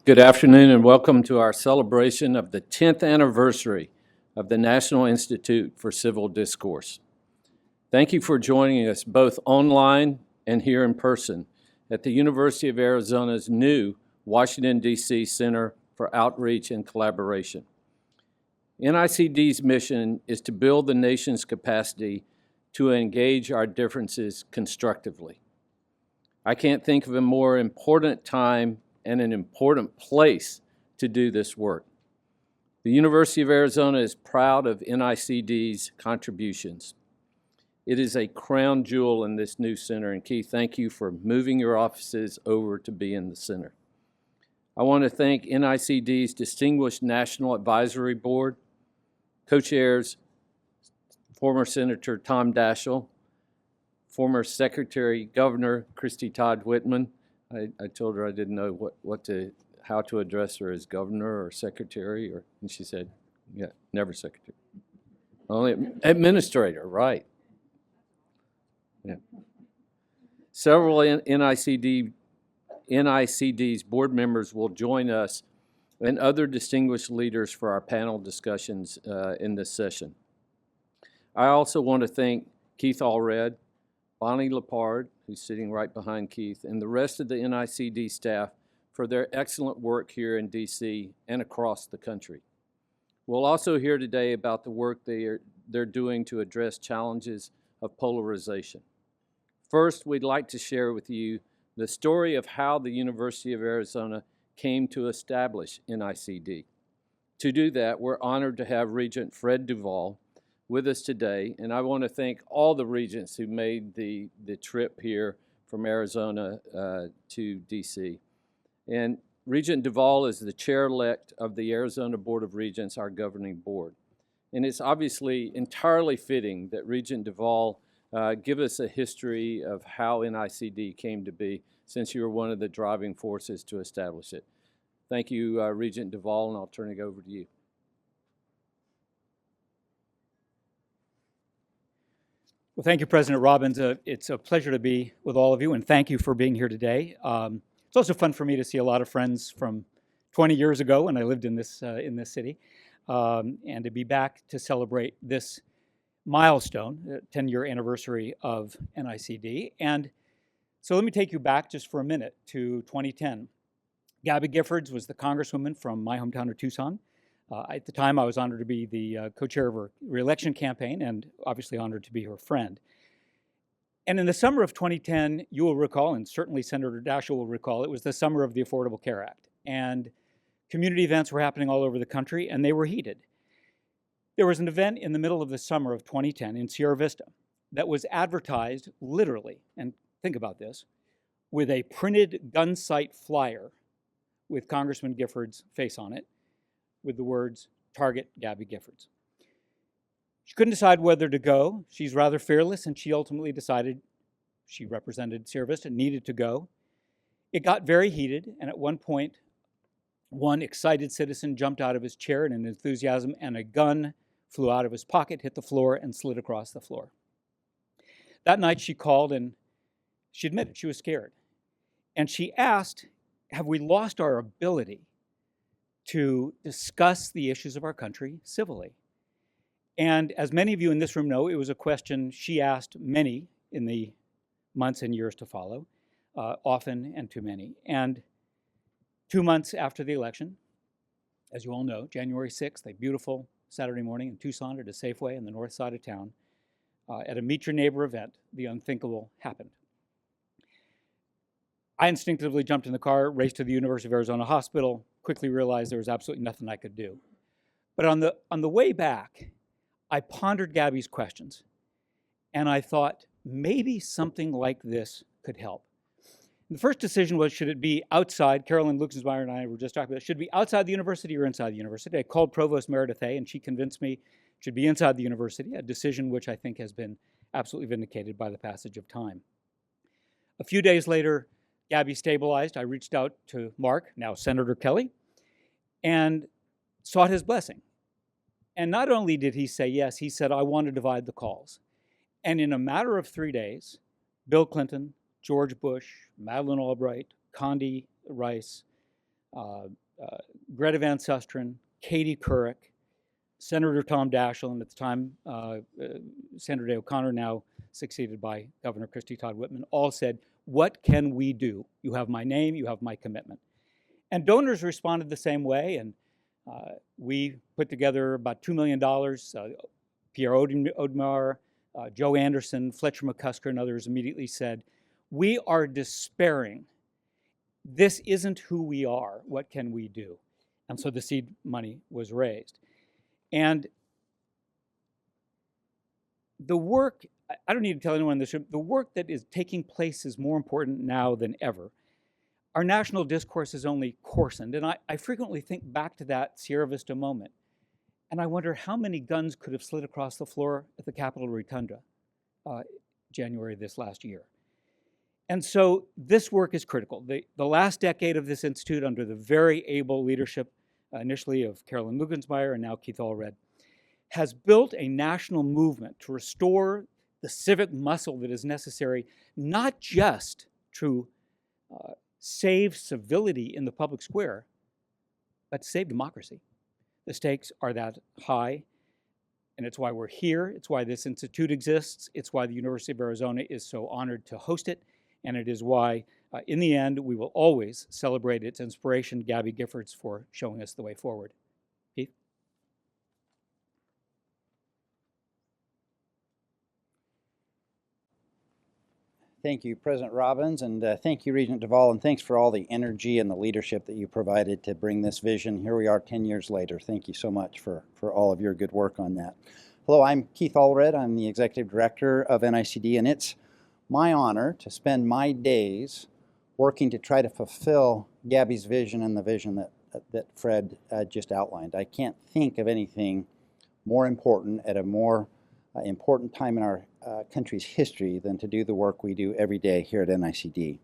Good afternoon and welcome to our celebration of the 10th anniversary of the National Institute for Civil Discourse. Thank you for joining us both online and here in person at the University of Arizona's new Washington, D.C. Center for Outreach and Collaboration. NICD's mission is to build the nation's capacity to engage our differences constructively. I can't think of a more important time and an important place to do this work. The University of Arizona is proud of NICD's contributions. It is a crown jewel in this new center, and Keith, thank you for moving your offices over to be in the center. I want to thank NICD's distinguished National Advisory Board, Co-Chairs, former Senator Tom Daschle, former Secretary Governor Christie Todd Whitman. I told her I didn't know how to address her as governor or secretary, and she said, yeah, never secretary. Only administrator, right. Yeah. Several NICD's board members will join us and other distinguished leaders for our panel discussions in this session. I also want to thank Keith Allred, Bonnie Lepard, who's sitting right behind Keith, and the rest of the NICD staff for their excellent work here in D.C. and across the country. We'll also hear today about the work they're doing to address challenges of polarization. First, we'd like to share with you the story of how the University of Arizona came to establish NICD. To do that, we're honored to have Regent Fred Duvall with us today, and I want to thank all the regents who made the trip here from Arizona to DC. And Regent Duvall is the chair-elect of the Arizona Board of Regents, our governing board. And it's obviously entirely fitting that Regent Duvall give us a history of how NICD came to be, since you were one of the driving forces to establish it. Thank you, Regent Duvall, and I'll turn it over to you. Well, thank you, President Robbins. It's a pleasure to be with all of you, and thank you for being here today. It's also fun for me to see a lot of friends from 20 years ago when I lived in this city, and to be back to celebrate this milestone, 10-year anniversary of NICD. And so let me take you back just for a minute to 2010. Gabby Giffords was the congresswoman from my hometown of Tucson. At the time, I was honored to be the co-chair of her re-election campaign and obviously honored to be her friend. And in the summer of 2010, you will recall, and certainly Senator Daschle will recall, it was the summer of the Affordable Care Act. And community events were happening all over the country, and they were heated. There was an event in the middle of the summer of 2010 in Sierra Vista that was advertised literally, and think about this, with a printed gun sight flyer with Congressman Giffords' face on it, with the words, "Target Gabby Giffords." She couldn't decide whether to go. She's rather fearless, and she ultimately decided, she represented Sierra Vista, needed to go. It got very heated, and at one point, One excited citizen jumped out of his chair in an enthusiasm, and a gun flew out of his pocket, hit the floor, and slid across the floor. That night she called, and she admitted she was scared. And she asked, have we lost our ability to discuss the issues of our country civilly? And as many of you in this room know, it was a question she asked many in the months and years to follow, often and too many. And 2 months after the election, as you all know, January 6th, a beautiful Saturday morning in Tucson at a Safeway on the north side of town, at a Meet Your Neighbor event, the unthinkable happened. I instinctively jumped in the car, raced to the University of Arizona Hospital, quickly realized there was absolutely nothing I could do. But on the way back, I pondered Gabby's questions, and I thought maybe something like this could help. The first decision was, should it be outside? Carolyn Luxensmeyer and I were just talking about it. Should it be outside the university or inside the university? I called Provost Meredith A., and she convinced me it should be inside the university, a decision which I think has been absolutely vindicated by the passage of time. A few days later, Gabby stabilized. I reached out to Mark, now Senator Kelly, and sought his blessing. And not only did he say yes, he said, I want to divide the calls. And in a matter of 3 days, Bill Clinton, George Bush, Madeleine Albright, Condi Rice, Greta Van Susteren, Katie Couric, Senator Tom Daschle, and at the time, Senator Day O'Connor, now succeeded by Governor Christie, Todd, Whitman, all said, what can we do? You have my name, you have my commitment. And donors responded the same way, and we put together about $2 million. Pierre Audemars, Joe Anderson, Fletcher McCusker, and others immediately said, we are despairing. This isn't who we are. What can we do? And so the seed money was raised. And the work, I don't need to tell anyone in this room, the work that is taking place is more important now than ever. Our national discourse is only coarsened, and I frequently think back to that Sierra Vista moment, and I wonder how many guns could have slid across the floor at the Capitol Rotunda January this last year. And so this work is critical. The last decade of this institute, under the very able leadership initially of Carolyn Luxensmeyer and now Keith Allred, has built a national movement to restore the civic muscle that is necessary, not just to save civility in the public square, but to save democracy. The stakes are that high, and it's why we're here. It's why this institute exists. It's why the University of Arizona is so honored to host it, and it is why, in the end, we will always celebrate its inspiration, Gabby Giffords, for showing us the way forward. Keith? Thank you, President Robbins, and thank you, Regent Duvall, and thanks for all the energy and the leadership that you provided to bring this vision. Here we are 10 years later. Thank you so much for all of your good work on that. Hello, I'm Keith Allred. I'm the Executive Director of NICD, and it's my honor to spend my days working to try to fulfill Gabby's vision and the vision that Fred just outlined. I can't think of anything more important at a more important time in our country's history than to do the work we do every day here at NICD.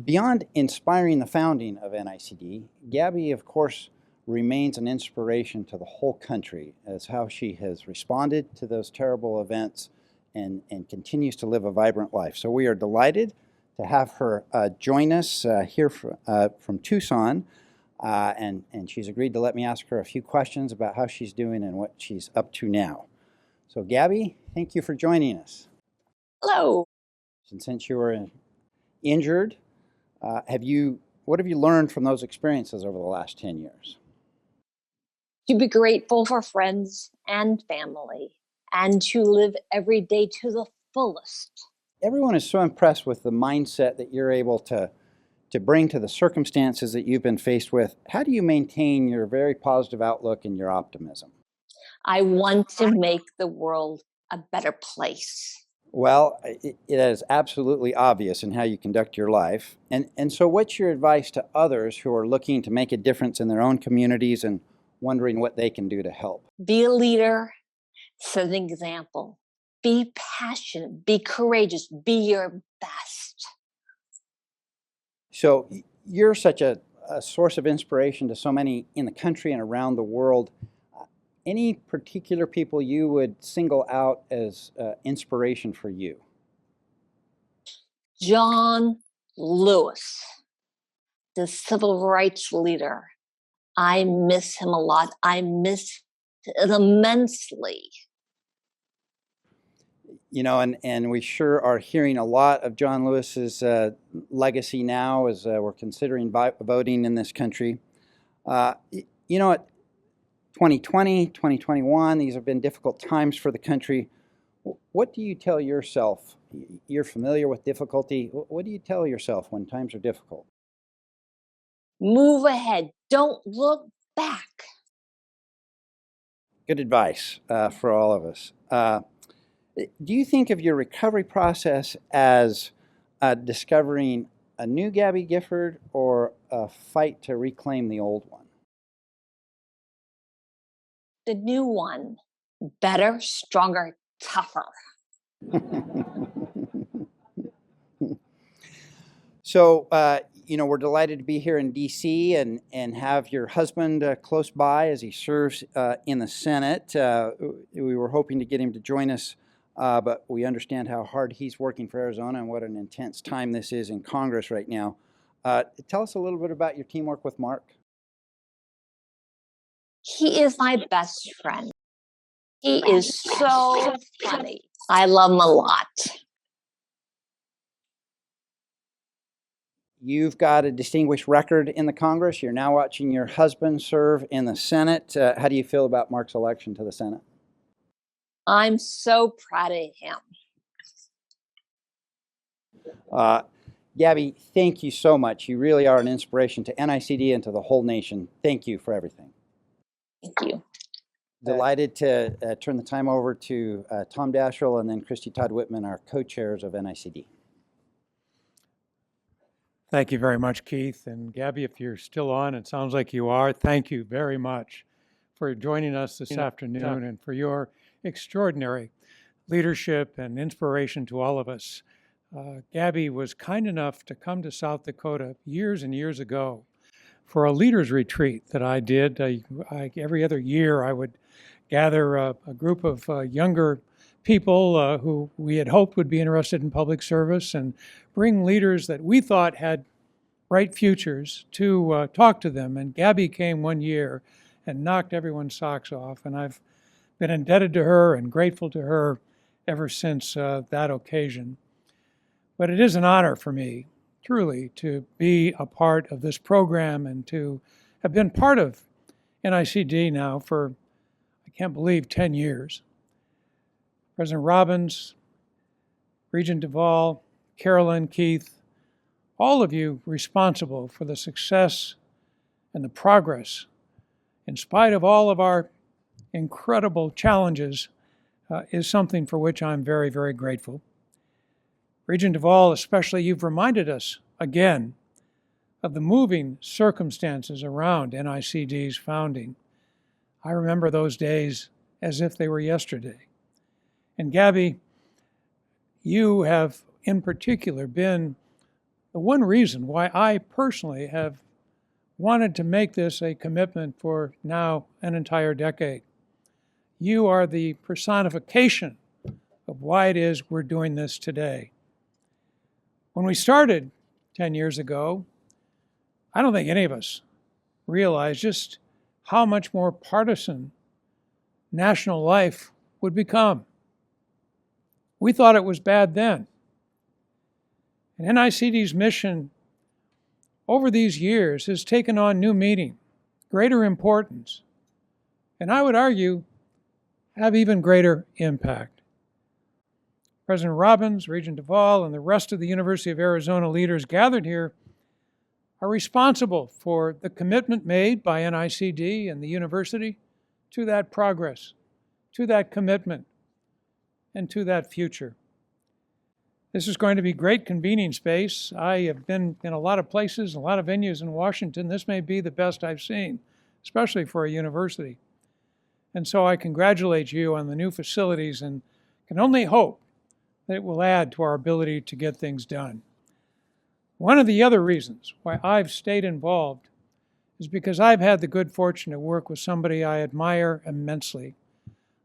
Beyond inspiring the founding of NICD, Gabby, of course, remains an inspiration to the whole country as how she has responded to those terrible events and continues to live a vibrant life. So we are delighted to have her join us here from Tucson, and she's agreed to let me ask her a few questions about how she's doing and what she's up to now. So Gabby, thank you for joining us. Hello. And since you were injured, what have you learned from those experiences over the last 10 years? To be grateful for friends and family, and to live every day to the fullest. Everyone is so impressed with the mindset that you're able to bring to the circumstances that you've been faced with. How do you maintain your very positive outlook and your optimism? I want to make the world a better place. Well, it is absolutely obvious in how you conduct your life. And so what's your advice to others who are looking to make a difference in their own communities and wondering what they can do to help? Be a leader, set an example. Be passionate, be courageous, be your best. So you're such a a source of inspiration to so many in the country and around the world. Any particular people you would single out as inspiration for you? John Lewis, the civil rights leader. I miss him a lot. I miss it immensely. You know, and we sure are hearing a lot of John Lewis's legacy now as we're considering voting in this country. You know, 2020, 2021, these have been difficult times for the country. What do you tell yourself? You're familiar with difficulty. What do you tell yourself when times are difficult? Move ahead. Don't look back. Good advice for all of us. Do you think of your recovery process as discovering a new Gabby Gifford or a fight to reclaim the old one? The new one. Better, stronger, tougher. So, you know, we're delighted to be here in D.C. and have your husband close by as he serves in the Senate. We were hoping to get him to join us, but we understand how hard he's working for Arizona and what an intense time this is in Congress right now. Tell us a little bit about your teamwork with Mark. He is my best friend. He is so funny. I love him a lot. You've got a distinguished record in the Congress. You're now watching your husband serve in the Senate. How do you feel about Mark's election to the Senate? I'm so proud of him. Gabby, thank you so much. You really are an inspiration to NICD and to the whole nation. Thank you for everything. Thank you. Delighted to turn the time over to Tom Daschle and then Christie, Todd, Whitman, our co-chairs of NICD. Thank you very much, Keith. And Gabby, if you're still on, it sounds like you are, thank you very much for joining us this afternoon and for your extraordinary leadership and inspiration to all of us. Gabby was kind enough to come to South Dakota years and years ago for a leaders retreat that I did. Every other year I would gather a group of younger people who we had hoped would be interested in public service and bring leaders that we thought had bright futures to talk to them. And Gabby came one year and knocked everyone's socks off. And I've been indebted to her and grateful to her ever since that occasion. But it is an honor for me, truly, to be a part of this program and to have been part of NICD now for, I can't believe, 10 years. President Robbins, Regent Duvall, Carolyn, Keith, all of you responsible for the success and the progress, in spite of all of our incredible challenges, is something for which I'm very, very grateful. Regent Duvall, especially, you've reminded us again of the moving circumstances around NICD's founding. I remember those days as if they were yesterday. And Gabby, you have in particular been the one reason why I personally have wanted to make this a commitment for now an entire decade. You are the personification of why it is we're doing this today. When we started 10 years ago, I don't think any of us realized just how much more partisan national life would become. We thought it was bad then. And NICD's mission over these years has taken on new meaning, greater importance, and I would argue have even greater impact. President Robbins, Regent Duvall, and the rest of the University of Arizona leaders gathered here are responsible for the commitment made by NICD and the university to that progress, to that commitment, and to that future. This is going to be great convening space. I have been in a lot of places, a lot of venues in Washington. This may be the best I've seen, especially for a university. And so I congratulate you on the new facilities and can only hope that it will add to our ability to get things done. One of the other reasons why I've stayed involved is because I've had the good fortune to work with somebody I admire immensely.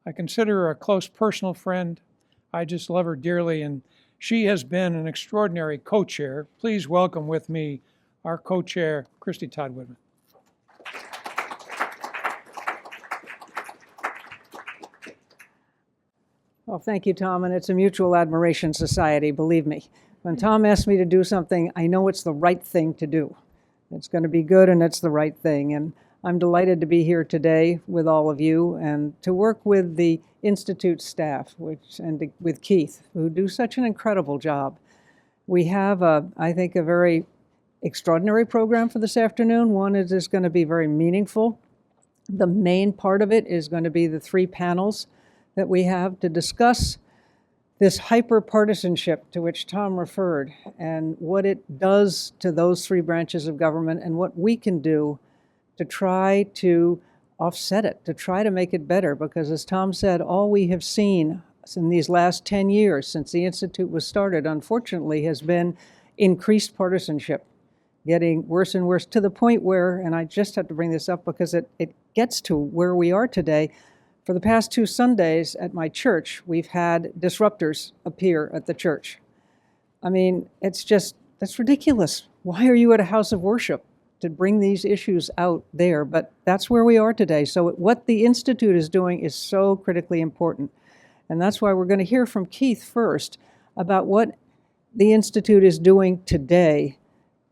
I consider her a close personal friend. I just love her dearly, and she has been an extraordinary co-chair. Please welcome with me our co-chair, Christie Todd Whitman. Well, thank you, Tom, and it's a mutual admiration society, believe me. When Tom asks me to do something, I know it's the right thing to do. It's going to be good and it's the right thing, and I'm delighted to be here today with all of you and to work with the Institute staff with Keith, who do such an incredible job. We have, I think, a very extraordinary program for this afternoon. One is going to be very meaningful. The main part of it is going to be the 3 panels that we have to discuss this hyper-partisanship to which Tom referred and what it does to those 3 branches of government and what we can do to try to offset it, to try to make it better. Because as Tom said, all we have seen in these last 10 years since the Institute was started, unfortunately, has been increased partisanship, getting worse and worse to the point where, and I just have to bring this up because it gets to where we are today. For the past 2 Sundays at my church, we've had disruptors appear at the church. I mean, that's ridiculous. Why are you at a house of worship to bring these issues out there? But that's where we are today. So what the Institute is doing is so critically important. And that's why we're going to hear from Keith first about what the Institute is doing today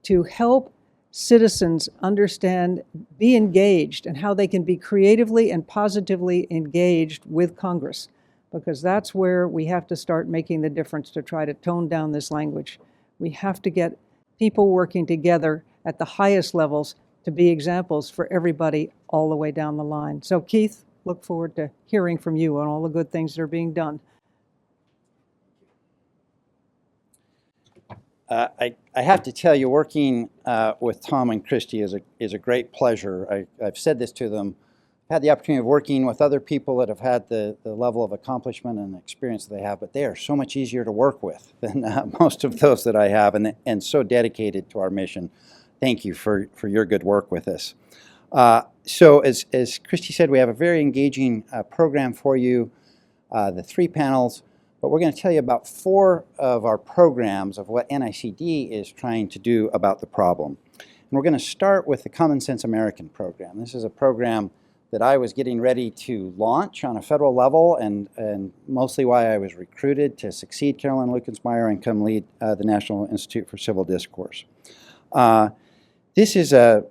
to help citizens understand, be engaged, and how they can be creatively and positively engaged with Congress, because that's where we have to start making the difference to try to tone down this language. We have to get people working together at the highest levels to be examples for everybody all the way down the line. So Keith, look forward to hearing from you on all the good things that are being done. I have to tell you, working with Tom and Christie is a great pleasure. I've said this to them. I've had the opportunity of working with other people that have had the level of accomplishment and experience that they have, but they are so much easier to work with than most of those that I have, and so dedicated to our mission. Thank you for your good work with us. So as Christie said, we have a very engaging program for you, the 3 panels. But we're going to tell you about 4 of our programs of what NICD is trying to do about the problem. And we're going to start with the Common Sense American program. This is a program that I was getting ready to launch on a federal level, and mostly why I was recruited to succeed Carolyn Lucensmeyer and come lead the National Institute for Civil Discourse. This is a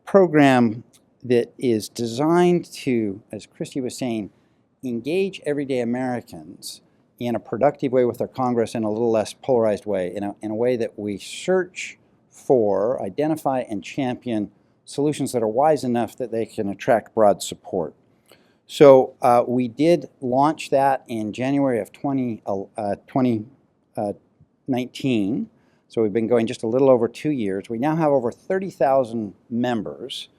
program that is designed to, as Christie was saying, engage everyday Americans in a productive way with their Congress, in a little less polarized way, in a way that we search for, identify, and champion solutions that are wise enough that they can attract broad support. So we did launch that in January of 2019. So we've been going just a little over 2 years. We now have over 30,000 members.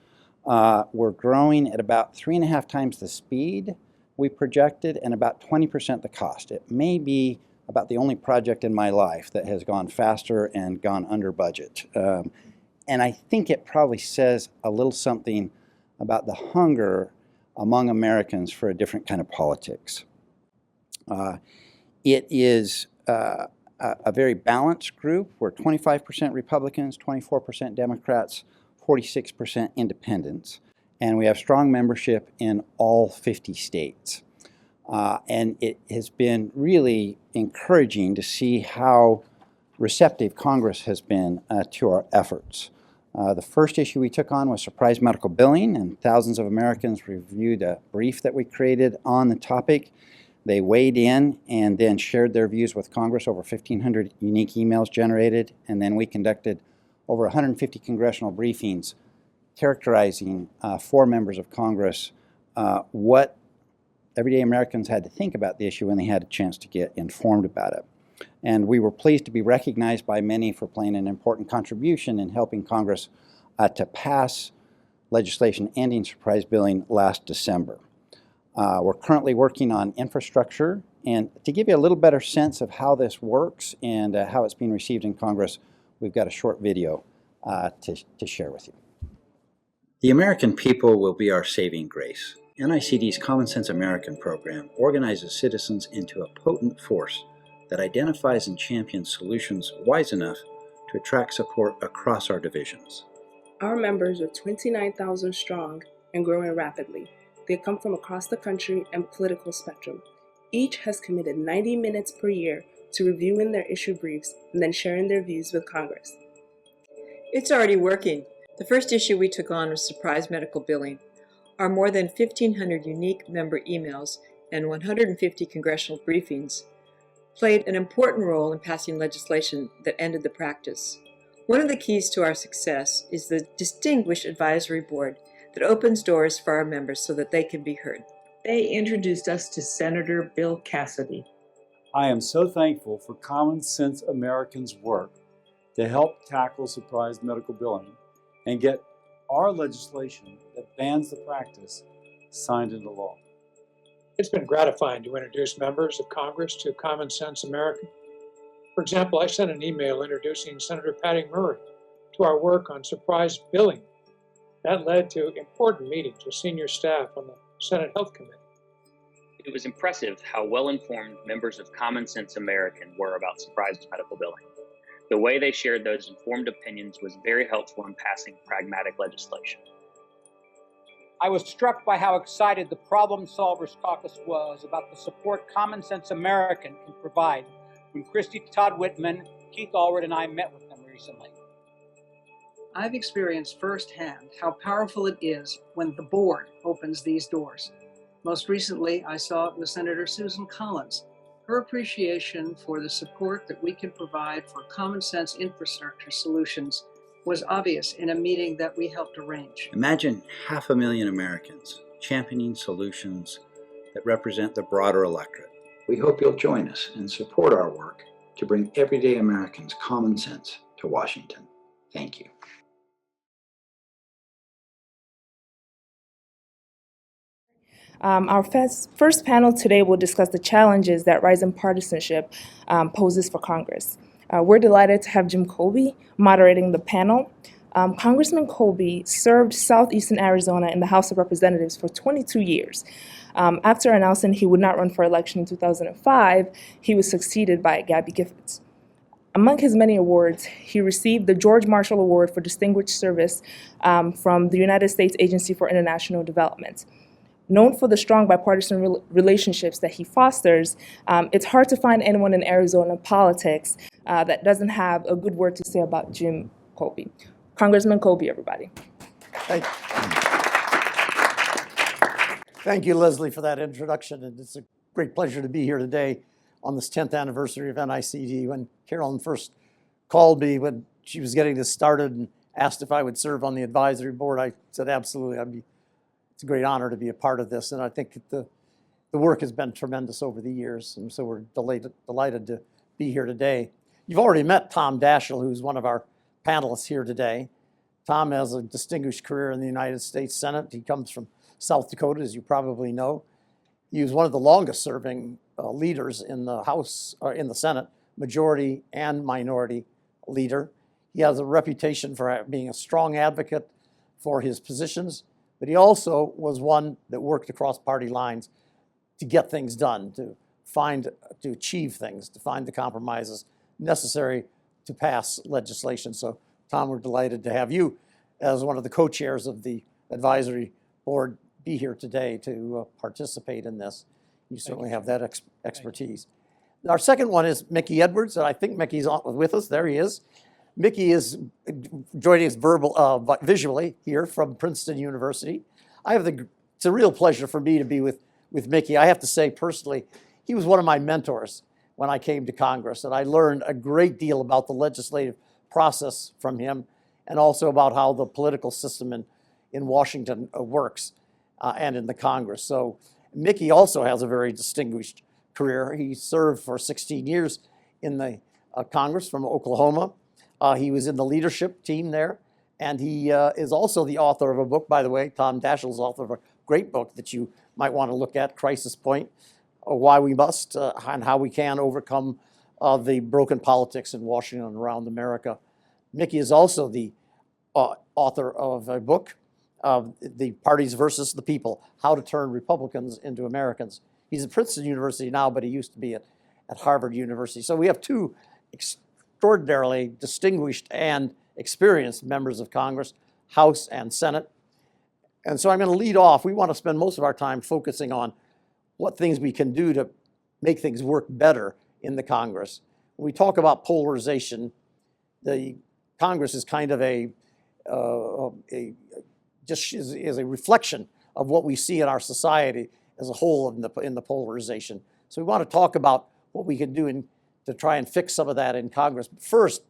We're growing at about 3.5 times the speed we projected and about 20% the cost. It may be about the only project in my life that has gone faster and gone under budget. And I think it probably says a little something about the hunger among Americans for a different kind of politics. It is a very balanced group. We're 25% Republicans, 24% Democrats, 46% independents. And we have strong membership in all 50 states. And it has been really encouraging to see how receptive Congress has been to our efforts. The first issue we took on was surprise medical billing, and thousands of Americans reviewed a brief that we created on the topic. They weighed in and then shared their views with Congress, over 1,500 unique emails generated, and then we conducted over 150 congressional briefings characterizing for members of Congress what everyday Americans had to think about the issue when they had a chance to get informed about it. And we were pleased to be recognized by many for playing an important contribution in helping Congress to pass legislation ending surprise billing last December. We're currently working on infrastructure, and to give you a little better sense of how this works and how it's being received in Congress, we've got a short video to share with you. The American people will be our saving grace. NICD's Common Sense American program organizes citizens into a potent force that identifies and champions solutions wise enough to attract support across our divisions. Our members are 29,000 strong and growing rapidly. They come from across the country and political spectrum. Each has committed 90 minutes per year to reviewing their issue briefs and then sharing their views with Congress. It's already working. The first issue we took on was surprise medical billing. Our more than 1,500 unique member emails and 150 congressional briefings played an important role in passing legislation that ended the practice. One of the keys to our success is the Distinguished Advisory Board that opens doors for our members so that they can be heard. They introduced us to Senator Bill Cassidy. I am so thankful for Common Sense Americans' work to help tackle surprise medical billing and get our legislation that bans the practice signed into law. It's been gratifying to introduce members of Congress to Common Sense America. For example, I sent an email introducing Senator Patty Murray to our work on surprise billing. That led to important meetings with senior staff on the Senate Health Committee. It was impressive how well-informed members of Common Sense American were about surprise medical billing. The way they shared those informed opinions was very helpful in passing pragmatic legislation. I was struck by how excited the Problem Solvers Caucus was about the support Common Sense American can provide when Christie, Todd, Whitman, Keith Allred, and I met with them recently. I've experienced firsthand how powerful it is when the board opens these doors. Most recently, I saw it with Senator Susan Collins. Her appreciation for the support that we can provide for common sense infrastructure solutions was obvious in a meeting that we helped arrange. Imagine 500,000 Americans championing solutions that represent the broader electorate. We hope you'll join us and support our work to bring everyday Americans common sense to Washington. Thank you. Our first panel today will discuss the challenges that rising partisanship poses for Congress. We're delighted to have Jim Colby moderating the panel. Congressman Colby served southeastern Arizona in the House of Representatives for 22 years. After announcing he would not run for election in 2005, he was succeeded by Gabby Giffords. Among his many awards, he received the George Marshall Award for Distinguished Service from the United States Agency for International Development. Known for the strong bipartisan relationships that he fosters, it's hard to find anyone in Arizona politics that doesn't have a good word to say about Jim Colby. Congressman Colby, everybody. Thank you, Leslie, for that introduction. And it's a great pleasure to be here today on this 10th anniversary of NICD. When Carolyn first called me when she was getting this started and asked if I would serve on the advisory board, I said absolutely. It's a great honor to be a part of this, and I think the work has been tremendous over the years, and so we're delighted to be here today. You've already met Tom Daschle, who's one of our panelists here today. Tom has a distinguished career in the United States Senate. He comes from South Dakota, as you probably know. He was one of the longest-serving leaders in the House, or in the Senate, majority and minority leader. He has a reputation for being a strong advocate for his positions, but he also was one that worked across party lines to get things done, to achieve things, to find the compromises necessary to pass legislation. So, Tom, we're delighted to have you as one of the co-chairs of the advisory board be here today to participate in this. You certainly have that expertise. Our second one is Mickey Edwards, and I think Mickey's with us. There he is. Mickey is joining us visually here from Princeton University. It's a real pleasure for me to be with Mickey. I have to say personally, he was one of my mentors when I came to Congress, and I learned a great deal about the legislative process from him and also about how the political system in Washington works and in the Congress. So Mickey also has a very distinguished career. He served for 16 years in the Congress from Oklahoma. He was in the leadership team there, and he is also the author of a book, by the way. Tom Daschle's author of a great book that you might want to look at, Crisis Point, Why We Must and How We Can Overcome the Broken Politics in Washington and around America. Mickey is also the author of a book the parties versus the people, how to turn Republicans into Americans. He's at Princeton University now, but he used to be at Harvard University. So we have two extraordinarily distinguished and experienced members of Congress, House and Senate. And so I'm going to lead off. We want to spend most of our time focusing on what things we can do to make things work better in the Congress. When we talk about polarization, the Congress is kind of just is a reflection of what we see in our society as a whole in the polarization. So we want to talk about what we can do to try and fix some of that in Congress. But first,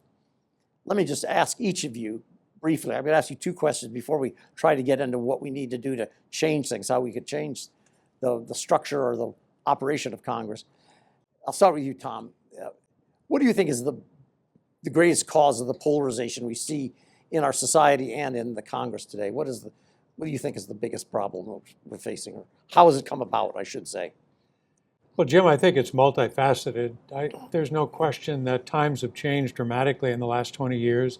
let me just ask each of you briefly. I'm going to ask you two questions before we try to get into what we need to do to change things, how we could change the structure or the operation of Congress. I'll start with you, Tom. What do you think is the greatest cause of the polarization we see in our society and in the Congress today? What do you think is the biggest problem we're facing? Or how has it come about, I should say? Well, Jim, I think it's multifaceted. There's no question that times have changed dramatically in the last 20 years.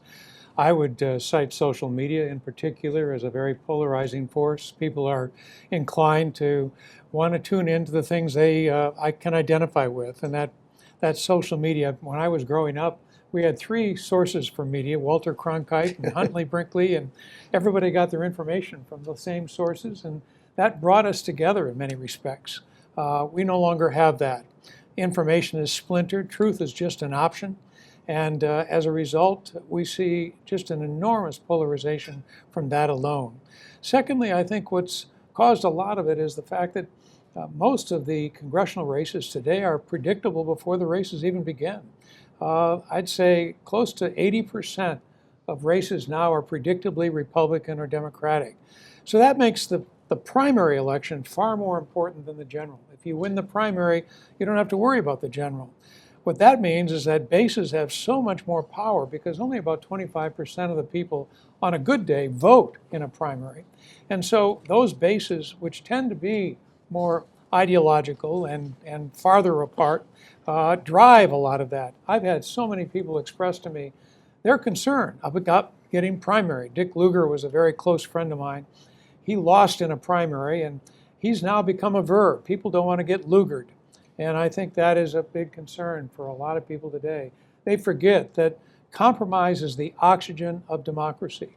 I would cite social media in particular as a very polarizing force. People are inclined to want to tune into the things I can identify with. And that social media, when I was growing up, we had three sources for media, Walter Cronkite and Huntley Brinkley, and everybody got their information from the same sources, and that brought us together in many respects. We no longer have that. Information is splintered, truth is just an option, and as a result, we see just an enormous polarization from that alone. Secondly, I think what's caused a lot of it is the fact that most of the congressional races today are predictable before the races even begin. I'd say close to 80% of races now are predictably Republican or Democratic. So that makes the primary election far more important than the general. If you win the primary, you don't have to worry about the general. What that means is that bases have so much more power because only about 25% of the people on a good day vote in a primary. And so those bases, which tend to be more ideological and farther apart, drive a lot of that. I've had so many people express to me their concern about getting primary. Dick Lugar was a very close friend of mine. He lost in a primary, and he's now become a verb. People don't want to get Lugared. And I think that is a big concern for a lot of people today. They forget that compromise is the oxygen of democracy.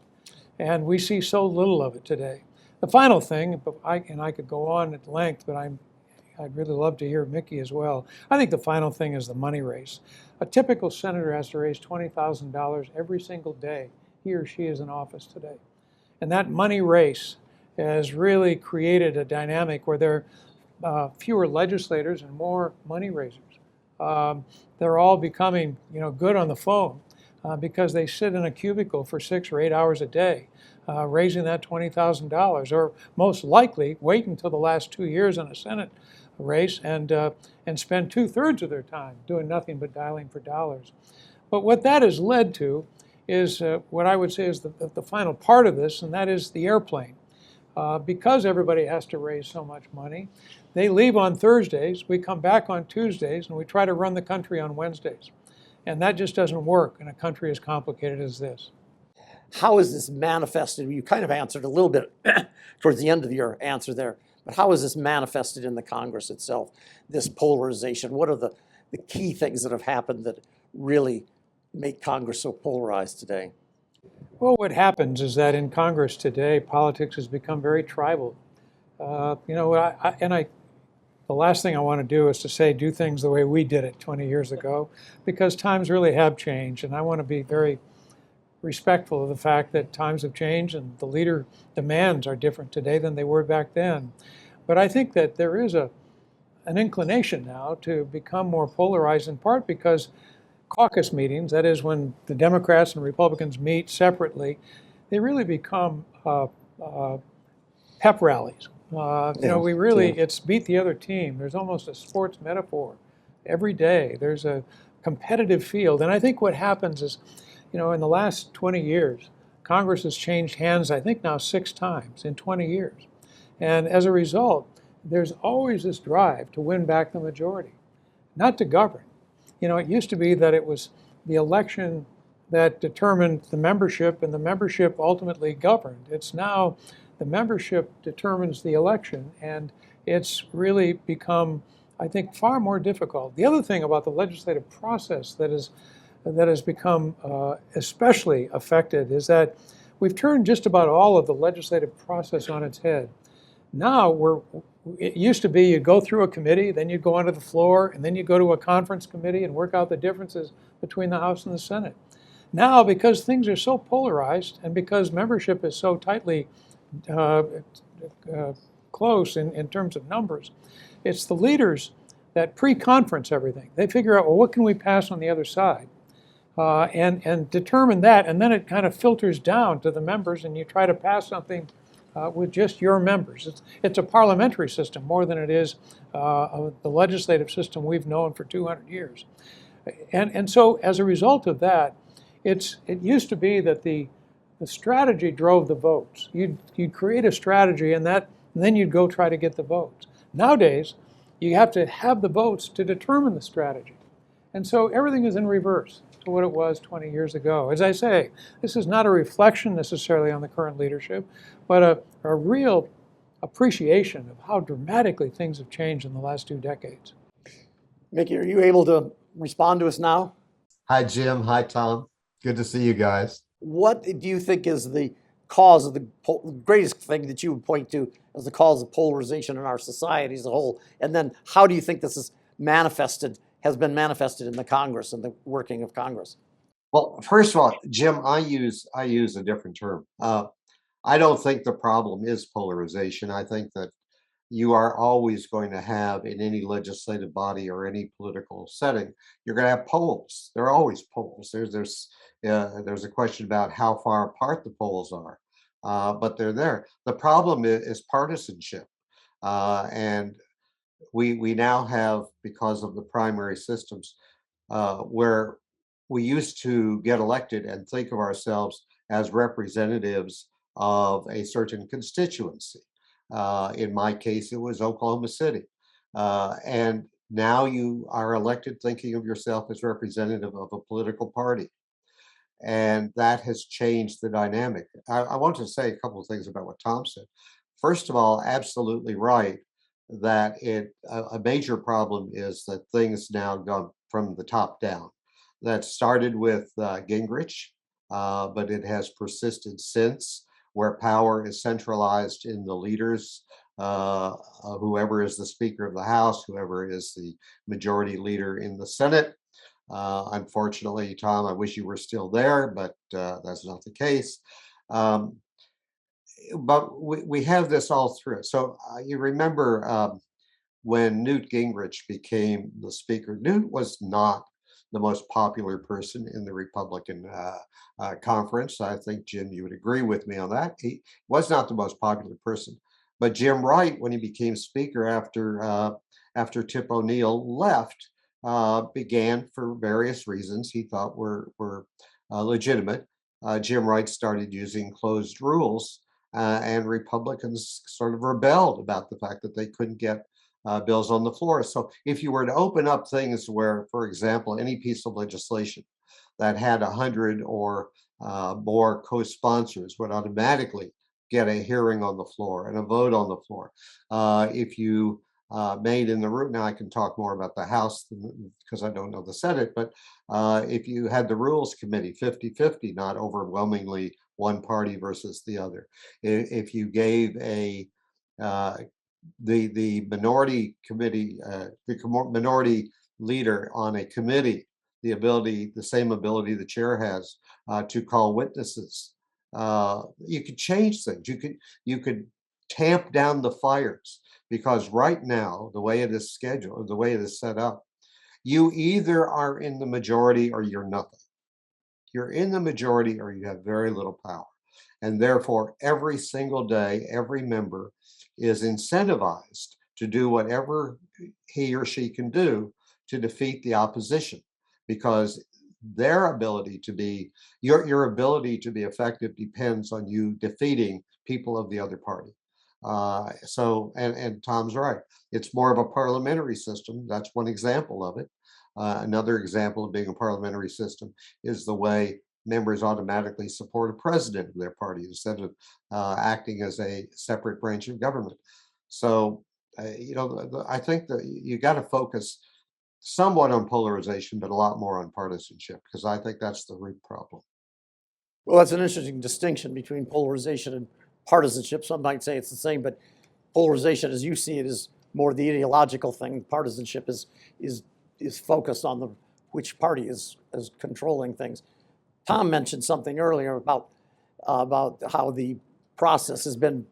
And we see so little of it today. The final thing, and I could go on at length, but I'd really love to hear Mickey as well. I think the final thing is the money race. A typical senator has to raise $20,000 every single day he or she is in office today. And that money race has really created a dynamic where there are fewer legislators and more money raisers. They're all becoming, good on the phone because they sit in a cubicle for 6 or 8 hours a day, raising that $20,000, or most likely wait until the last 2 years in a Senate race and spend 2/3 of their time doing nothing but dialing for dollars. But what that has led to is what I would say is the final part of this, and that is the airplane. Because everybody has to raise so much money, they leave on Thursdays, we come back on Tuesdays, and we try to run the country on Wednesdays. And that just doesn't work in a country as complicated as this. How is this manifested? You kind of answered a little bit towards the end of your answer there, but how is this manifested in the Congress itself, this polarization? What are the key things that have happened that really make Congress so polarized today? Well, what happens is that in Congress today, politics has become very tribal. The last thing I want to do is to say do things the way we did it 20 years ago, because times really have changed, and I want to be very respectful of the fact that times have changed and the leader demands are different today than they were back then. But I think that there is an inclination now to become more polarized, in part because caucus meetings, that is when the Democrats and Republicans meet separately, they really become pep rallies. It's beat the other team. There's almost a sports metaphor. Every day there's a competitive field. And I think what happens is, in the last 20 years, Congress has changed hands, I think now 6 times in 20 years. And as a result, there's always this drive to win back the majority, not to govern. It used to be that it was the election that determined the membership, and the membership ultimately governed. It's now the membership determines the election, and it's really become, I think, far more difficult. The other thing about the legislative process that has become especially affected is that we've turned just about all of the legislative process on its head. Now it used to be you'd go through a committee, then you'd go onto the floor, and then you go to a conference committee and work out the differences between the House and the Senate. Now, because things are so polarized and because membership is so tightly close in terms of numbers, it's the leaders that pre-conference everything. They figure out, well, what can we pass on the other side? And determine that, and then it kind of filters down to the members, and you try to pass something with just your members. It's a parliamentary system more than it is the legislative system we've known for 200 years. And so as a result of that, it used to be that the strategy drove the votes. You'd create a strategy, and then you'd go try to get the votes. Nowadays, you have to have the votes to determine the strategy. And so everything is in reverse to what it was 20 years ago. As I say, this is not a reflection necessarily on the current leadership, but a real appreciation of how dramatically things have changed in the last 2 decades. Mickey, are you able to respond to us now? Hi, Jim. Hi, Tom. Good to see you guys. What do you think is the cause of the greatest thing that you would point to as the cause of polarization in our society as a whole? And then how do you think this has been manifested in the Congress and the working of Congress? Well, first of all, Jim, I use a different term. I don't think the problem is polarization. I think that you are always going to have in any legislative body or any political setting, you're going to have poles. There are always poles. There's a question about how far apart the poles are, but they're there. The problem is partisanship, and we now have, because of the primary systems, where we used to get elected and think of ourselves as representatives of a certain constituency. In my case, it was Oklahoma City. And now you are elected thinking of yourself as representative of a political party. And that has changed the dynamic. I want to say a couple of things about what Tom said. First of all, absolutely right that a major problem is that things now go from the top down. That started with Gingrich, but it has persisted since, where power is centralized in the leaders, whoever is the Speaker of the House, whoever is the majority leader in the Senate. Unfortunately, Tom, I wish you were still there, but that's not the case. But we have this all through. So you remember when Newt Gingrich became the Speaker, Newt was not the most popular person in the Republican conference. I think, Jim, you would agree with me on that. He was not the most popular person. But Jim Wright, when he became Speaker after Tip O'Neill left, began, for various reasons he thought were legitimate. Jim Wright started using closed rules, and Republicans sort of rebelled about the fact that they couldn't get bills on the floor. So if you were to open up things where, for example, any piece of legislation that had 100 or more co-sponsors would automatically get a hearing on the floor and a vote on the floor. If you made in the room, now I can talk more about the House because I don't know the Senate, but if you had the Rules Committee 50-50, not overwhelmingly one party versus the other. If you gave the minority committee, the minority leader on a committee, the same ability the chair has to call witnesses, you could change things. You could tamp down the fires, because right now, the way it is scheduled, the way it is set up, you either are in the majority or you're nothing. You're in the majority or you have very little power. And therefore, every single day, every member is incentivized to do whatever he or she can do to defeat the opposition, because their ability to be, your ability to be effective depends on you defeating people of the other party. And Tom's right. It's more of a parliamentary system. That's one example of it. Another example of being a parliamentary system is the way members automatically support a president of their party instead of acting as a separate branch of government. So, I think that you got to focus somewhat on polarization, but a lot more on partisanship, because I think that's the root problem. Well, that's an interesting distinction between polarization and partisanship. Some might say it's the same, but polarization, as you see it, is more the ideological thing. Partisanship is focused on which party is controlling things. Tom mentioned something earlier about how the process has been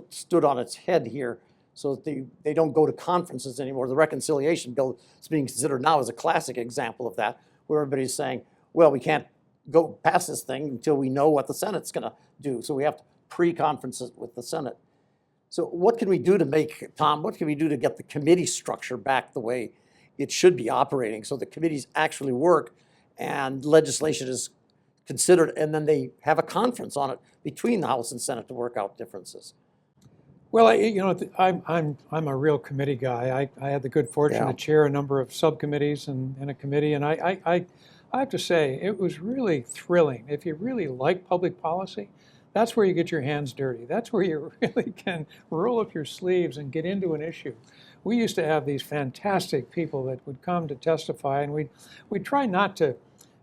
stood on its head here, so that they don't go to conferences anymore. The reconciliation bill is being considered now as a classic example of that, where everybody's saying, well, we can't go past this thing until we know what the Senate's going to do. So we have to pre-conference it with the Senate. So what can we do to what can we do to get the committee structure back the way it should be operating, so the committees actually work and legislation is considered, and then they have a conference on it between the House and Senate to work out differences? Well, I'm a real committee guy. I had the good fortune to chair a number of subcommittees in a committee, and I have to say it was really thrilling. If you really like public policy, that's where you get your hands dirty. That's where you really can roll up your sleeves and get into an issue. We used to have these fantastic people that would come to testify, and we'd try not to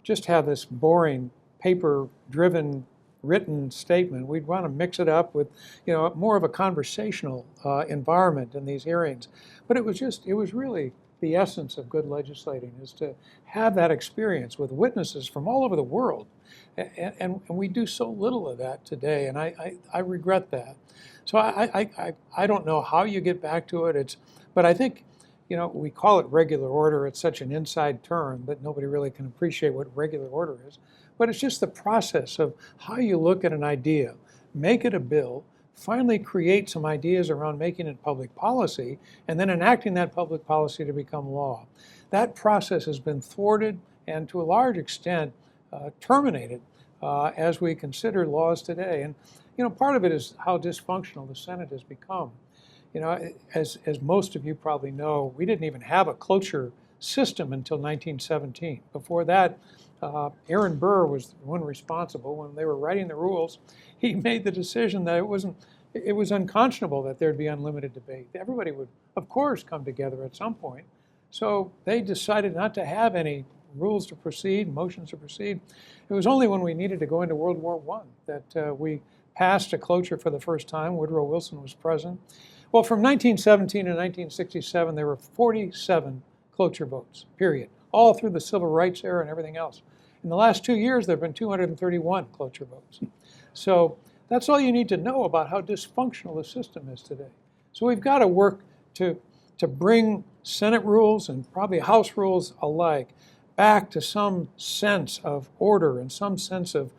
just have this boring paper-driven written statement. We'd want to mix it up with, more of a conversational environment in these hearings. But it was really the essence of good legislating, is to have that experience with witnesses from all over the world. And we do so little of that today, and I regret that. So I don't know how you get back to it. But I think, we call it regular order. It's such an inside term that nobody really can appreciate what regular order is. But it's just the process of how you look at an idea, make it a bill, finally create some ideas around making it public policy, and then enacting that public policy to become law. That process has been thwarted and to a large extent terminated as we consider laws today. And part of it is how dysfunctional the Senate has become. As most of you probably know, we didn't even have a cloture system until 1917. Before that, Aaron Burr was the one responsible. When they were writing the rules, he made the decision that it was unconscionable that there'd be unlimited debate. Everybody would, of course, come together at some point. So they decided not to have any rules to proceed, motions to proceed. It was only when we needed to go into World War I that we passed a cloture for the first time. Woodrow Wilson was president. Well, from 1917 to 1967, there were 47 cloture votes, period, all through the Civil Rights era and everything else. In the last 2 years, there have been 231 cloture votes. So that's all you need to know about how dysfunctional the system is today. So we've got to work to bring Senate rules and probably House rules alike back to some sense of order and some sense of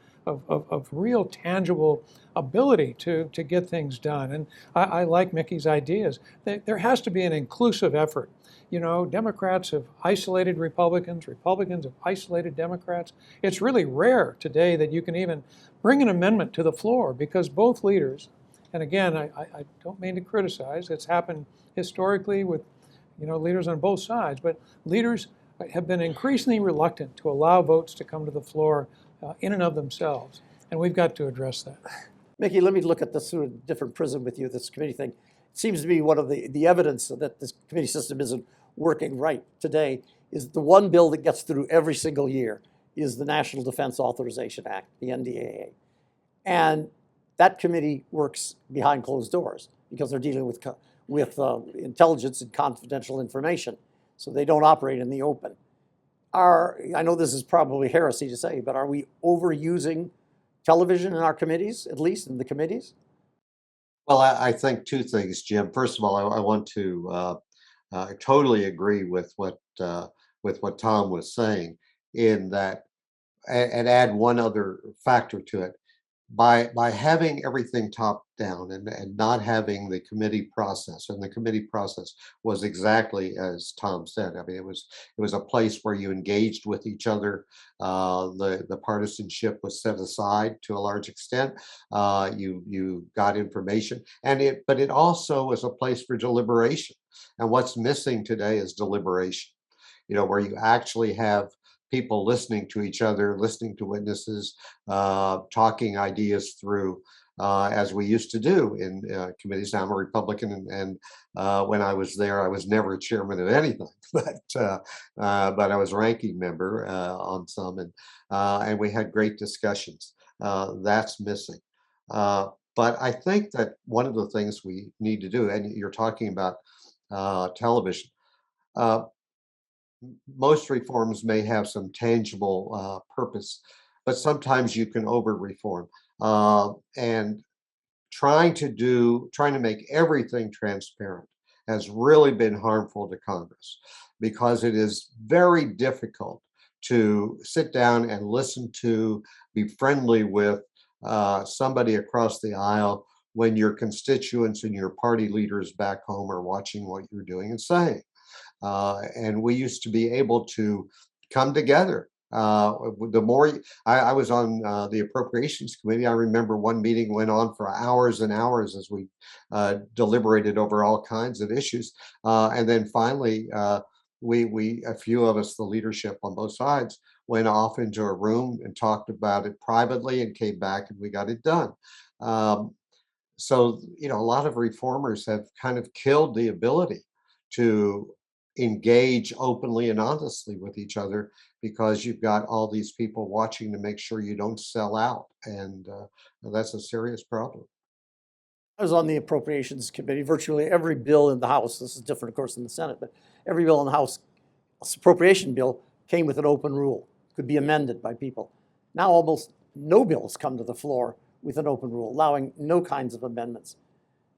real tangible ability to get things done. And I like Mickey's ideas. There has to be an inclusive effort. Democrats have isolated Republicans. Republicans have isolated Democrats. It's really rare today that you can even bring an amendment to the floor, because both leaders, and again, I don't mean to criticize, it's happened historically with leaders on both sides, but leaders have been increasingly reluctant to allow votes to come to the floor in and of themselves, and we've got to address that. Mickey, let me look at this through a different prism with you, this committee thing. It seems to be one of the evidence that this committee system isn't working right today is the one bill that gets through every single year is the National Defense Authorization Act, the NDAA. And that committee works behind closed doors because they're dealing with intelligence and confidential information. So they don't operate in the open. I know this is probably heresy to say, but are we overusing television in our committees, at least in the committees? Well, I think two things, Jim. First of all, I want to totally agree with what Tom was saying, in that, and add one other factor to it. By having everything top down and not having the committee process, and the committee process was exactly as Tom said. I mean, it was a place where you engaged with each other. The partisanship was set aside to a large extent. You got information, but it also was a place for deliberation. And what's missing today is deliberation. Where you actually have people listening to each other, listening to witnesses, talking ideas through, as we used to do in committees. Now I'm a Republican, and when I was there, I was never chairman of anything, but I was ranking member on some, and we had great discussions. That's missing. But I think that one of the things we need to do, and you're talking about television, most reforms may have some tangible purpose, but sometimes you can over-reform. And trying to make everything transparent has really been harmful to Congress, because it is very difficult to sit down and listen to, be friendly with somebody across the aisle when your constituents and your party leaders back home are watching what you're doing and saying. And we used to be able to come together. The more I was on the Appropriations Committee, I remember one meeting went on for hours and hours as we deliberated over all kinds of issues. And then finally, a few of us, the leadership on both sides, went off into a room and talked about it privately and came back and we got it done. So, a lot of reformers have kind of killed the ability to engage openly and honestly with each other, because you've got all these people watching to make sure you don't sell out. And that's a serious problem. I was on the Appropriations Committee. Virtually every bill in the House, this is different, of course, in the Senate, but every bill in the House, appropriation bill, came with an open rule, could be amended by people. Now almost no bills come to the floor with an open rule, allowing no kinds of amendments.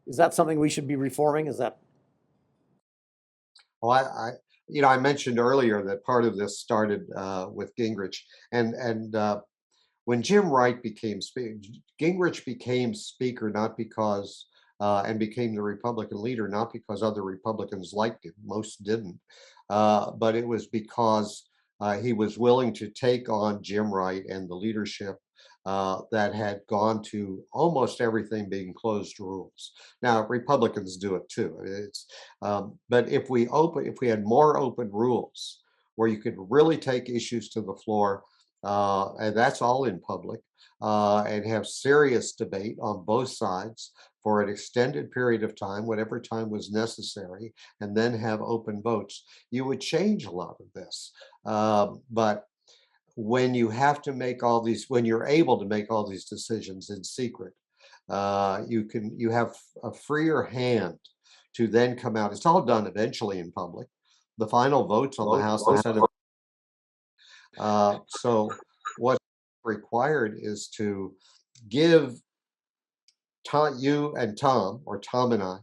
Is that something we should be reforming? Is that? Well, I mentioned earlier that part of this started with Gingrich, and when Jim Wright became speaker, Gingrich became speaker not because and became the Republican leader not because other Republicans liked him. Most didn't, but it was because he was willing to take on Jim Wright and the leadership that had gone to almost everything being closed rules. Now Republicans do it too. But if we had more open rules where you could really take issues to the floor, and that's all in public, and have serious debate on both sides for an extended period of time, whatever time was necessary, and then have open votes, you would change a lot of this. But when you have to make when you're able to make all these decisions in secret, you have a freer hand to then come out. It's all done eventually in public. The final votes on the House and Senate. So what's required is to give you and Tom, or Tom and I,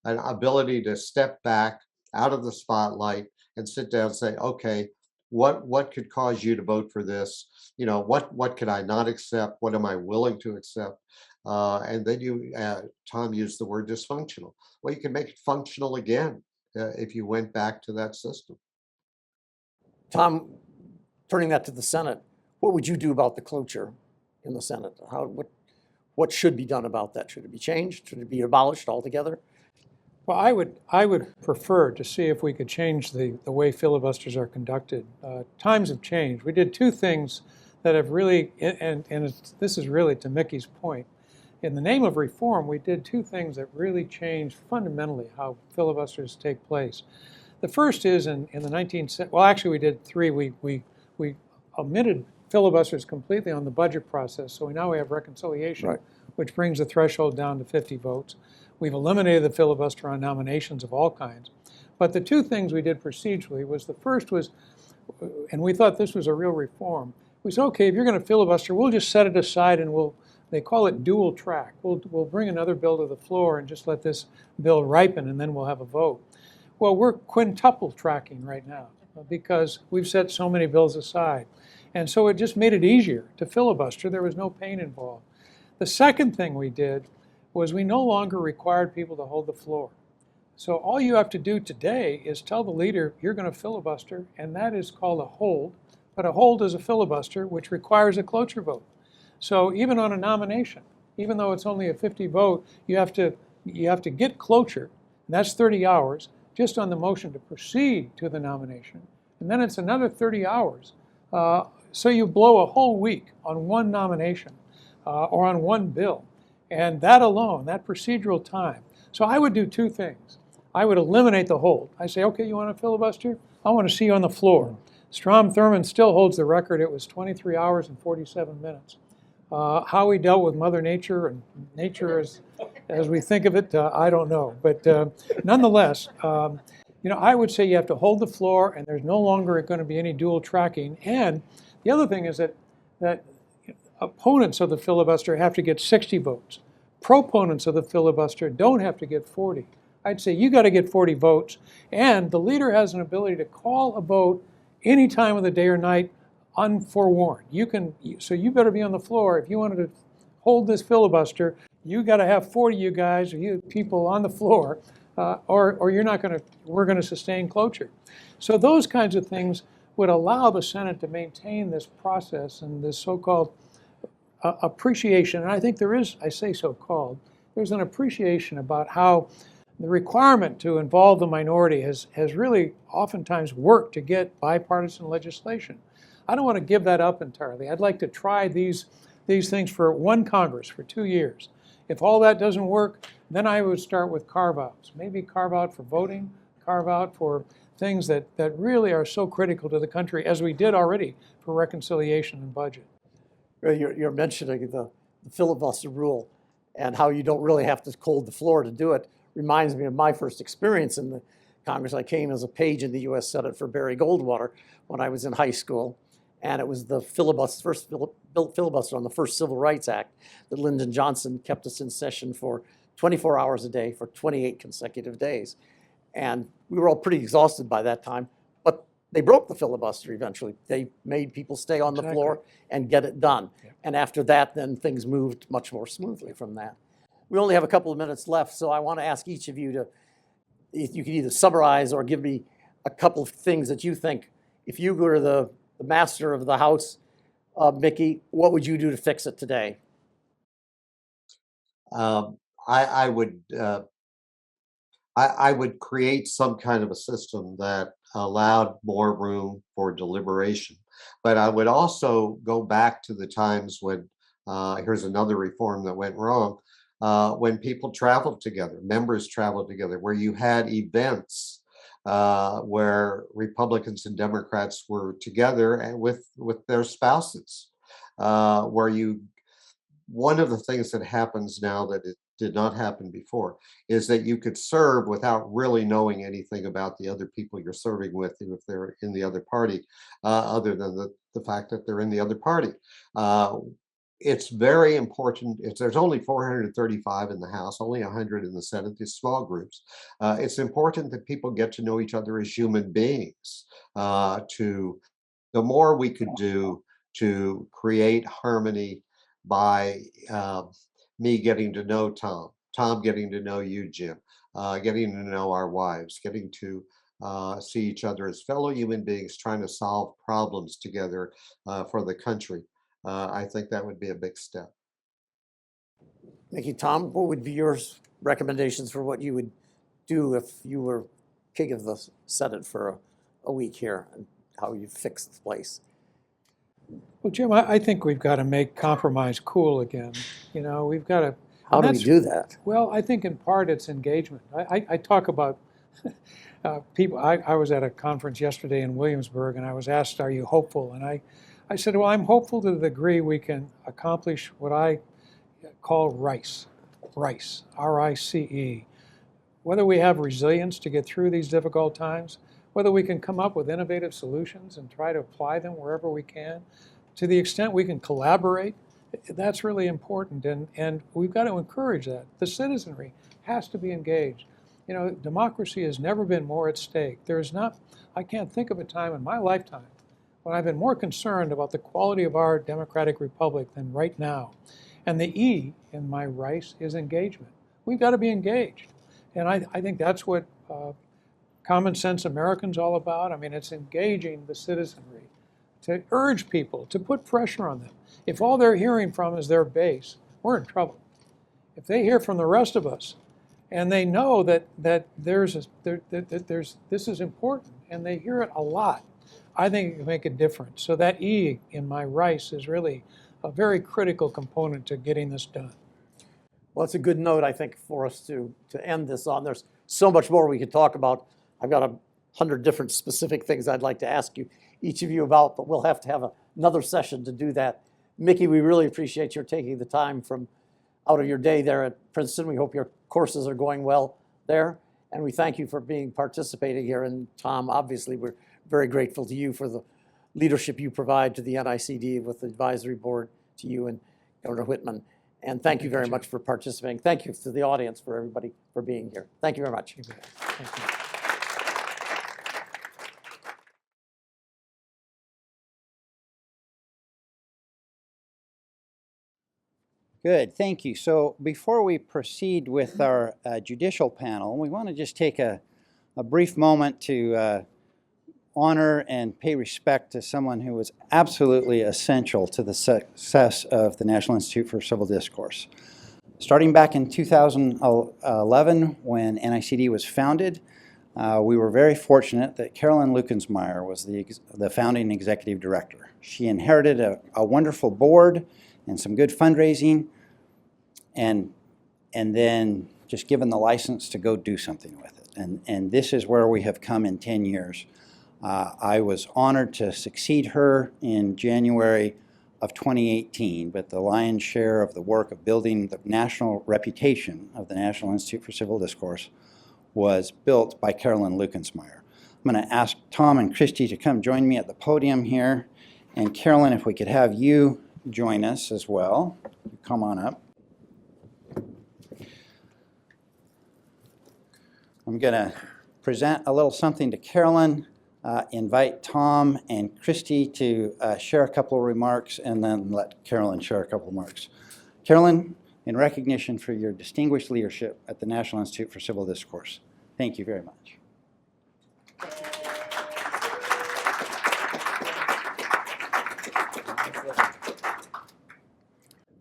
an ability to step back out of the spotlight and sit down and say, okay, what could cause you to vote for this? What could I not accept? What am I willing to accept? And then Tom used the word dysfunctional. Well, you can make it functional again if you went back to that system. Tom, turning that to the Senate, what would you do about the cloture in the Senate? What should be done about that? Should it be changed? Should it be abolished altogether? Well, I would prefer to see if we could change the way filibusters are conducted. Times have changed. We did two things that have really, and this is really to Mickey's point. In the name of reform, we did two things that really changed fundamentally how filibusters take place. The first is in the well, actually we did three. We omitted filibusters completely on the budget process, so now we have reconciliation, right, which brings the threshold down to 50 votes. We've eliminated the filibuster on nominations of all kinds. But the two things we did procedurally was, the first was, and we thought this was a real reform, we said, okay, if you're going to filibuster, we'll just set it aside and they call it dual track. We'll bring another bill to the floor and just let this bill ripen, and then we'll have a vote. Well, we're quintuple tracking right now because we've set so many bills aside. And so it just made it easier to filibuster. There was no pain involved. The second thing we did was we no longer required people to hold the floor. So all you have to do today is tell the leader you're going to filibuster, and that is called a hold. But a hold is a filibuster, which requires a cloture vote. So even on a nomination, even though it's only a 50 vote, you have to get cloture, and that's 30 hours, just on the motion to proceed to the nomination. And then it's another 30 hours So you blow a whole week on one nomination or on one bill. And that alone, that procedural time. So I would do two things. I would eliminate the hold. I say, okay, you want to filibuster? I want to see you on the floor. Strom Thurmond still holds the record. It was 23 hours and 47 minutes. How we dealt with Mother Nature and nature as we think of it, I don't know. But nonetheless, I would say you have to hold the floor, and there's no longer going to be any dual tracking. And the other thing is that opponents of the filibuster have to get 60 votes. Proponents of the filibuster don't have to get 40. I'd say you got to get 40 votes, and the leader has an ability to call a vote any time of the day or night unforewarned. So you better be on the floor. If you wanted to hold this filibuster, you got to have 40 you guys or you people on the floor, or we're going to sustain cloture. So those kinds of things would allow the Senate to maintain this process and this so-called appreciation. And I think there is, I say so-called, there's an appreciation about how the requirement to involve the minority has really oftentimes worked to get bipartisan legislation. I don't want to give that up entirely. I'd like to try these things for one Congress for 2 years. If all that doesn't work, then I would start with carve-outs. Maybe carve out for voting, carve out for things that really are so critical to the country, as we did already for reconciliation and budget. You're mentioning the filibuster rule and how you don't really have to hold the floor to do it. Reminds me of my first experience in the Congress. I came as a page in the U.S. Senate for Barry Goldwater when I was in high school, and it was the first filibuster on the first Civil Rights Act that Lyndon Johnson kept us in session for 24 hours a day for 28 consecutive days. And we were all pretty exhausted by that time, but they broke the filibuster eventually. They made people stay on the floor and get it done. Yeah. And after that, then things moved much more smoothly from that. We only have a couple of minutes left, so I want to ask each of you if you could either summarize or give me a couple of things that you think, if you were the master of the House, Mickey, what would you do to fix it today? I would create some kind of a system that allowed more room for deliberation. But I would also go back to the times when, here's another reform that went wrong, when people traveled together, members traveled together, where you had events where Republicans and Democrats were together and with their spouses, one of the things that happens now that it did not happen before is that you could serve without really knowing anything about the other people you're serving with if they're in the other party, other than the fact that they're in the other party. It's very important. There's only 435 in the House, only 100 in the Senate, these small groups. It's important that people get to know each other as human beings. The more we could do to create harmony by me getting to know Tom getting to know you, Jim, getting to know our wives, getting to see each other as fellow human beings trying to solve problems together for the country. I think that would be a big step. Thank you, Tom. What would be your recommendations for what you would do if you were king of the Senate for a week here, and how you fix the place? Well, Jim, I think we've got to make compromise cool again. We've got to. How do we do that? Well, I think in part it's engagement. I talk about people. I was at a conference yesterday in Williamsburg, and I was asked, "Are you hopeful?" And I said, well, I'm hopeful to the degree we can accomplish what I call RICE, R-I-C-E. Whether we have resilience to get through these difficult times, whether we can come up with innovative solutions and try to apply them wherever we can, to the extent we can collaborate, that's really important. And we've got to encourage that. The citizenry has to be engaged. Democracy has never been more at stake. I can't think of a time in my lifetime when I've been more concerned about the quality of our democratic republic than right now. And the E in my RICE is engagement. We've got to be engaged. And I think that's what Common Sense American's all about. I mean, it's engaging the citizenry, to urge people, to put pressure on them. If all they're hearing from is their base, we're in trouble. If they hear from the rest of us, and they know that this is important, and they hear it a lot, I think it can make a difference. So that E in my rice is really a very critical component to getting this done. Well, it's a good note, I think, for us to end this on. There's so much more we could talk about. I've got 100 different specific things I'd like to ask you, each of you about, but we'll have to have another session to do that. Mickey, we really appreciate your taking the time from out of your day there at Princeton. We hope your courses are going well there, and we thank you for participating here. And Tom, obviously, we're very grateful to you for the leadership you provide to the NICD with the advisory board, to you and Governor Whitman. And thank you very much for participating. Thank you to the audience, for everybody for being here. Thank you very much. Thank you. Good, thank you. So before we proceed with our judicial panel, we want to just take a brief moment to honor and pay respect to someone who was absolutely essential to the success of the National Institute for Civil Discourse. Starting back in 2011, when NICD was founded, we were very fortunate that Carolyn Lukensmeyer was the founding executive director. She inherited a wonderful board and some good fundraising, and then just given the license to go do something with it. And this is where we have come in 10 years. I was honored to succeed her in January of 2018, but the lion's share of the work of building the national reputation of the National Institute for Civil Discourse was built by Carolyn Lukensmeyer. I'm going to ask Tom and Christie to come join me at the podium here. And Carolyn, if we could have you join us as well. Come on up. I'm going to present a little something to Carolyn, invite Tom and Christie to share a couple of remarks, and then let Carolyn share a couple of remarks. Carolyn, in recognition for your distinguished leadership at the National Institute for Civil Discourse, thank you very much.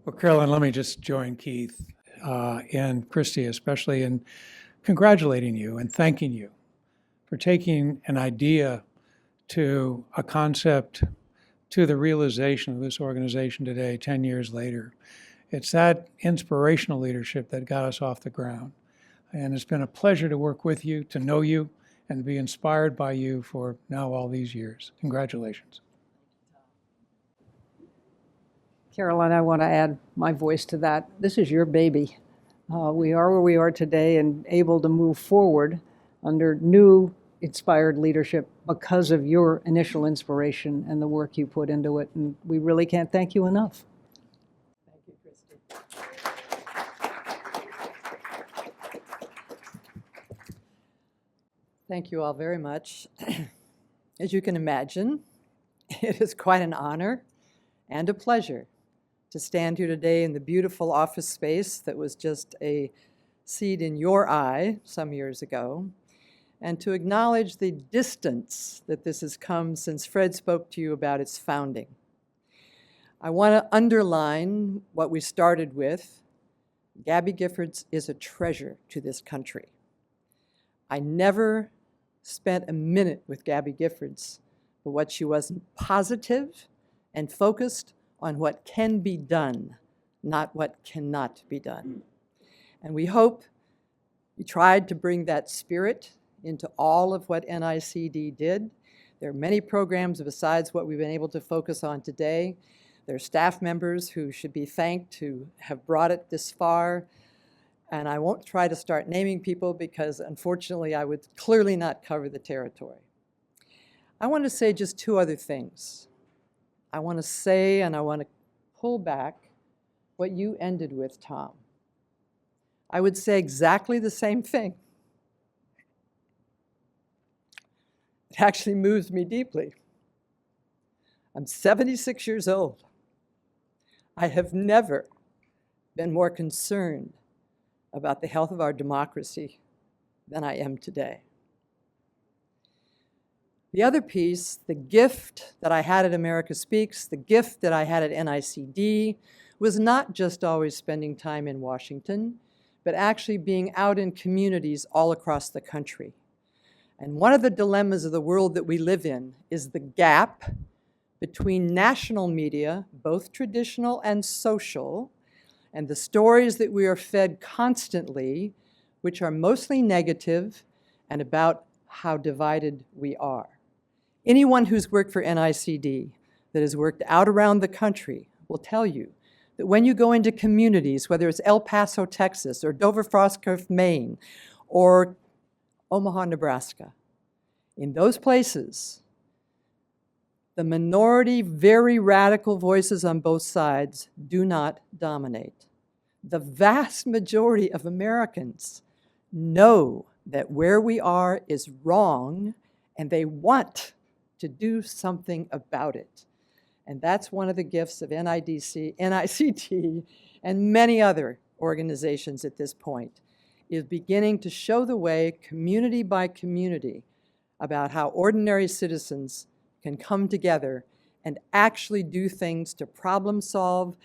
Well, Carolyn, let me just join Keith and Christie especially in congratulating you and thanking you for taking an idea to a concept to the realization of this organization today, 10 years later. It's that inspirational leadership that got us off the ground. And it's been a pleasure to work with you, to know you, and to be inspired by you for now all these years. Congratulations. Caroline, I want to add my voice to that. This is your baby. We are where we are today and able to move forward under new inspired leadership because of your initial inspiration and the work you put into it. And we really can't thank you enough. Thank you, Christie. Thank you all very much. As you can imagine, it is quite an honor and a pleasure to stand here today in the beautiful office space that was just a seed in your eye some years ago, and to acknowledge the distance that this has come since Fred spoke to you about its founding. I want to underline what we started with. Gabby Giffords is a treasure to this country. I never spent a minute with Gabby Giffords, but what she wasn't positive and focused on what can be done, not what cannot be done. And we hope we tried to bring that spirit into all of what NICD did. There are many programs besides what we've been able to focus on today. There are staff members who should be thanked who have brought it this far. And I won't try to start naming people because unfortunately I would clearly not cover the territory. I want to say just two other things. I want to say, and I want to pull back what you ended with, Tom. I would say exactly the same thing. It actually moves me deeply. I'm 76 years old. I have never been more concerned about the health of our democracy than I am today. The other piece, the gift that I had at America Speaks, the gift that I had at NICD, was not just always spending time in Washington, but actually being out in communities all across the country. And one of the dilemmas of the world that we live in is the gap between national media, both traditional and social, and the stories that we are fed constantly, which are mostly negative and about how divided we are. Anyone who's worked for NICD, that has worked out around the country, will tell you that when you go into communities, whether it's El Paso, Texas, or Dover, Frostcliff, Maine, or Omaha, Nebraska, in those places, the minority, very radical voices on both sides do not dominate. The vast majority of Americans know that where we are is wrong, and they want to do something about it. And that's one of the gifts of NICD, and many other organizations at this point, is beginning to show the way, community by community, about how ordinary citizens can come together and actually do things to problem solve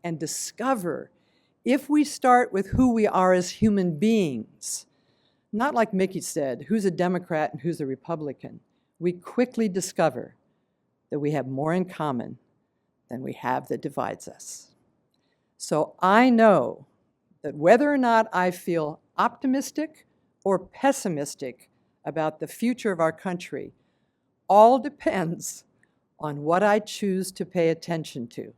and discover, if we start with who we are as human beings, not like Mickey said, who's a Democrat and who's a Republican, we quickly discover that we have more in common than we have that divides us. So I know that whether or not I feel optimistic or pessimistic about the future of our country all depends on what I choose to pay attention to.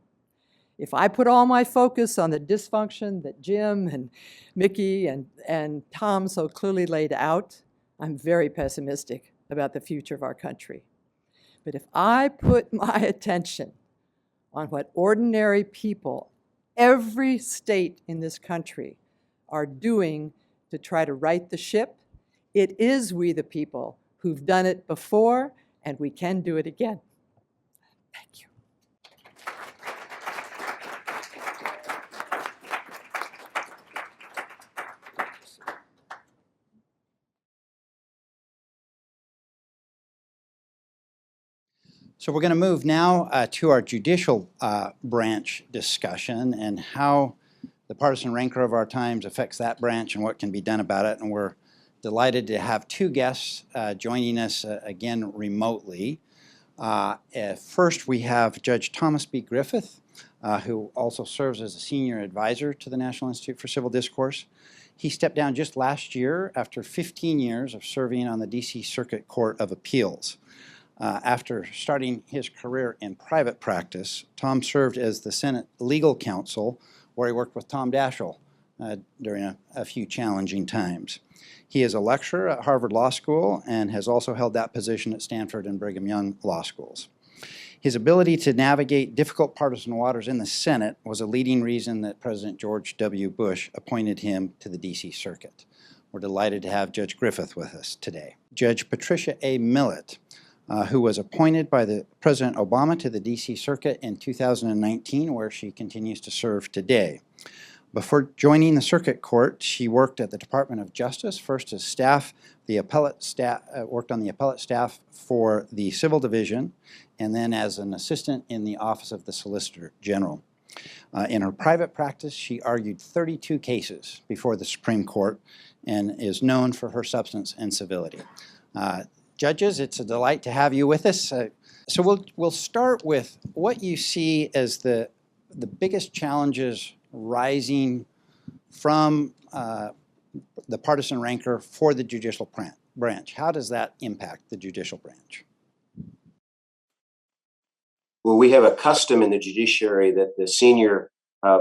If I put all my focus on the dysfunction that Jim and Mickey and Tom so clearly laid out, I'm very pessimistic about the future of our country. But if I put my attention on what ordinary people, every state in this country, are doing to try to right the ship, it is we the people who've done it before, and we can do it again. Thank you. So we're going to move now to our judicial branch discussion and how the partisan rancor of our times affects that branch and what can be done about it. And we're delighted to have two guests joining us again remotely. First, we have Judge Thomas B. Griffith, who also serves as a senior advisor to the National Institute for Civil Discourse. He stepped down just last year after 15 years of serving on the D.C. Circuit Court of Appeals. After starting his career in private practice, Tom served as the Senate legal counsel, where he worked with Tom Daschle during a few challenging times. He is a lecturer at Harvard Law School and has also held that position at Stanford and Brigham Young Law Schools. His ability to navigate difficult partisan waters in the Senate was a leading reason that President George W. Bush appointed him to the D.C. Circuit. We're delighted to have Judge Griffith with us today. Judge Patricia A. Millett, who was appointed by President Obama to the D.C. Circuit in 2019, where she continues to serve today. Before joining the Circuit Court, she worked at the Department of Justice, first as worked on the appellate staff for the Civil Division, and then as an assistant in the Office of the Solicitor General. In her private practice, she argued 32 cases before the Supreme Court and is known for her substance and civility. Judges, it's a delight to have you with us. So we'll start with what you see as the biggest challenges rising from the partisan rancor for the judicial branch. How does that impact the judicial branch? Well, we have a custom in the judiciary that the senior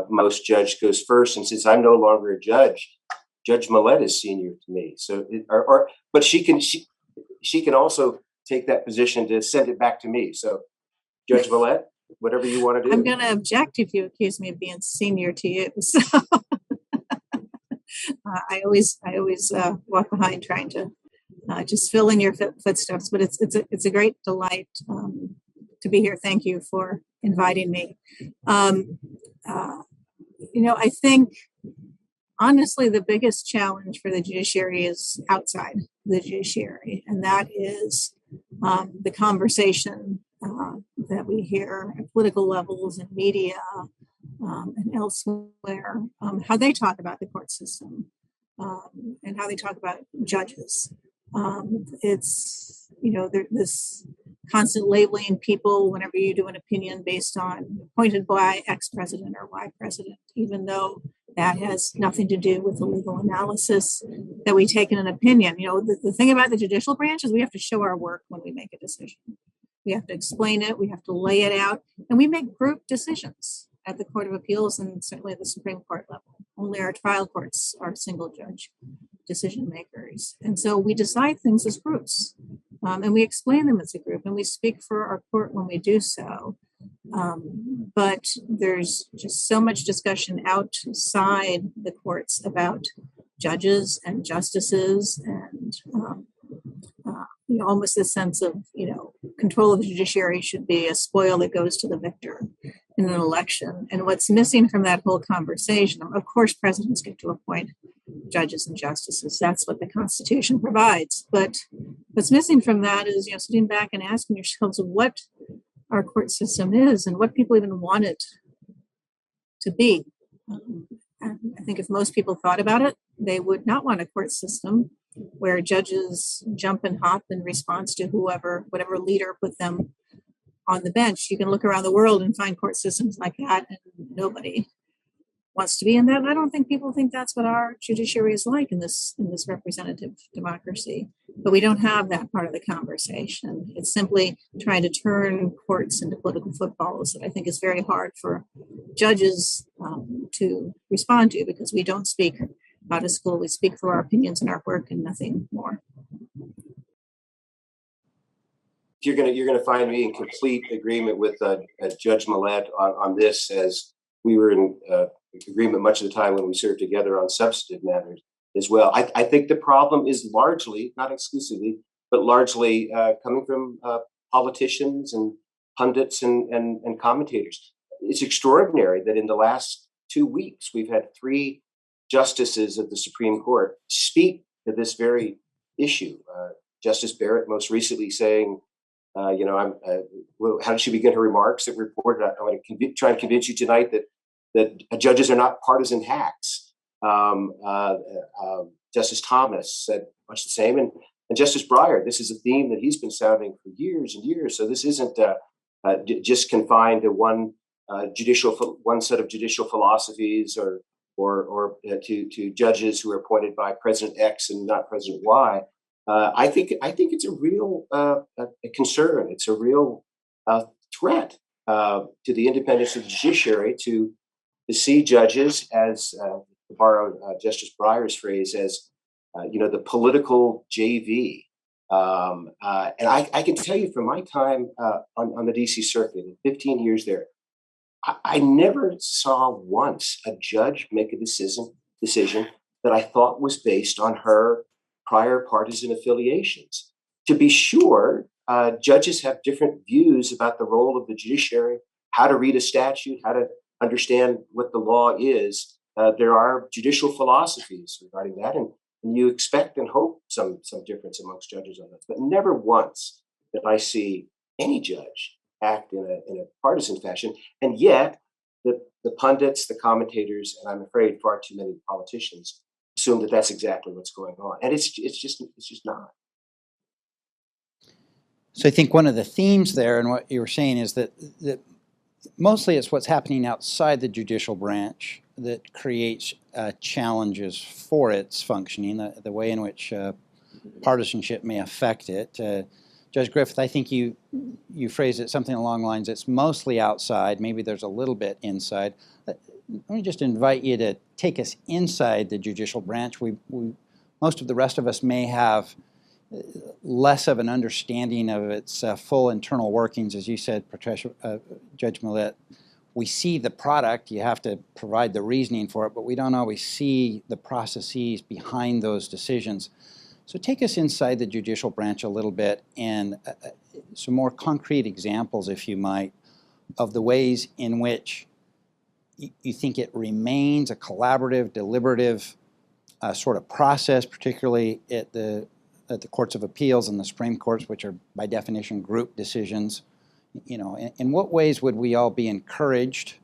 most judge goes first, and since I'm no longer a judge, Judge Millett is senior to me. So, but she can also take that position to send it back to me. So, Judge Millett, whatever you want to do. I'm going to object if you accuse me of being senior to you. So I always walk behind trying to just fill in your footsteps. But it's a great delight to be here. Thank you for inviting me. I think honestly the biggest challenge for the judiciary is outside the judiciary, and that is the conversation that we hear at political levels and media and elsewhere, how they talk about the court system and how they talk about judges. It's, this constant labeling people whenever you do an opinion based on appointed by X president or Y president, even though that has nothing to do with the legal analysis that we take in an opinion. The thing about the judicial branch is we have to show our work when we make a decision. We have to explain it, we have to lay it out, and we make group decisions at the Court of Appeals and certainly at the Supreme Court level. Only our trial courts are single judge decision makers. And so we decide things as groups, and we explain them as a group, and we speak for our court when we do so. But there's just so much discussion outside the courts about judges and justices and almost this sense of, control of the judiciary should be a spoil that goes to the victor in an election. And what's missing from that whole conversation, of course, presidents get to appoint judges and justices. That's what the Constitution provides. But what's missing from that is, sitting back and asking yourselves what our court system is and what people even want it to be. And I think if most people thought about it, they would not want a court system where judges jump and hop in response to whatever leader put them on the bench. You can look around the world and find court systems like that, and nobody wants to be in that. And I don't think people think that's what our judiciary is like in this representative democracy. But we don't have that part of the conversation. It's simply trying to turn courts into political footballs that I think is very hard for judges to respond to, because we don't speak out of school. We speak for our opinions and our work and nothing more. You're gonna find me in complete agreement with Judge Millett on this, as we were in agreement much of the time when we served together on substantive matters as well. I think the problem is largely, not exclusively, but largely coming from politicians and pundits and commentators. It's extraordinary that in the last 2 weeks we've had 3 justices of the Supreme Court speak to this very issue. Justice Barrett most recently saying, how did she begin her remarks that reported? I want to try and convince you tonight that judges are not partisan hacks. Justice Thomas said much the same, and Justice Breyer. This is a theme that he's been sounding for years and years. So this isn't just confined to one set of judicial philosophies or to judges who are appointed by President X and not President Y. I think it's a real concern. It's a real threat to the independence of the judiciary to see judges, as to borrow Justice Breyer's phrase, as the political JV. And I can tell you from my time on the DC circuit, 15 years there, I never saw once a judge make a decision that I thought was based on her prior partisan affiliations. To be sure, judges have different views about the role of the judiciary, how to read a statute, how to understand what the law is. There are judicial philosophies regarding that, and you expect and hope some difference amongst judges on that. But never once did I see any judge act in a partisan fashion, and yet the pundits, the commentators, and I'm afraid far too many politicians assume that that's exactly what's going on, and it's just not. So I think one of the themes there, and what you were saying, is that mostly it's what's happening outside the judicial branch that creates challenges for its functioning, the way in which partisanship may affect it. Judge Griffith, I think you phrased it something along the lines, it's mostly outside, maybe there's a little bit inside. Let me just invite you to take us inside the judicial branch. Most of the rest of us may have less of an understanding of its full internal workings. As you said, Judge Millett, we see the product, you have to provide the reasoning for it, but we don't always see the processes behind those decisions. So take us inside the judicial branch a little bit, and some more concrete examples, if you might, of the ways in which you think it remains a collaborative, deliberative sort of process, particularly at the courts of appeals and the Supreme Courts, which are by definition group decisions. In what ways would we all be encouraged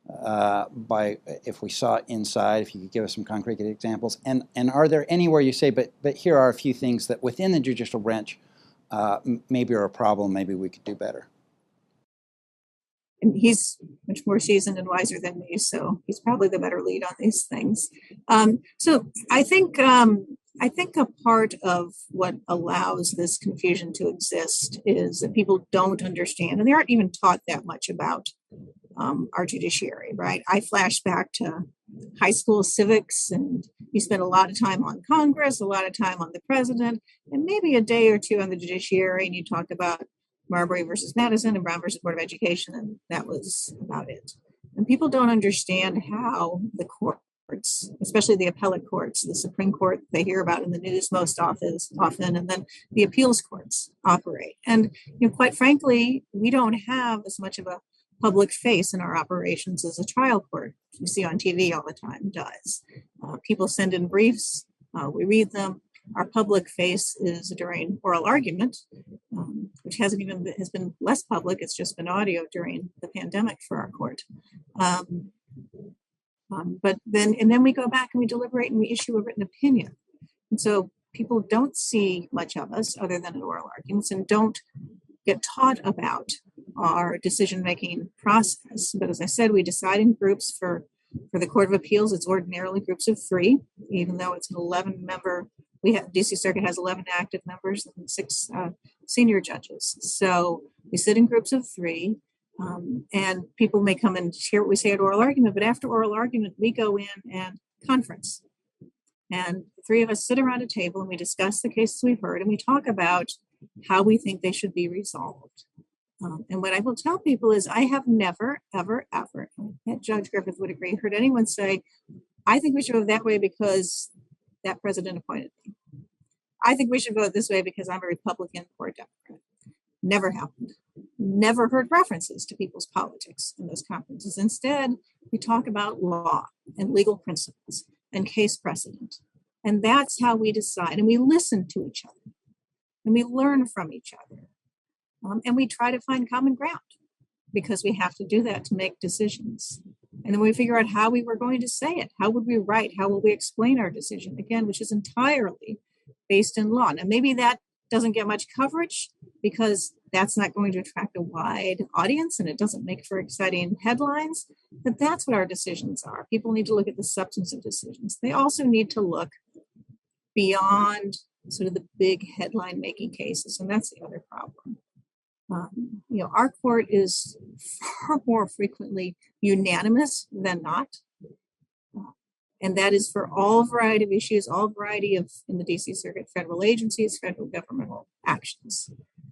by if we saw inside, if you could give us some concrete examples, and are there anywhere you say, but here are a few things that within the judicial branch maybe are a problem, maybe we could do better? And he's much more seasoned and wiser than me, so he's probably the better lead on these things. So I think a part of what allows this confusion to exist is that people don't understand, and they aren't even taught that much about our judiciary, right? I flash back to high school civics, and you spend a lot of time on Congress, a lot of time on the president, and maybe a day or two on the judiciary, and you talk about Marbury versus Madison and Brown versus Board of Education, and that was about it. And people don't understand how the courts, especially the appellate courts, the Supreme Court, they hear about in the news most often, and then the appeals courts operate. And quite frankly, we don't have as much of a public face in our operations as a trial court you see on TV all the time does. People send in briefs, we read them. Our public face is during oral argument, which has been less public. It's just been audio during the pandemic for our court. But then we go back and we deliberate and we issue a written opinion. And so people don't see much of us other than in oral arguments and don't get taught about our decision-making process. But as I said, we decide in groups for the Court of Appeals. It's ordinarily groups of 3, even though it's an 11-member. DC Circuit has 11 active members and 6 senior judges. So we sit in groups of 3, and people may come and hear what we say at oral argument, but after oral argument, we go in and conference. And the 3 of us sit around a table and we discuss the cases we've heard and we talk about how we think they should be resolved. And what I will tell people is I have never, ever, ever, and Judge Griffith would agree, heard anyone say, I think we should vote that way because that president appointed me. I think we should vote this way because I'm a Republican or a Democrat. Never happened. Never heard references to people's politics in those conferences. Instead, we talk about law and legal principles and case precedent. And that's how we decide. And we listen to each other. And we learn from each other. And we try to find common ground because we have to do that to make decisions. And then we figure out how we were going to say it. How would we write? How will we explain our decision? Again, which is entirely based in law. Now, maybe that doesn't get much coverage because that's not going to attract a wide audience and it doesn't make for exciting headlines. But that's what our decisions are. People need to look at the substance of decisions. They also need to look beyond sort of the big headline making cases. And that's the other problem. Our court is far more frequently unanimous than not. And that is for all variety of issues, all variety of, in the DC Circuit, federal agencies, federal governmental actions.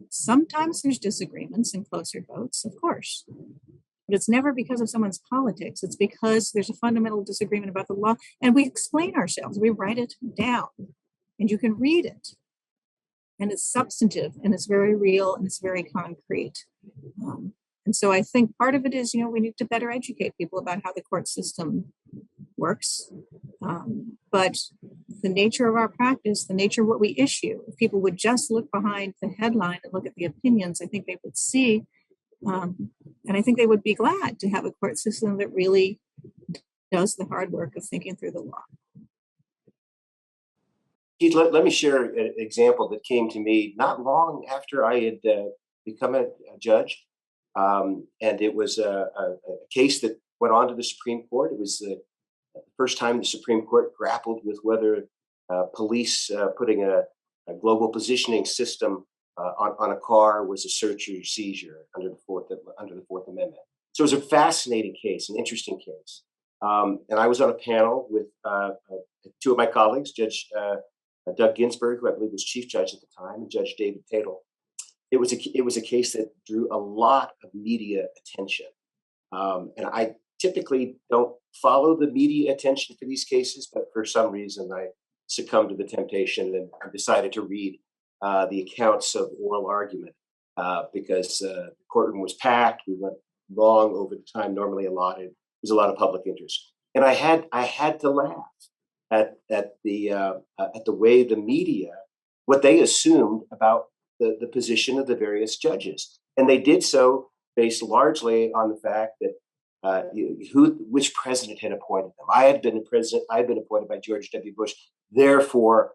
Sometimes there's disagreements and closer votes, of course. But it's never because of someone's politics. It's because there's a fundamental disagreement about the law. And we explain ourselves. We write it down. And you can read it. And it's substantive and it's very real and it's very concrete. And so I think part of it is, we need to better educate people about how the court system works. But the nature of our practice, the nature of what we issue, if people would just look behind the headline and look at the opinions, I think they would see, and I think they would be glad to have a court system that really does the hard work of thinking through the law. Let me share an example that came to me not long after I had become a judge. And it was a case that went on to the Supreme Court. It was the first time the Supreme Court grappled with whether police putting a global positioning system on a car was a search or seizure under the Fourth Amendment. So it was a fascinating case, an interesting case. And I was on a panel with 2 of my colleagues, Judge Doug Ginsburg, who I believe was Chief Judge at the time, and Judge David Tatel. It was a case that drew a lot of media attention. And I typically don't follow the media attention for these cases, but for some reason I succumbed to the temptation and I decided to read the accounts of oral argument because the courtroom was packed. We went long over the time normally allotted. There was a lot of public interest. And I had to laugh at the way the media, what they assumed about the position of the various judges. And they did so based largely on the fact that which president had appointed them. I had been appointed by George W. Bush. Therefore,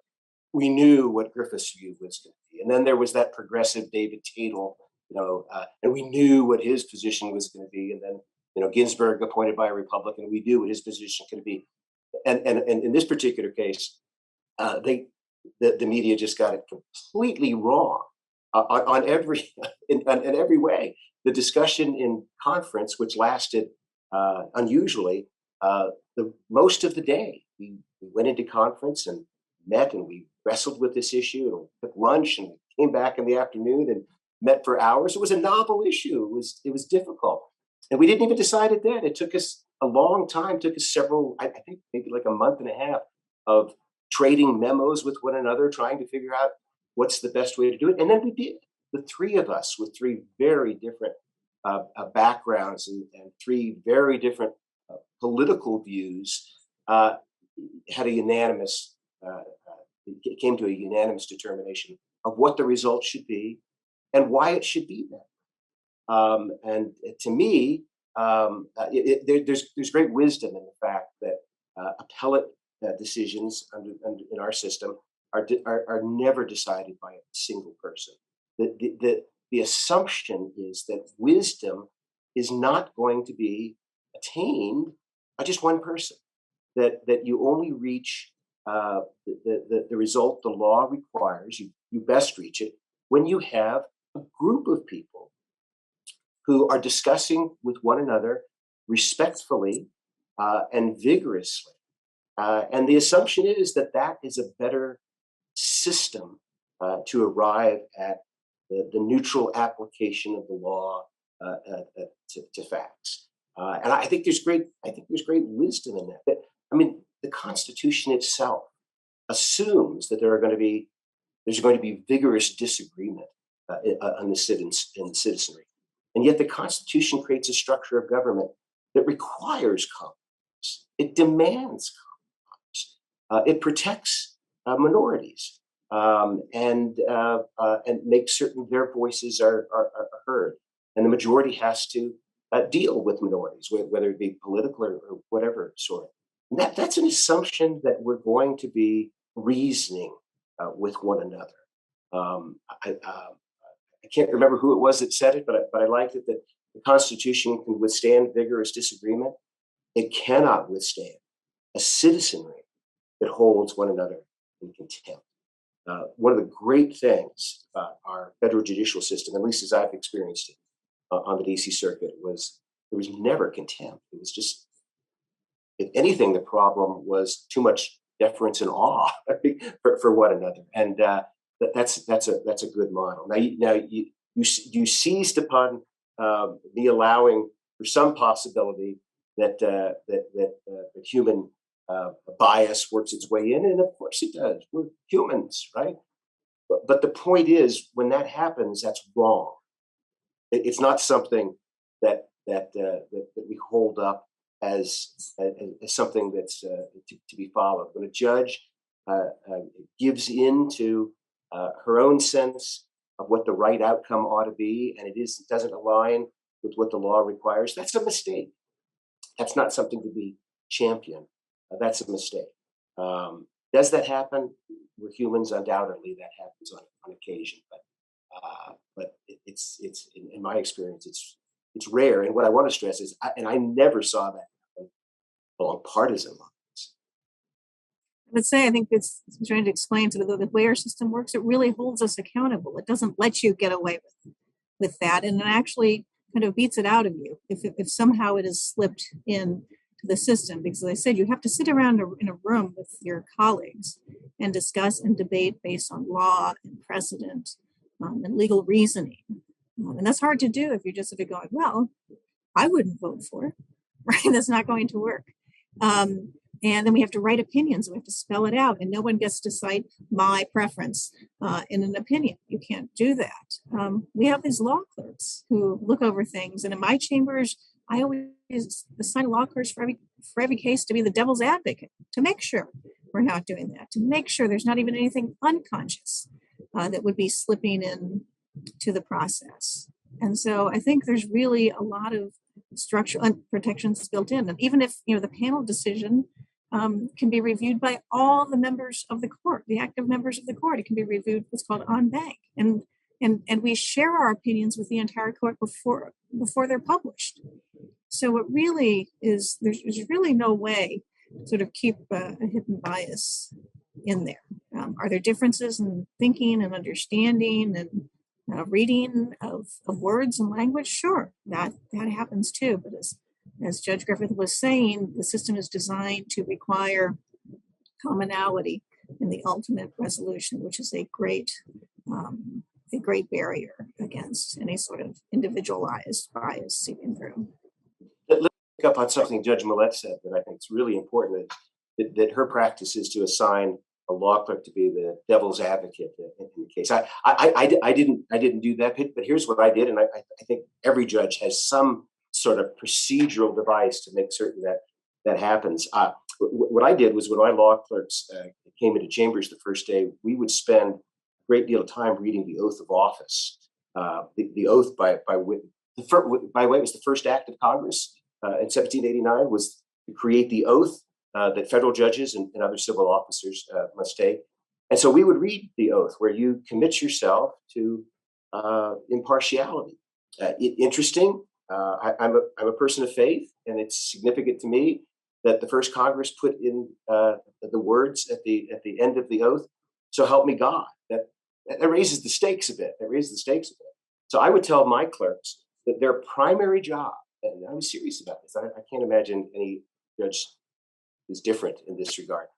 we knew what Griffith's view was going to be. And then there was that progressive David Tatel, and we knew what his position was going to be. And then, Ginsburg appointed by a Republican, we knew what his position could be. And in this particular case, the media just got it completely wrong on every in every way. The discussion in conference, which lasted unusually most of the day, we went into conference and met and we wrestled with this issue and we took lunch and came back in the afternoon and met for hours. It was a novel issue. It was difficult, and we didn't even decide it then. It took us a long time. It took us several, I think maybe like a month and a half of trading memos with one another, trying to figure out what's the best way to do it. And then we did. The three of us with three very different backgrounds and three very different political views had a unanimous, came to a unanimous determination of what the result should be and why it should be there. And to me, there's great wisdom in the fact that appellate decisions in our system are never decided by a single person. The assumption is that wisdom is not going to be attained by just one person. That you only reach the result the law requires. You best reach it when you have a group of people who are discussing with one another respectfully and vigorously. And the assumption is that is a better system to arrive at the neutral application of the law to facts. And I think there's great wisdom in that. But, the Constitution itself assumes that there's going to be vigorous disagreement in the citizenry. And yet the Constitution creates a structure of government that requires compromise. It demands compromise. It protects minorities and makes certain their voices are heard. And the majority has to deal with minorities, whether it be political or whatever sort. And that's an assumption that we're going to be reasoning with one another. I can't remember who it was that said it, but I liked it that the Constitution can withstand vigorous disagreement. It cannot withstand a citizenry that holds one another in contempt. One of the great things about our federal judicial system, at least as I've experienced it on the DC circuit, was there was never contempt. It was just, if anything, the problem was too much deference and awe for one another. And that's a good model. Now you seized upon me allowing for some possibility that human bias works its way in, and of course it does. We're humans, right? But the point is, when that happens, that's wrong. It's not something that we hold up as something that's to be followed. When a judge gives in to her own sense of what the right outcome ought to be, and it doesn't align with what the law requires, that's a mistake. That's not something to be championed. That's a mistake. Does that happen? We're humans, undoubtedly. That happens on occasion, but it's in my experience, it's rare. And what I want to stress is, I never saw that happen along partisan lines. I would say, I think it's trying to explain sort of the way our system works. It really holds us accountable. It doesn't let you get away with that, and it actually kind of beats it out of you if somehow it is slipped in to the system. Because as I said, you have to sit around in a room with your colleagues and discuss and debate based on law and precedent and legal reasoning. And that's hard to do if you're just sort of going, well, I wouldn't vote for it, right? That's not going to work. And then we have to write opinions. We have to spell it out, and no one gets to cite my preference in an opinion. You can't do that. We have these law clerks who look over things, and in my chambers, I always assign law clerks for every case to be the devil's advocate, to make sure we're not doing that, to make sure there's not even anything unconscious that would be slipping in to the process. And so I think there's really a lot of structural protections built in. And even if, the panel decision can be reviewed by all the members of the court, the active members of the court, it can be reviewed what's called en banc. And we share our opinions with the entire court before they're published. So it really is, there's really no way to sort of keep a hidden bias in there. Are there differences in thinking and understanding and reading of words and language? Sure, that happens too. But as Judge Griffith was saying, the system is designed to require commonality in the ultimate resolution, which is a great barrier against any sort of individualized bias seeping through. Let me pick up on something Judge Millett said that I think is really important, that her practice is to assign a law clerk to be the devil's advocate in the case. I didn't do that, but here's what I did, and I think every judge has some sort of procedural device to make certain that happens. What I did was when my law clerks came into chambers the first day, we would spend a great deal of time reading the oath of office. The oath by Whitman. By the way, it was the first act of Congress in 1789 was to create the oath that federal judges and other civil officers must take. And so we would read the oath where you commit yourself to impartiality. Interesting. I'm a person of faith, and it's significant to me that the first Congress put in the words at the end of the oath, "So help me God." That raises the stakes a bit. So I would tell my clerks that their primary job, and I'm serious about this, I can't imagine any judge is different in this regard.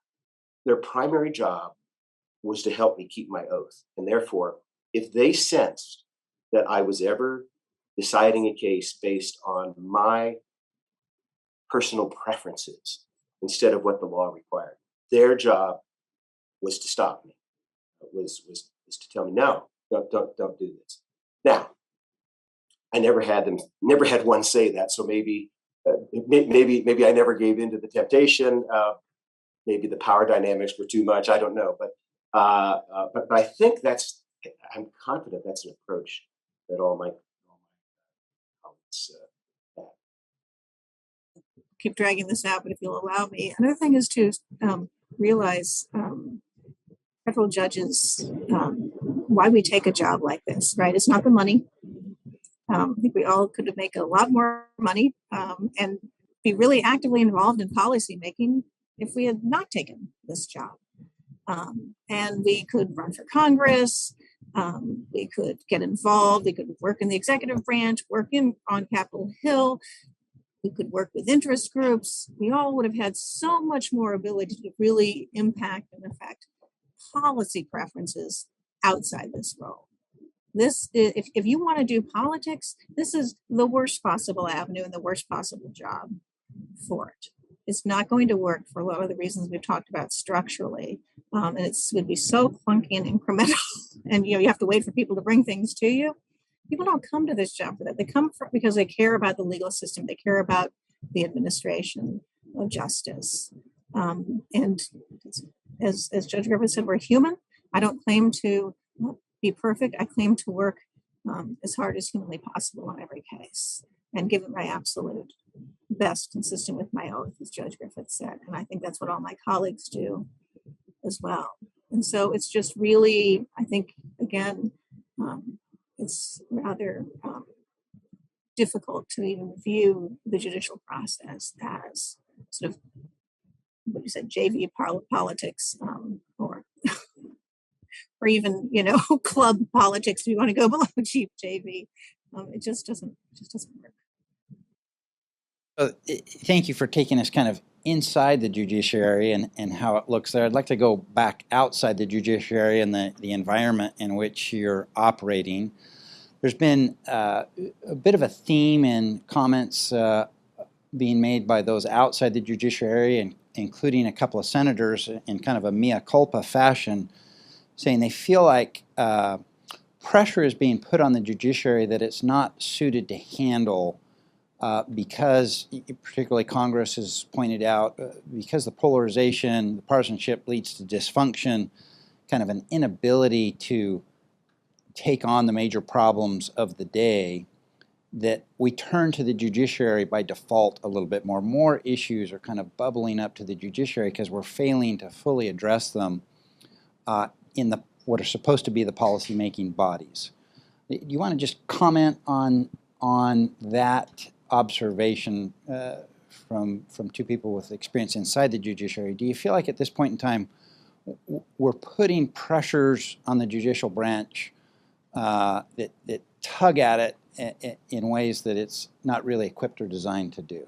Their primary job was to help me keep my oath. And therefore, if they sensed that I was ever deciding a case based on my personal preferences instead of what the law required, their job was to stop me, was to tell me, no, don't do this. Now, I never had one say that, so maybe I never gave in to the temptation. Maybe the power dynamics were too much. I don't know, but I think I'm confident that's an approach that all my colleagues have. Keep dragging this out, but if you'll allow me, another thing is to realize federal judges why we take a job like this. Right? It's not the money. I think we all could make a lot more money and be really actively involved in policy making if we had not taken this job. And we could run for Congress, we could get involved, we could work in the executive branch, work on Capitol Hill, we could work with interest groups. We all would have had so much more ability to really impact and affect policy preferences outside this role. This, if you want to do politics, this is the worst possible avenue and the worst possible job for it. It's not going to work for a lot of the reasons we've talked about structurally, and it would be so clunky and incremental. And you have to wait for people to bring things to you. People don't come to this job for that. They come because they care about the legal system. They care about the administration of justice. And as Judge Griffith said, we're human. I don't claim to be perfect. I claim to work as hard as humanly possible on every case and give it my absolute best, consistent with my oath, as Judge Griffith said. And I think that's what all my colleagues do as well. And so it's just really, I think, again, it's rather difficult to even view the judicial process as sort of what you said, JV politics, or even, club politics, if you want to go below cheap JV. It just doesn't work. Thank you for taking us kind of inside the judiciary and how it looks there. I'd like to go back outside the judiciary and the environment in which you're operating. There's been a bit of a theme in comments being made by those outside the judiciary, and including a couple of senators in kind of a mea culpa fashion, saying they feel like pressure is being put on the judiciary that it's not suited to handle because, particularly Congress has pointed out, because the polarization, the partisanship leads to dysfunction, kind of an inability to take on the major problems of the day. that we turn to the judiciary by default a little bit more. More issues are kind of bubbling up to the judiciary because we're failing to fully address them in what are supposed to be the policy-making bodies. Do you want to just comment on that observation from two people with experience inside the judiciary? Do you feel like at this point in time we're putting pressures on the judicial branch that tug at it in ways that it's not really equipped or designed to do?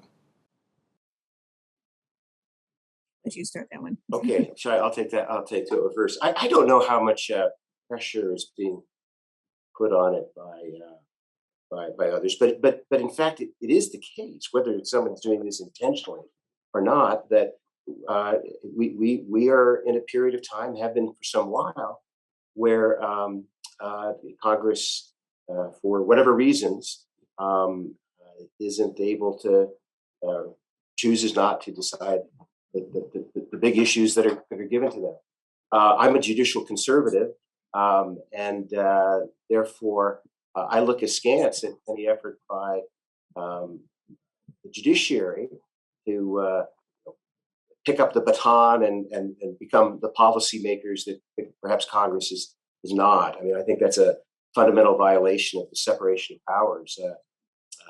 Let you start that one. Okay, I'll take that. I'll take the reverse. I don't know how much pressure is being put on it by others, but in fact, it is the case, whether someone's doing this intentionally or not, that we are in a period of time, have been for some while, where Congress, for whatever reasons, isn't able to, chooses not to decide the big issues that are given to them. I'm a judicial conservative, and therefore I look askance at any effort by the judiciary to pick up the baton and become the policymakers that perhaps Congress is not. I mean, I think that's a fundamental violation of the separation of powers.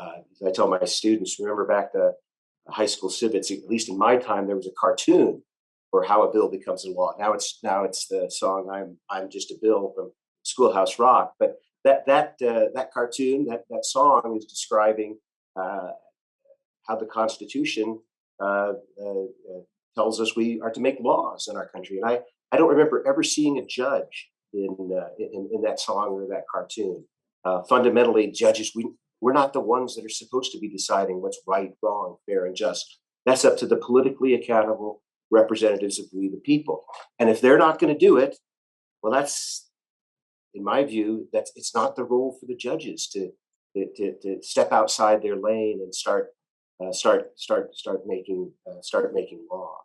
As I tell my students, remember back to high school civics, at least in my time, there was a cartoon for how a bill becomes a law. Now it's the song "I'm Just a Bill" from Schoolhouse Rock. But that cartoon, that song is describing how the Constitution tells us we are to make laws in our country. And I don't remember ever seeing a judge in that song or that cartoon. Fundamentally, judges, we're not the ones that are supposed to be deciding what's right, wrong, fair, and just. That's up to the politically accountable representatives of we the people. And if they're not going to do it, well, that's, in my view, it's not the role for the judges to step outside their lane and start making law.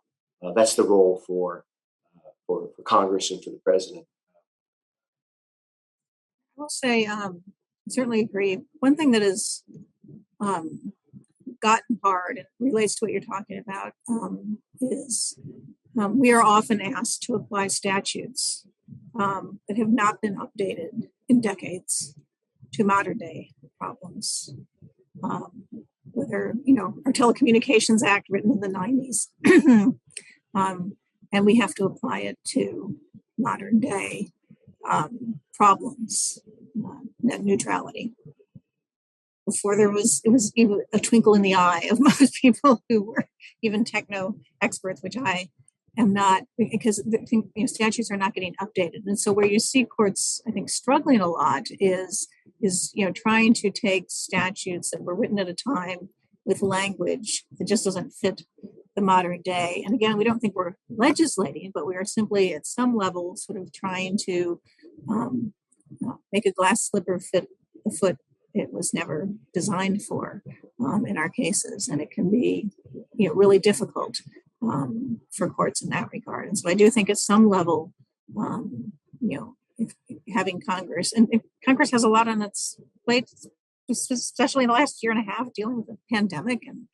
That's the role for Congress and for the president. I will say, I certainly agree. One thing that has gotten hard and relates to what you're talking about is we are often asked to apply statutes that have not been updated in decades to modern day problems. Whether, our Telecommunications Act written in the 90s, and we have to apply it to modern day problems, net neutrality. Before it was even a twinkle in the eye of most people who were even techno experts, which I am not, because statutes are not getting updated. And so where you see courts, I think, struggling a lot is trying to take statutes that were written at a time with language that just doesn't fit the modern day. And again, we don't think we're legislating, but we are simply at some level sort of trying to make a glass slipper fit a foot it was never designed for in our cases. And it can be really difficult for courts in that regard. And so I do think at some level, if having Congress, and Congress has a lot on its plate, especially in the last year and a half, dealing with the pandemic and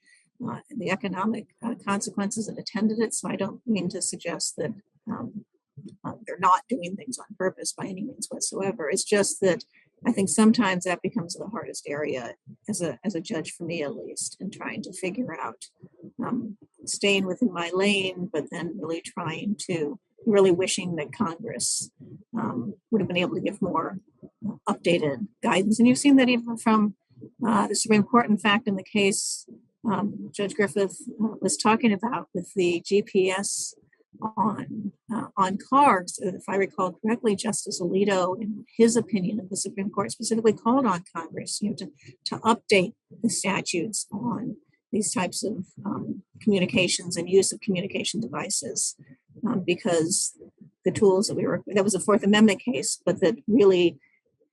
the economic consequences that attended it. So I don't mean to suggest that they're not doing things on purpose by any means whatsoever. It's just that I think sometimes that becomes the hardest area as a judge, for me at least, in trying to figure out staying within my lane, but then really wishing that Congress would have been able to give more updated guidance. And you've seen that even from the Supreme Court. In fact, in the case Judge Griffith was talking about with the GPS on cars, if I recall correctly, Justice Alito, in his opinion of the Supreme Court, specifically called on Congress, to update the statutes on these types of communications and use of communication devices, because the tools that was a Fourth Amendment case, but that really,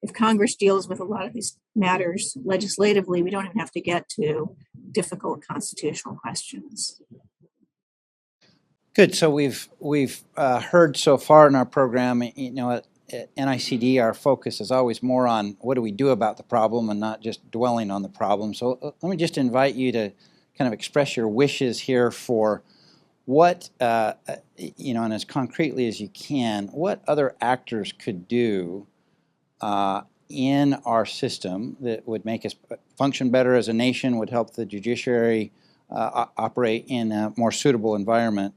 if Congress deals with a lot of these matters legislatively, we don't even have to get to difficult constitutional questions. Good. So we've heard so far in our program, at NICD, our focus is always more on what do we do about the problem and not just dwelling on the problem. So let me just invite you to kind of express your wishes here for what, and as concretely as you can, what other actors could do in our system that would make us function better as a nation, would help the judiciary operate in a more suitable environment.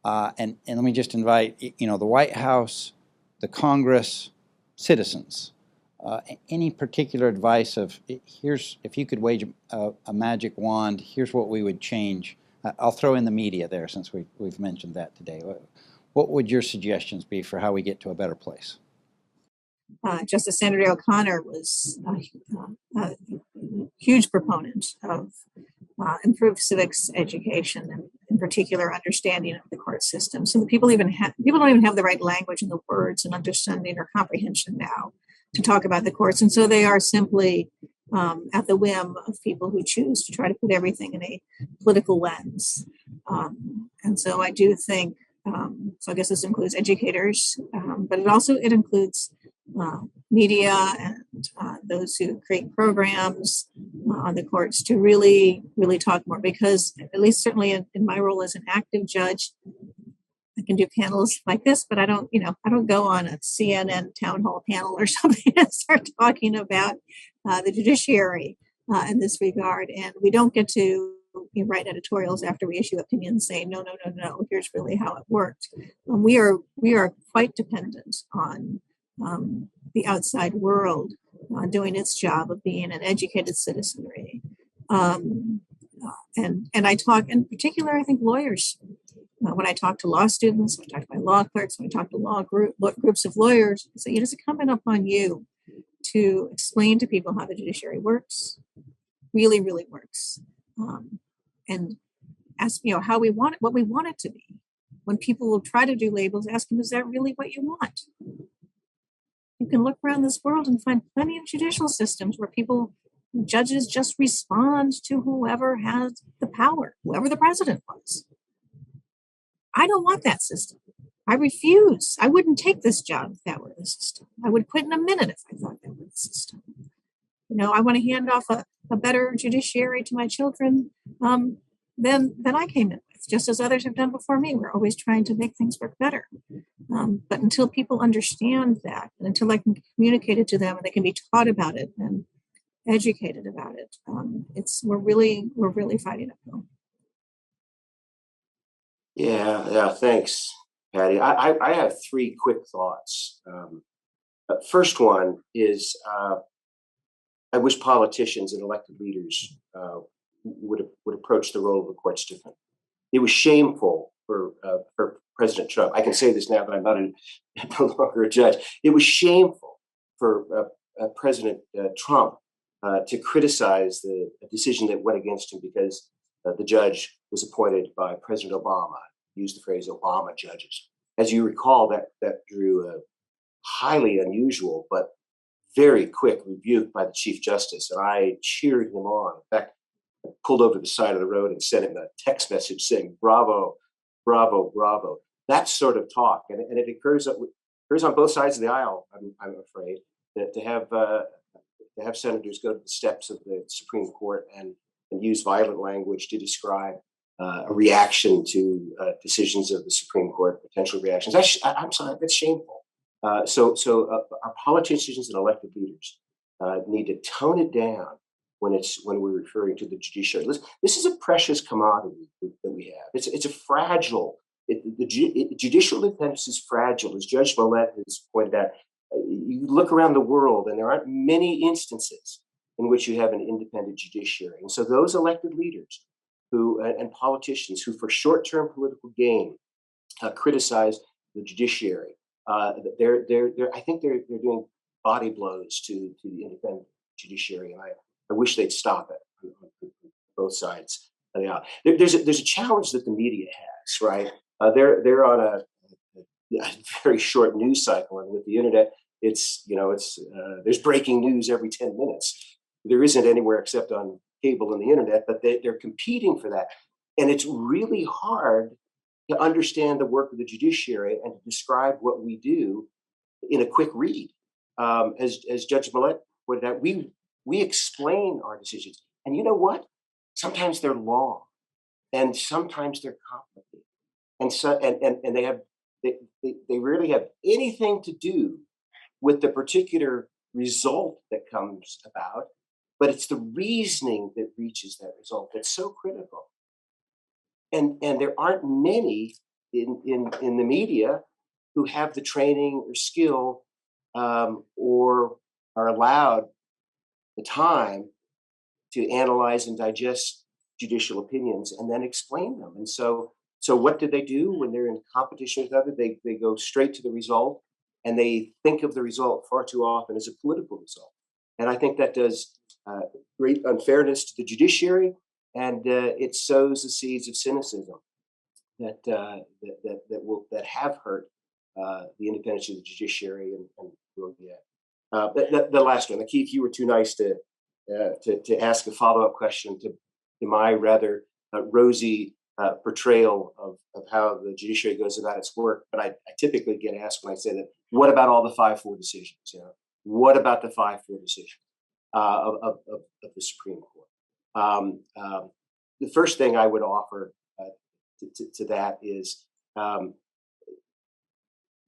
And let me just invite, the White House, the Congress, citizens, any particular advice of here's, if you could wave a magic wand, here's what we would change. I'll throw in the media there since we've mentioned that today. What would your suggestions be for how we get to a better place? Justice Sandra O'Connor was a huge proponent of improved civics education and, in particular, understanding of the court system. So that people don't even have the right language and the words and understanding or comprehension now to talk about the courts, and so they are simply at the whim of people who choose to try to put everything in a political lens. And so I do think. So I guess this includes educators, but it includes media and those who create programs on the courts to really talk more, because at least certainly in my role as an active judge, I can do panels like this, but I don't go on a CNN town hall panel or something and start talking about the judiciary in this regard. And we don't get to write editorials after we issue opinions saying, no, here's really how it worked. We are quite dependent on the outside world doing its job of being an educated citizenry. And I talk, in particular, I think lawyers. When I talk to law students, when I talk to my law clerks, when I talk to groups of lawyers, I say, it is incumbent upon you to explain to people how the judiciary works, really works, and ask, how we want it, what we want it to be. When people will try to do labels, ask them, is that really what you want? You can look around this world and find plenty of judicial systems where judges just respond to whoever has the power, whoever the president was. I don't want that system. I refuse. I wouldn't take this job if that were the system. I would quit in a minute if I thought that were the system. I want to hand off a better judiciary to my children than I came in with, just as others have done before me. We're always trying to make things work better. But until people understand that, and until I can communicate it to them and they can be taught about it and educated about it, we're really fighting uphill. Yeah, thanks, Patty. I have three quick thoughts. First one is I wish politicians and elected leaders would approach the role of the courts differently. It was shameful for President Trump. I can say this now that I'm no longer a judge. It was shameful for President Trump to criticize the decision that went against him because the judge was appointed by President Obama. Used the phrase Obama judges. As you recall, that drew a highly unusual but very quick rebuke by the Chief Justice, and I cheered him on. In fact, I pulled over to the side of the road and sent him a text message saying, "Bravo, bravo, bravo." That sort of talk, and it occurs on both sides of the aisle. I'm afraid that to have senators go to the steps of the Supreme Court and use violent language to describe a reaction to decisions of the Supreme Court, potential reactions. I'm sorry, that's shameful. So our politicians and elected leaders need to tone it down when we're referring to the judiciary. This is a precious commodity that we have. It's a fragile. Judicial independence is fragile, as Judge Millett has pointed out. You look around the world, and there aren't many instances in which you have an independent judiciary. And so those elected leaders and politicians who, for short-term political gain, criticize the judiciary, I think they're doing body blows to the independent judiciary, and I wish they'd stop it on both sides. There's a challenge that the media has, right? They're on a very short news cycle, and with the internet, there's breaking news every 10 minutes. There isn't anywhere except on cable and the internet, but they're competing for that, and it's really hard to understand the work of the judiciary and to describe what we do in a quick read. As Judge Millett pointed out, we explain our decisions, and you know what? Sometimes they're long, and sometimes they're complicated, and so and they rarely have anything to do with the particular result that comes about, but it's the reasoning that reaches that result that's so critical. And there aren't many in the media who have the training or skill or are allowed the time to analyze and digest judicial opinions and then explain them. And so what do they do when they're in competition with others? They go straight to the result, and they think of the result far too often as a political result. And I think that does great unfairness to the judiciary, and it sows the seeds of cynicism that have hurt the independence of the judiciary and will yet. The last one, Keith, you were too nice to ask a follow-up question to my rather rosy portrayal of how the judiciary goes about its work. But I typically get asked when I say that, what about all the 5-4 decisions? What about the 5-4 decisions of the Supreme Court? The first thing I would offer to that is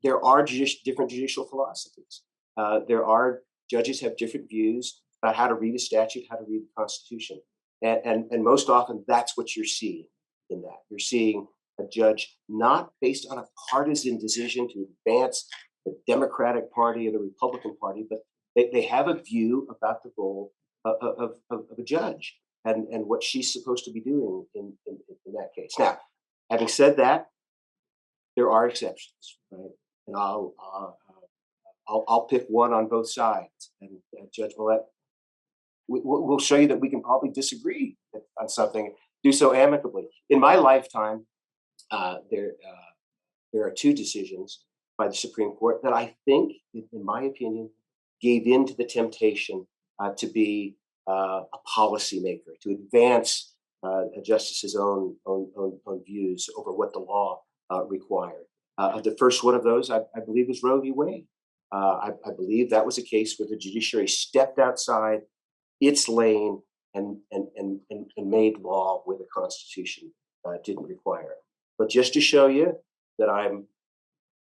there are different judicial philosophies. Judges have different views about how to read a statute, how to read the Constitution. And most often that's what you're seeing in that. You're seeing a judge not based on a partisan decision to advance the Democratic Party or the Republican Party, but they have a view about the role of a judge and what she's supposed to be doing in that case. Now, having said that, there are exceptions, right? And I'll pick one on both sides. And Judge Millett, we'll show you that we can probably disagree on something, do so amicably. In my lifetime, there are two decisions by the Supreme Court that I think, in my opinion, gave in to the temptation to be a policymaker, to advance a justice's own views over what the law required. The first one of those, I believe, was Roe v. Wade. I believe that was a case where the judiciary stepped outside its lane and made law where the Constitution didn't require it. But just to show you that I'm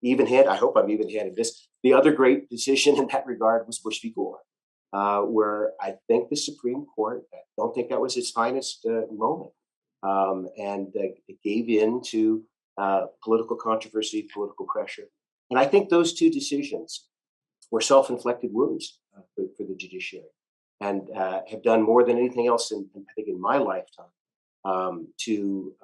even-handed, I hope I'm even-handed. The other great decision in that regard was Bush v. Gore, where I think the Supreme Court, I don't think that was its finest moment, and it gave in to political controversy, political pressure. And I think those two decisions were self-inflicted wounds for the judiciary, and have done more than anything else I think in my lifetime to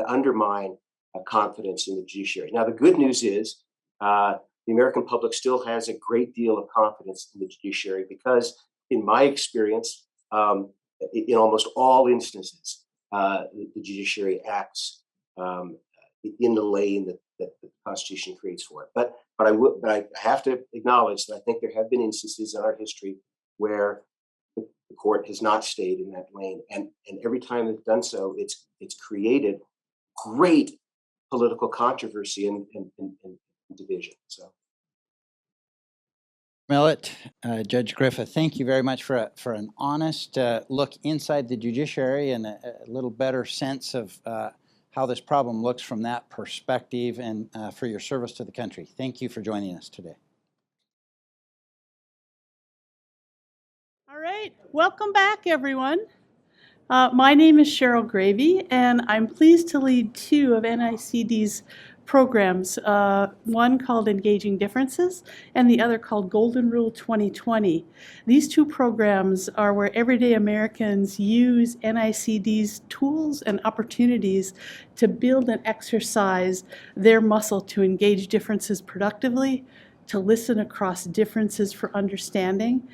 undermine confidence in the judiciary. Now, the good news is the American public still has a great deal of confidence in the judiciary because, in my experience, in almost all instances, the judiciary acts in the lane that the Constitution creates for it. But I have to acknowledge that I think there have been instances in our history where the court has not stayed in that lane, and every time it's done so, it's created great political controversy and division. So, Millett, Judge Griffith, thank you very much for an honest look inside the judiciary and a little better sense of how this problem looks from that perspective, and for your service to the country. Thank you for joining us today. All right, welcome back, everyone. My name is Cheryl Gravy, and I'm pleased to lead two of NICD's programs, one called Engaging Differences and the other called Golden Rule 2020. These two programs are where everyday Americans use NICD's tools and opportunities to build and exercise their muscle to engage differences productively, to listen across differences for understanding,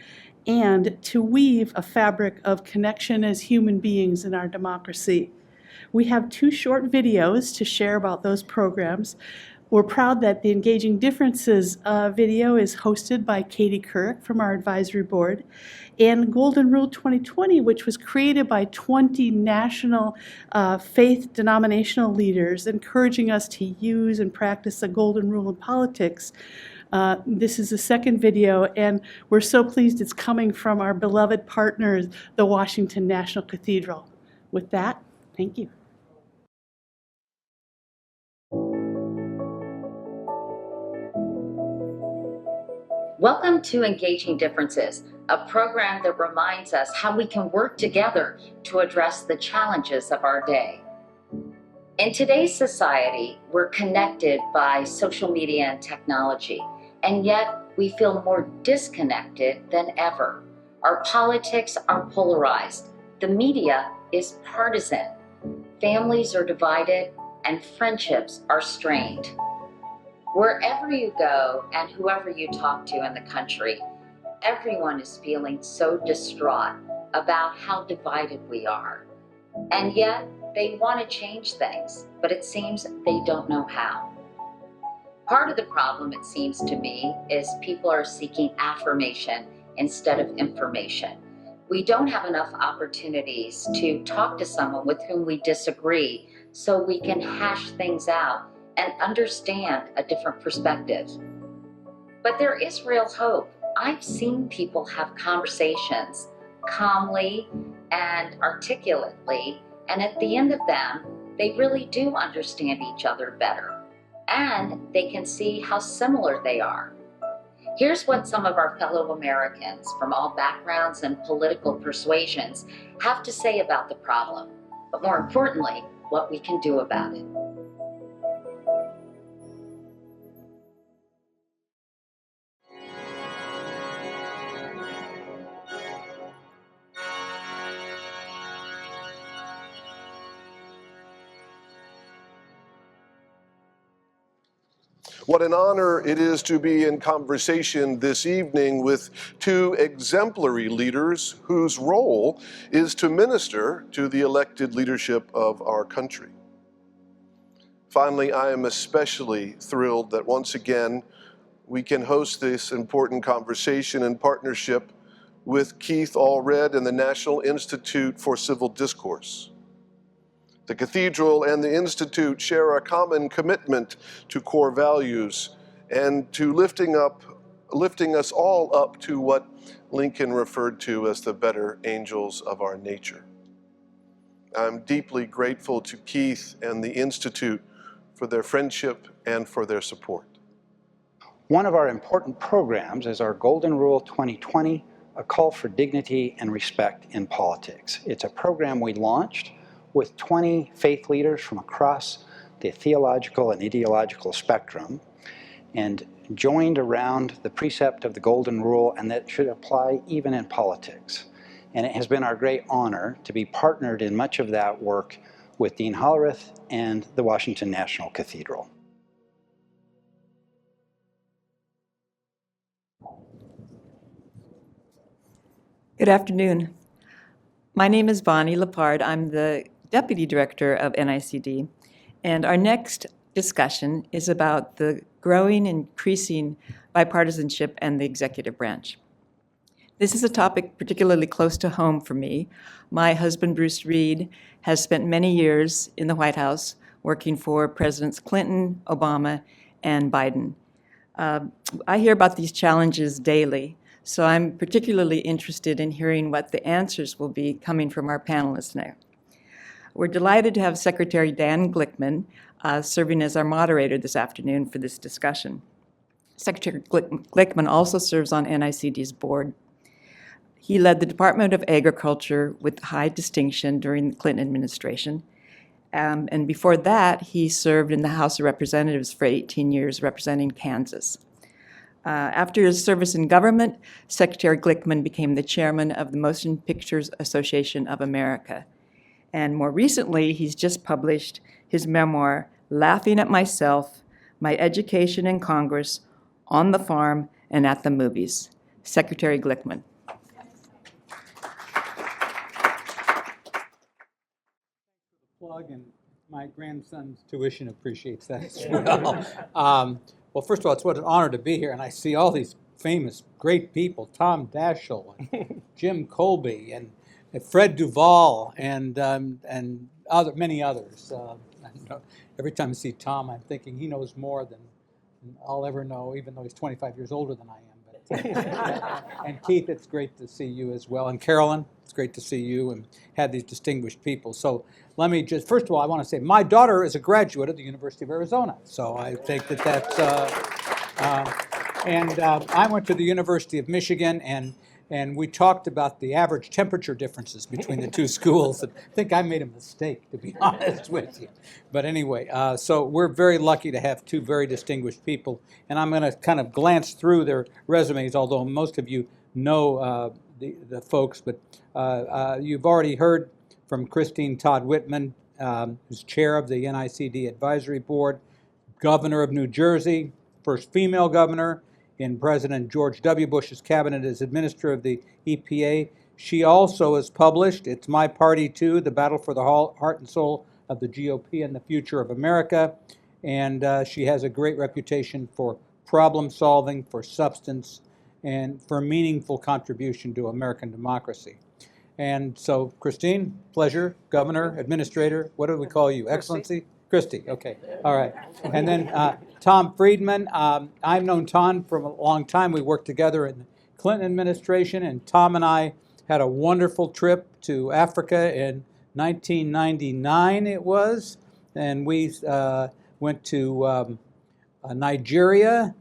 and to weave a fabric of connection as human beings in our democracy. We have two short videos to share about those programs. We're proud that the Engaging Differences video is hosted by Katie Couric from our advisory board, and Golden Rule 2020, which was created by 20 national faith denominational leaders encouraging us to use and practice the Golden Rule in politics, This is the second video, and we're so pleased it's coming from our beloved partners, the Washington National Cathedral. With that, thank you. Welcome to Engaging Differences, a program that reminds us how we can work together to address the challenges of our day. In today's society, we're connected by social media and technology, and yet we feel more disconnected than ever. Our politics are polarized. The media is partisan. Families are divided, and friendships are strained. Wherever you go and whoever you talk to in the country, everyone is feeling so distraught about how divided we are. And yet, they want to change things, but it seems they don't know how. Part of the problem, it seems to me, is people are seeking affirmation instead of information. We don't have enough opportunities to talk to someone with whom we disagree so we can hash things out and understand a different perspective. But there is real hope. I've seen people have conversations calmly and articulately, and at the end of them, they really do understand each other better, and they can see how similar they are. Here's what some of our fellow Americans from all backgrounds and political persuasions have to say about the problem, but more importantly, what we can do about it. What an honor it is to be in conversation this evening with two exemplary leaders whose role is to minister to the elected leadership of our country. Finally, I am especially thrilled that once again we can host this important conversation in partnership with Keith Allred and the National Institute for Civil Discourse. The Cathedral and the Institute share a common commitment to core values and to lifting us all up to what Lincoln referred to as the better angels of our nature. I'm deeply grateful to Keith and the Institute for their friendship and for their support. One of our important programs is our Golden Rule 2020, a call for dignity and respect in politics. It's a program we launched with 20 faith leaders from across the theological and ideological spectrum and joined around the precept of the Golden Rule, and that should apply even in politics. And it has been our great honor to be partnered in much of that work with Dean Hollerith and the Washington National Cathedral. Good afternoon. My name is Bonnie Lepard. I'm the Deputy Director of NICD, and our next discussion is about the growing and increasing bipartisanship and the executive branch. This is a topic particularly close to home for me. My husband, Bruce Reed, has spent many years in the White House working for Presidents Clinton, Obama, and Biden. I hear about these challenges daily, so I'm particularly interested in hearing what the answers will be coming from our panelists now. We're delighted to have Secretary Dan Glickman serving as our moderator this afternoon for this discussion. Secretary Glickman also serves on NICD's board. He led the Department of Agriculture with high distinction during the Clinton administration. And before that, he served in the House of Representatives for 18 years, representing Kansas. After his service in government, Secretary Glickman became the chairman of the Motion Pictures Association of America. And more recently, he's just published his memoir, Laughing at Myself, My Education in Congress, On the Farm, and at the Movies. Secretary Glickman. Plug, and my grandson's tuition appreciates that as well. Well, first of all, it's what an honor to be here, and I see all these famous, great people, Tom Daschle, and Jim Colby, and Fred Duvall, and many others. Every time I see Tom, I'm thinking he knows more than I'll ever know, even though he's 25 years older than I am. And Keith, it's great to see you as well. And Carolyn, it's great to see you and have these distinguished people. So let me just, first of all, I want to say my daughter is a graduate of the University of Arizona. So I think that that's, I went to the University of Michigan, and we talked about the average temperature differences between the two schools. And I think I made a mistake, to be honest with you. But anyway, so we're very lucky to have two very distinguished people. And I'm going to kind of glance through their resumes, although most of you know the folks. But you've already heard from Todd Whitman, who's chair of the NICD Advisory Board, governor of New Jersey, first female governor in President George W. Bush's cabinet as administrator of the EPA. She also has published, It's My Party Too, The Battle for the Heart and Soul of the GOP and the Future of America. And she has a great reputation for problem solving, for substance, and for meaningful contribution to American democracy. And so, Christine, pleasure, governor, administrator, what do we call you? Excellency? Christie, okay, all right. And then Tom Friedman. I've known Tom for a long time. We worked together in the Clinton administration, and Tom and I had a wonderful trip to Africa in 1999 it was, and we went to Nigeria,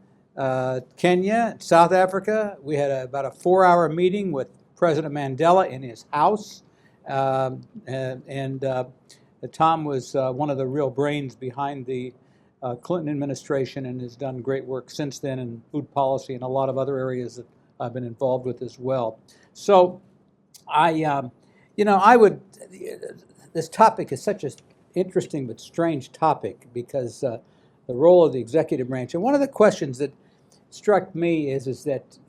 Kenya, South Africa. We had about a 4-hour meeting with President Mandela in his house, Tom was one of the real brains behind the Clinton administration and has done great work since then in food policy and a lot of other areas that I've been involved with as well. So this topic is such an interesting but strange topic because the role of the executive branch. And one of the questions that struck me is that,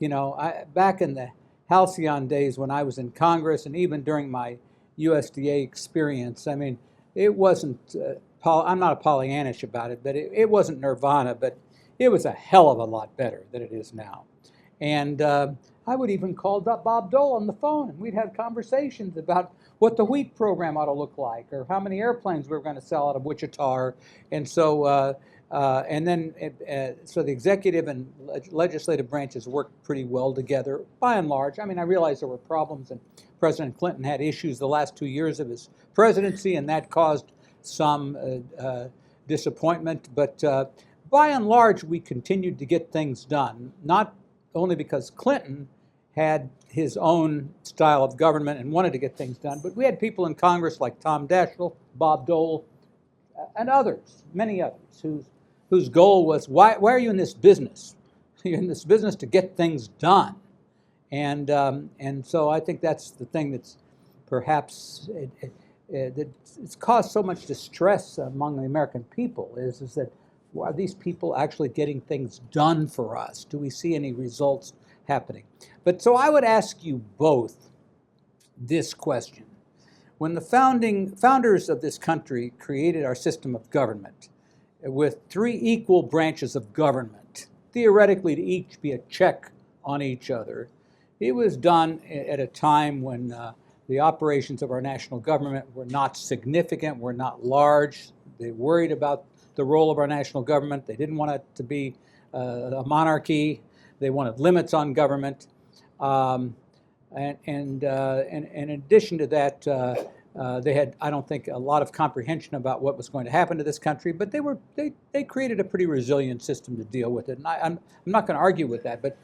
back in the halcyon days when I was in Congress and even during my USDA experience, I mean, it wasn't, I'm not Pollyannish about it, but it wasn't nirvana, but it was a hell of a lot better than it is now. And I would even call up Bob Dole on the phone, and we'd have conversations about what the wheat program ought to look like, or how many airplanes we were going to sell out of Wichita. And so, so the executive and legislative branches worked pretty well together, by and large. I mean, I realize there were problems, and President Clinton had issues the last 2 years of his presidency, and that caused some disappointment. But by and large, we continued to get things done, not only because Clinton had his own style of government and wanted to get things done, but we had people in Congress like Tom Daschle, Bob Dole, and others, many others, whose goal was, why are you in this business? You're in this business to get things done. And so I think that's the thing that's perhaps it's caused so much distress among the American people is that, are these people actually getting things done for us? Do we see any results happening? But so I would ask you both this question. When the founders of this country created our system of government with 3 equal branches of government, theoretically to each be a check on each other, it was done at a time when the operations of our national government were not significant, were not large. They worried about the role of our national government. They didn't want it to be a monarchy. They wanted limits on government. And in addition to that, they had, I don't think, a lot of comprehension about what was going to happen to this country, but they created a pretty resilient system to deal with it. And I'm not going to argue with that, but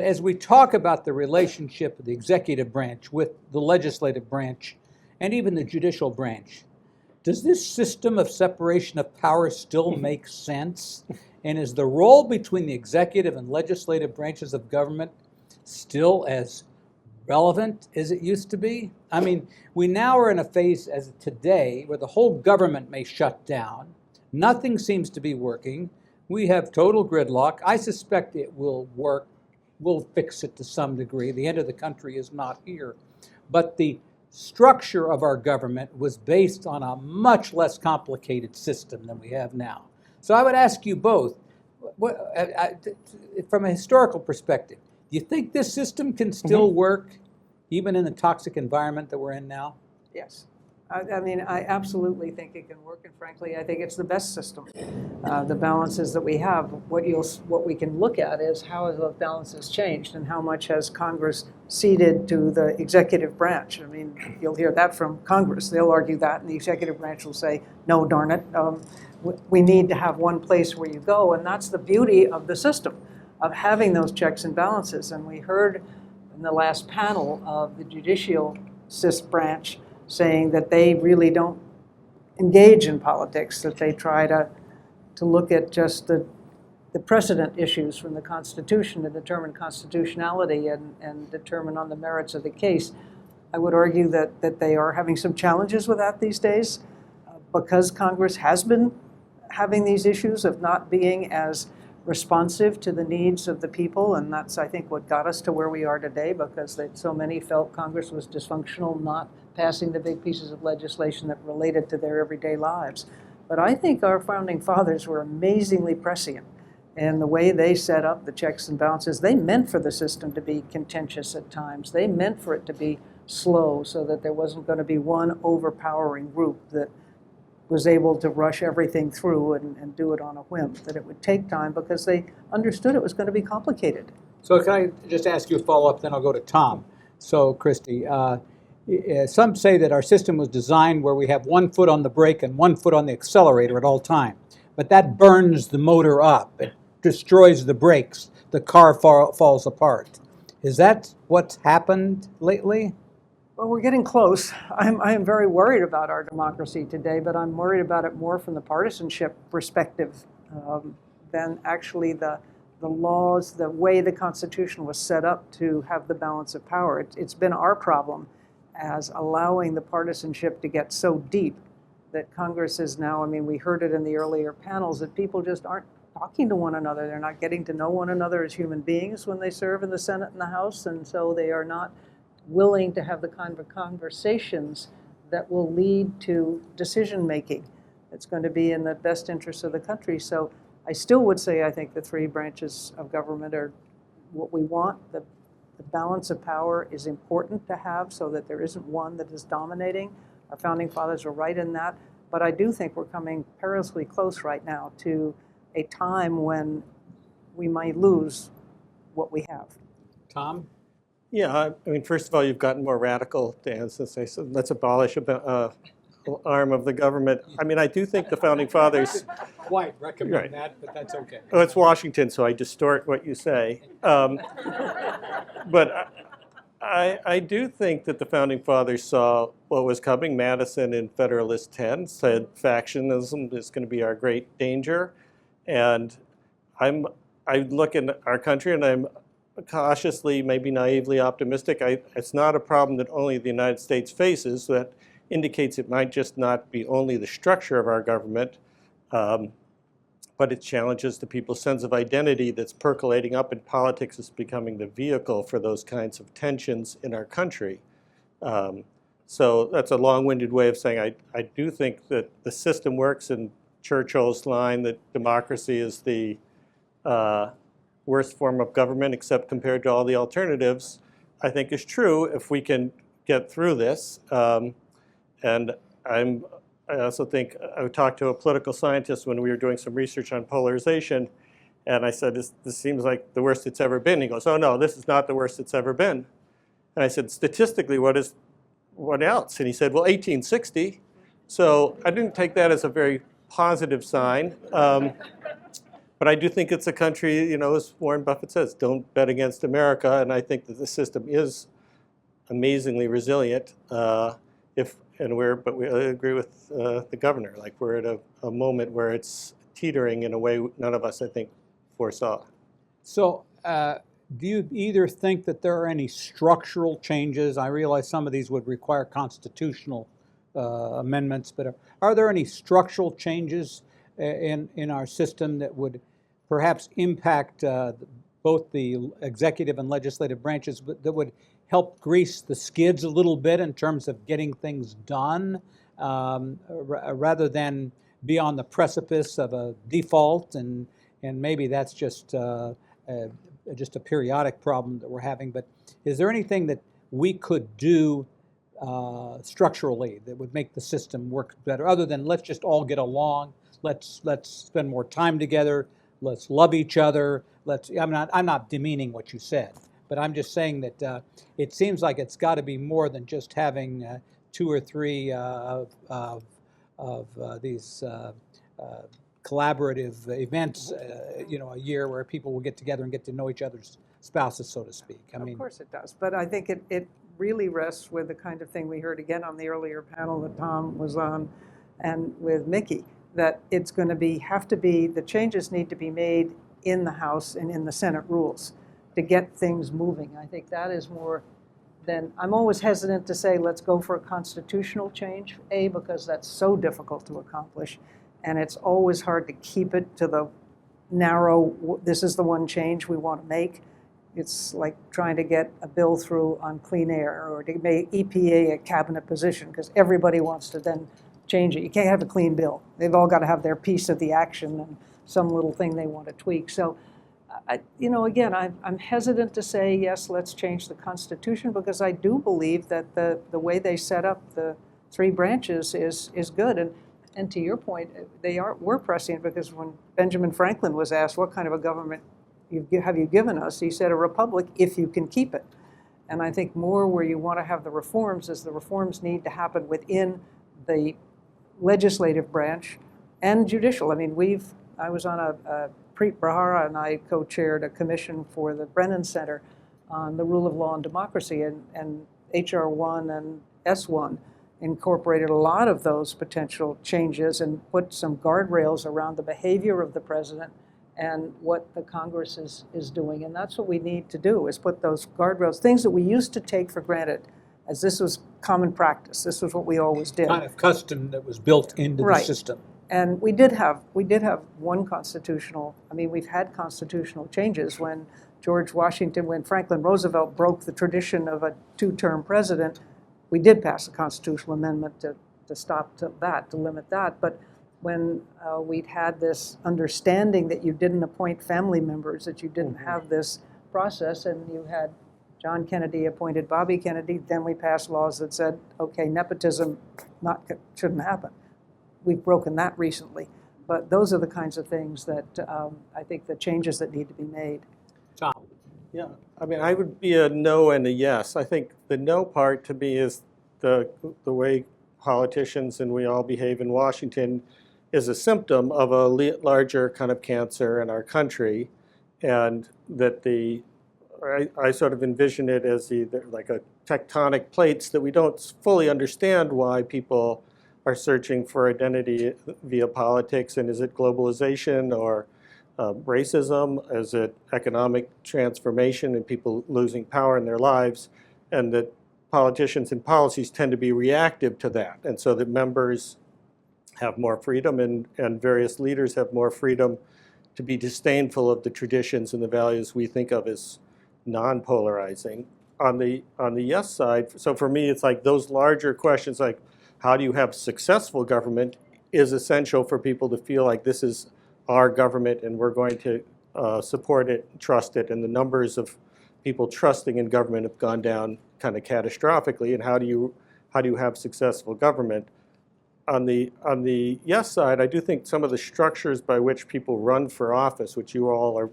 as we talk about the relationship of the executive branch with the legislative branch and even the judicial branch, does this system of separation of power still make sense? And is the role between the executive and legislative branches of government still as relevant as it used to be? I mean, we now are in a phase as today where the whole government may shut down. Nothing seems to be working. We have total gridlock. I suspect it will work. We'll fix it to some degree. The end of the country is not here. But the structure of our government was based on a much less complicated system than we have now. So I would ask you both, from a historical perspective, do you think this system can still work even in the toxic environment that we're in now? Yes. I mean, I absolutely think it can work, and frankly, I think it's the best system. The balances that we have, what we can look at is how have those balances changed, and how much has Congress ceded to the executive branch. I mean, you'll hear that from Congress. They'll argue that, and the executive branch will say, no, darn it, we need to have one place where you go, and that's the beauty of the system, of having those checks and balances. And we heard in the last panel of the Judicial branch saying that they really don't engage in politics, that they try to look at just the precedent issues from the Constitution to determine constitutionality and determine on the merits of the case. I would argue that they are having some challenges with that these days because Congress has been having these issues of not being as responsive to the needs of the people, and that's, I think, what got us to where we are today, because so many felt Congress was dysfunctional, not passing the big pieces of legislation that related to their everyday lives. But I think our founding fathers were amazingly prescient, and the way they set up the checks and balances, they meant for the system to be contentious at times. They meant for it to be slow so that there wasn't going to be one overpowering group that was able to rush everything through and do it on a whim, that it would take time because they understood it was going to be complicated. So can I just ask you a follow-up, then I'll go to Tom. So, Christie, some say that our system was designed where we have one foot on the brake and one foot on the accelerator at all times. But that burns the motor up. It destroys the brakes. The car falls apart. Is that what's happened lately? Well, we're getting close. I am very worried about our democracy today, but I'm worried about it more from the partisanship perspective than actually the laws, the way the Constitution was set up to have the balance of power. It's been our problem as allowing the partisanship to get so deep that Congress is now, I mean, we heard it in the earlier panels, that people just aren't talking to one another. They're not getting to know one another as human beings when they serve in the Senate and the House, and so they are not willing to have the kind of conversations that will lead to decision-making that's going to be in the best interest of the country. So I still would say I think the three branches of government are what we want. The balance of power is important to have so that there isn't one that is dominating. Our founding fathers were right in that. But I do think we're coming perilously close right now to a time when we might lose what we have. Tom? Yeah, I mean, first of all, you've gotten more radical, Dan, since I said let's abolish an arm of the government. I mean, I do think the founding fathers... Quite recommend right. that, but that's okay. Oh, it's Washington, so I distort what you say. But I do think that the founding fathers saw what was coming. Madison in Federalist 10 said factionism is going to be our great danger. And I look in our country and I'm cautiously, maybe naively optimistic. It's not a problem that only the United States faces. That indicates it might just not be only the structure of our government, but it challenges the people's sense of identity that's percolating up, and politics is becoming the vehicle for those kinds of tensions in our country. So that's a long-winded way of saying I do think that the system works, and Churchill's line that democracy is the worst form of government except compared to all the alternatives, I think is true if we can get through this. And I also think I talked to a political scientist when we were doing some research on polarization, and I said, this seems like the worst it's ever been. He goes, oh no, this is not the worst it's ever been. And I said, statistically, what else? And he said, well, 1860. So I didn't take that as a very positive sign. But I do think it's a country, as Warren Buffett says, don't bet against America. And I think that the system is amazingly resilient. But we agree with the governor. Like, we're at a moment where it's teetering in a way none of us, I think, foresaw. So do you either think that there are any structural changes? I realize some of these would require constitutional amendments, but are there any structural changes in our system that would perhaps impact both the executive and legislative branches, but that would help grease the skids a little bit in terms of getting things done, rather than be on the precipice of a default, and maybe that's just a periodic problem that we're having. But is there anything that we could do structurally that would make the system work better, other than let's just all get along, let's spend more time together, let's love each other. I'm not demeaning what you said, but I'm just saying that it seems like it's got to be more than just having 2 or 3 of these collaborative events, a year where people will get together and get to know each other's spouses, so to speak. I mean, of course it does, but I think it really rests with the kind of thing we heard again on the earlier panel that Tom was on, and with Mickey, that it's going to the changes need to be made in the House and in the Senate rules to get things moving. I think that is more than, I'm always hesitant to say, let's go for a constitutional change, because that's so difficult to accomplish. And it's always hard to keep it to the narrow, this is the one change we want to make. It's like trying to get a bill through on clean air, or to make EPA a cabinet position, because everybody wants to then change it. You can't have a clean bill. They've all got to have their piece of the action and some little thing they want to tweak. So, again, I'm hesitant to say, yes, let's change the Constitution, because I do believe that the way they set up the 3 branches is good. And to your point, we're prescient, because when Benjamin Franklin was asked, what kind of a government have you given us? He said, a republic if you can keep it. And I think more where you want to have the reforms is the reforms need to happen within the legislative branch and judicial. I mean, I was on Preet Brahara and I co-chaired a commission for the Brennan Center on the rule of law and democracy, and HR 1 and S1 incorporated a lot of those potential changes and put some guardrails around the behavior of the president and what the Congress is doing. And that's what we need to do, is put those guardrails, things that we used to take for granted, as this was common practice. This was what we always did. Kind of custom that was built into the system. And we did have one constitutional, we've had constitutional changes when when Franklin Roosevelt broke the tradition of a 2-term president. We did pass a constitutional amendment to stop that, to limit that. But when we'd had this understanding that you didn't appoint family members, that you didn't have this process, and you had John Kennedy appointed Bobby Kennedy, then we passed laws that said, okay, nepotism shouldn't happen. We've broken that recently. But those are the kinds of things that I think the changes that need to be made. Tom. Yeah, I would be a no and a yes. I think the no part to me is the way politicians and we all behave in Washington is a symptom of a larger kind of cancer in our country, and that I sort of envision it as either like a tectonic plates that we don't fully understand why people are searching for identity via politics. And is it globalization or racism? Is it economic transformation and people losing power in their lives? And that politicians and policies tend to be reactive to that. And so that members have more freedom and various leaders have more freedom to be disdainful of the traditions and the values we think of as non-polarizing. On the yes side, so for me, it's like those larger questions, like how do you have successful government, is essential for people to feel like this is our government and we're going to support it, trust it. And the numbers of people trusting in government have gone down kind of catastrophically. And how do you have successful government? On the yes side, I do think some of the structures by which people run for office, which you all are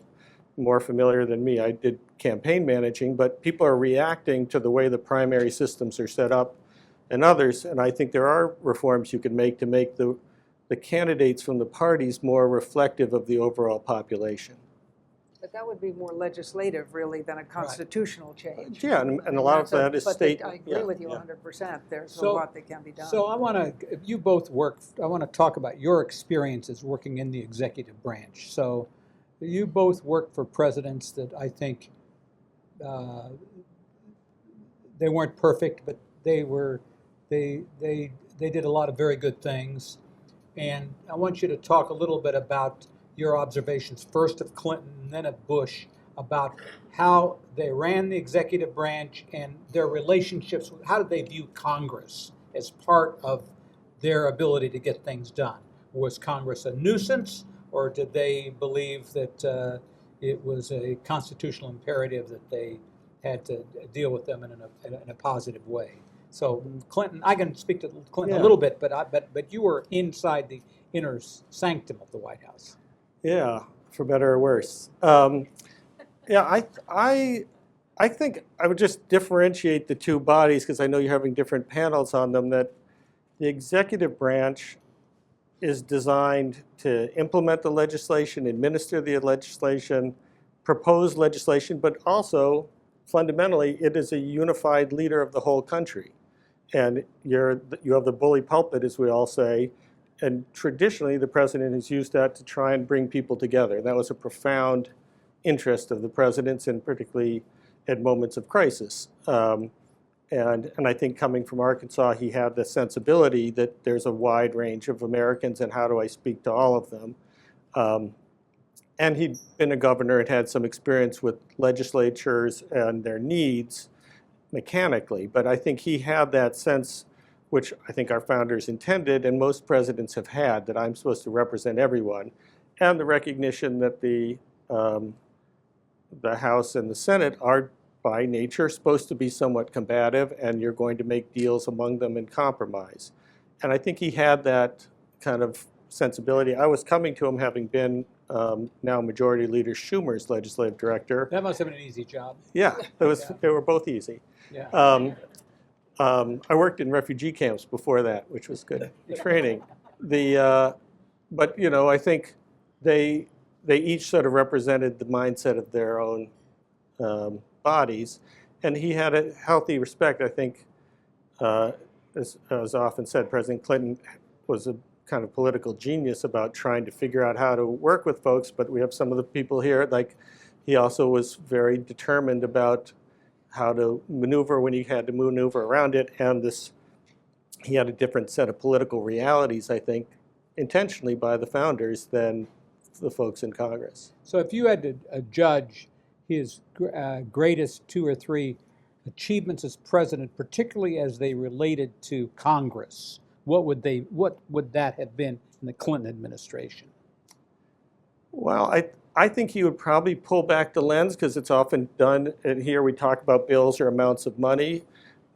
more familiar than me, I did campaign managing, but people are reacting to the way the primary systems are set up and others. And I think there are reforms you can make to make the candidates from the parties more reflective of the overall population. But that would be more legislative, really, than a constitutional change. Yeah, and a lot of that is state. I agree with you 100%. There's a lot that can be done. So I want to talk about your experiences working in the executive branch. So you both worked for presidents that I think they weren't perfect, but they did a lot of very good things. And I want you to talk a little bit about your observations, first of Clinton and then of Bush, about how they ran the executive branch and their relationships. How did they view Congress as part of their ability to get things done? Was Congress a nuisance, or did they believe that it was a constitutional imperative that they had to deal with them in a positive way? So Clinton, I can speak to Clinton a little bit, but you were inside the inner sanctum of the White House. Yeah, for better or worse. I think I would just differentiate the two bodies, because I know you're having different panels on them, that the executive branch is designed to implement the legislation, administer the legislation, propose legislation, but also fundamentally it is a unified leader of the whole country. And you have the bully pulpit, as we all say, and traditionally the president has used that to try and bring people together. That was a profound interest of the president's, and particularly at moments of crisis. And I think coming from Arkansas, he had the sensibility that there's a wide range of Americans, and how do I speak to all of them? And he'd been a governor and had some experience with legislatures and their needs mechanically. But I think he had that sense, which I think our founders intended, and most presidents have had, that I'm supposed to represent everyone, and the recognition that the House and the Senate are by nature supposed to be somewhat combative, and you're going to make deals among them and compromise. And I think he had that kind of sensibility. I was coming to him having been now Majority Leader Schumer's legislative director. That must have been an easy job. Yeah, they were both easy. Yeah. I worked in refugee camps before that, which was good training. But I think they each sort of represented the mindset of their own bodies, and he had a healthy respect. I think, as often said, President Clinton was a kind of political genius about trying to figure out how to work with folks, but we have some of the people here, like he also was very determined about how to maneuver when he had to maneuver around it, and he had a different set of political realities, I think, intentionally by the founders than the folks in Congress. So if you had to judge his greatest 2 or 3 achievements as president, particularly as they related to Congress, what would that have been in the Clinton administration? Well, I think he would probably pull back the lens, because it's often done, and here we talk about bills or amounts of money,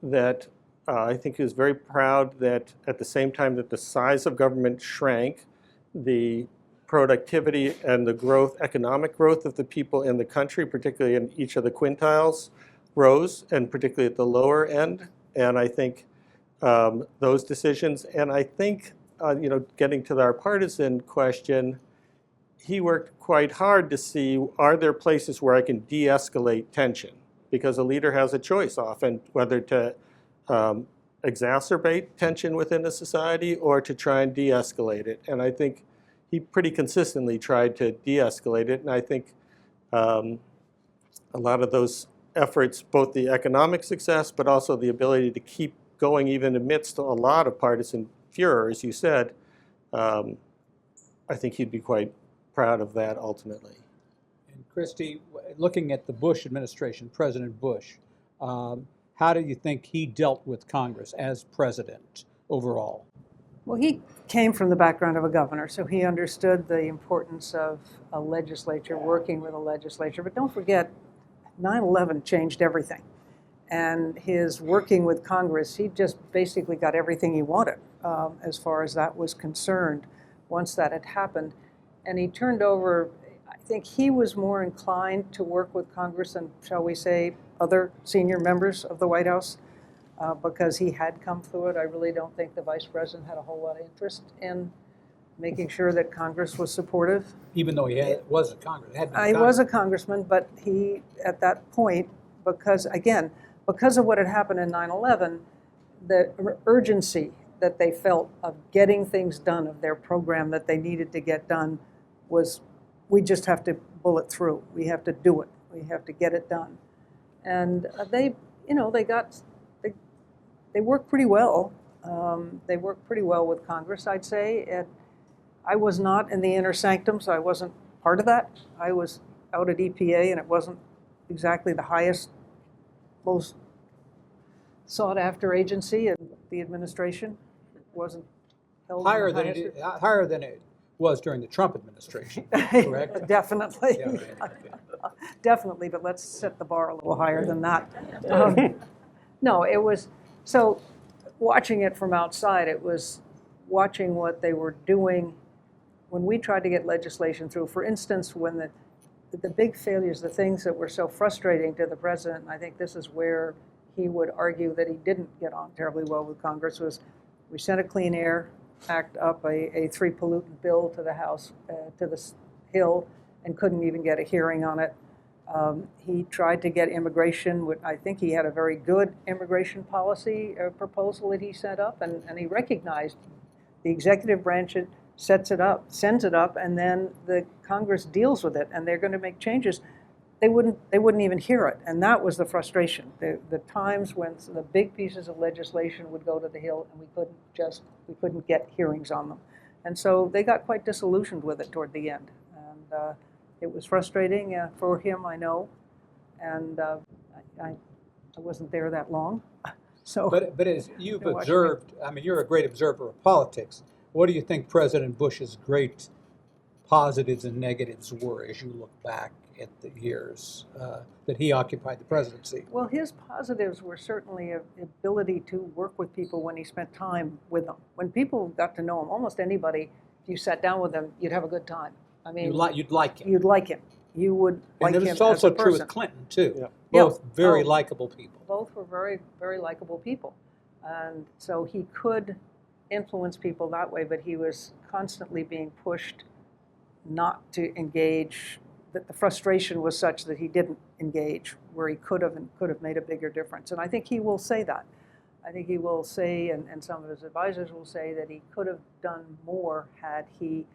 that I think he was very proud that at the same time that the size of government shrank, the productivity and the growth, economic growth of the people in the country, particularly in each of the quintiles, rose, and particularly at the lower end. And I think those decisions, and I think, getting to our partisan question, he worked quite hard to see, are there places where I can de-escalate tension? Because a leader has a choice often whether to exacerbate tension within a society or to try and de-escalate it. And I think he pretty consistently tried to de-escalate it, and I think a lot of those efforts, both the economic success, but also the ability to keep going even amidst a lot of partisan furor, as you said, I think he'd be quite proud of that ultimately. And Christie, looking at the Bush administration, President Bush, how do you think he dealt with Congress as president overall? Well, he came from the background of a governor, so he understood the importance of a legislature, working with a legislature. But don't forget, 9/11 changed everything. And his working with Congress, he just basically got everything he wanted as far as that was concerned once that had happened. And he turned over, I think he was more inclined to work with Congress than, shall we say, other senior members of the White House. Because he had come through it. I really don't think the vice president had a whole lot of interest in making sure that Congress was supportive. Even though he was a congressman. He was a congressman, but he, at that point, because of what had happened in 9/11, the urgency that they felt of getting things done, of their program that they needed to get done, was, we just have to bullet through. We have to do it. We have to get it done. And they worked pretty well. They worked pretty well with Congress, I'd say. And I was not in the inner sanctum, so I wasn't part of that. I was out at EPA, and it wasn't exactly the highest, most sought-after agency in the administration. It wasn't held higher than it was during the Trump administration, correct? Definitely. Yeah, right. Definitely, but let's set the bar a little higher than that. No, it was, So watching it from outside, it was watching what they were doing when we tried to get legislation through. For instance, when the big failures, the things that were so frustrating to the president, and I think this is where he would argue that he didn't get on terribly well with Congress, was we sent a Clean Air Act up, a 3-pollutant bill to the House, to the Hill, and couldn't even get a hearing on it. He tried to get immigration. I think he had a very good immigration policy proposal that he set up, and he recognized the executive branch sets it up, sends it up, and then the Congress deals with it, and they're going to make changes. They wouldn't even hear it, and that was the frustration. The times when the big pieces of legislation would go to the Hill, and we couldn't get hearings on them, and so they got quite disillusioned with it toward the end, and it was frustrating for him, I know, and I wasn't there that long, so. But as you've observed, I mean, you're a great observer of politics. What do you think President Bush's great positives and negatives were as you look back at the years that he occupied the presidency? Well, his positives were certainly an ability to work with people when he spent time with them. When people got to know him, almost anybody, if you sat down with them, you'd have a good time. I mean, you'd like him. You'd like him. You would like him as a person. And it was also true with Clinton, too. Yeah. Both very likable people. Both were very, very likable people. And so he could influence people that way, but he was constantly being pushed not to engage, that the frustration was such that he didn't engage where he could have made a bigger difference. And I think he will say that. I think he will say, and some of his advisors will say, that he could have done more had he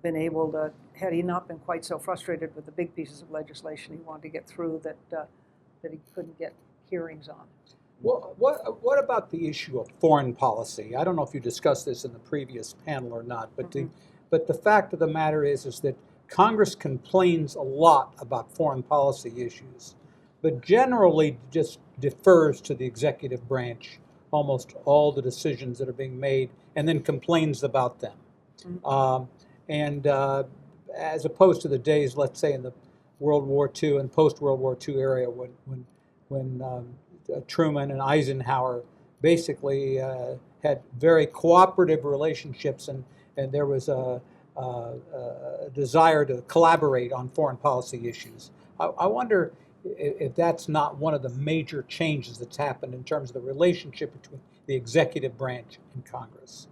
been able to, had he not been quite so frustrated with the big pieces of legislation he wanted to get through that he couldn't get hearings on. Well, what about the issue of foreign policy? I don't know if you discussed this in the previous panel or not, but but the fact of the matter is that Congress complains a lot about foreign policy issues, but generally just defers to the executive branch almost all the decisions that are being made, and then complains about them. As opposed to the days, let's say, in the World War II and post-World War II area when Truman and Eisenhower basically had very cooperative relationships, and there was a desire to collaborate on foreign policy issues. I wonder if that's not one of the major changes that's happened in terms of the relationship between the executive branch and Congress.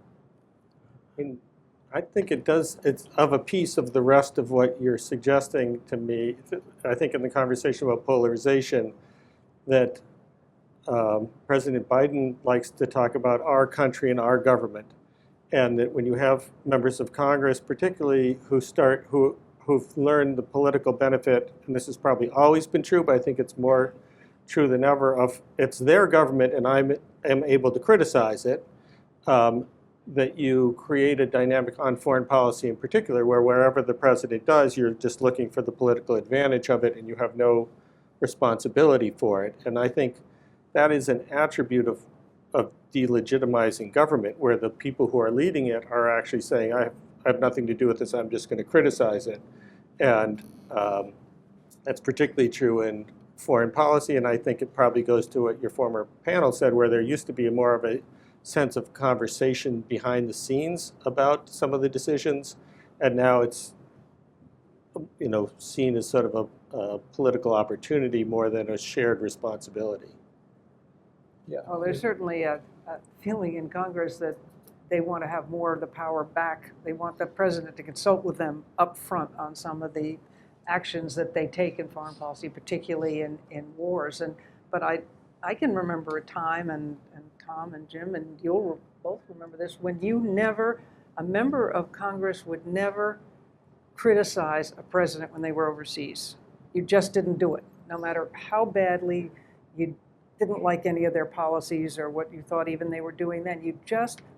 I think it does, it's of a piece of the rest of what you're suggesting to me. I think in the conversation about polarization, that President Biden likes to talk about our country and our government. And that when you have members of Congress, particularly who've learned the political benefit, and this has probably always been true, but I think it's more true than ever, of it's their government and I am able to criticize it, that you create a dynamic on foreign policy in particular, where wherever the president does, you're just looking for the political advantage of it and you have no responsibility for it. And I think that is an attribute of delegitimizing government, where the people who are leading it are actually saying, I have nothing to do with this, I'm just going to criticize it. And that's particularly true in foreign policy, and I think it probably goes to what your former panel said, where there used to be more of a sense of conversation behind the scenes about some of the decisions, and now it's seen as sort of a political opportunity more than a shared responsibility. Yeah. Well, there's certainly a feeling in Congress that they want to have more of the power back. They want the president to consult with them up front on some of the actions that they take in foreign policy, particularly in wars. But I can remember a time, and Tom and Jim, and you'll both remember this, when a member of Congress would never criticize a president when they were overseas. You just didn't do it. No matter how badly you didn't like any of their policies or what you thought even they were doing then,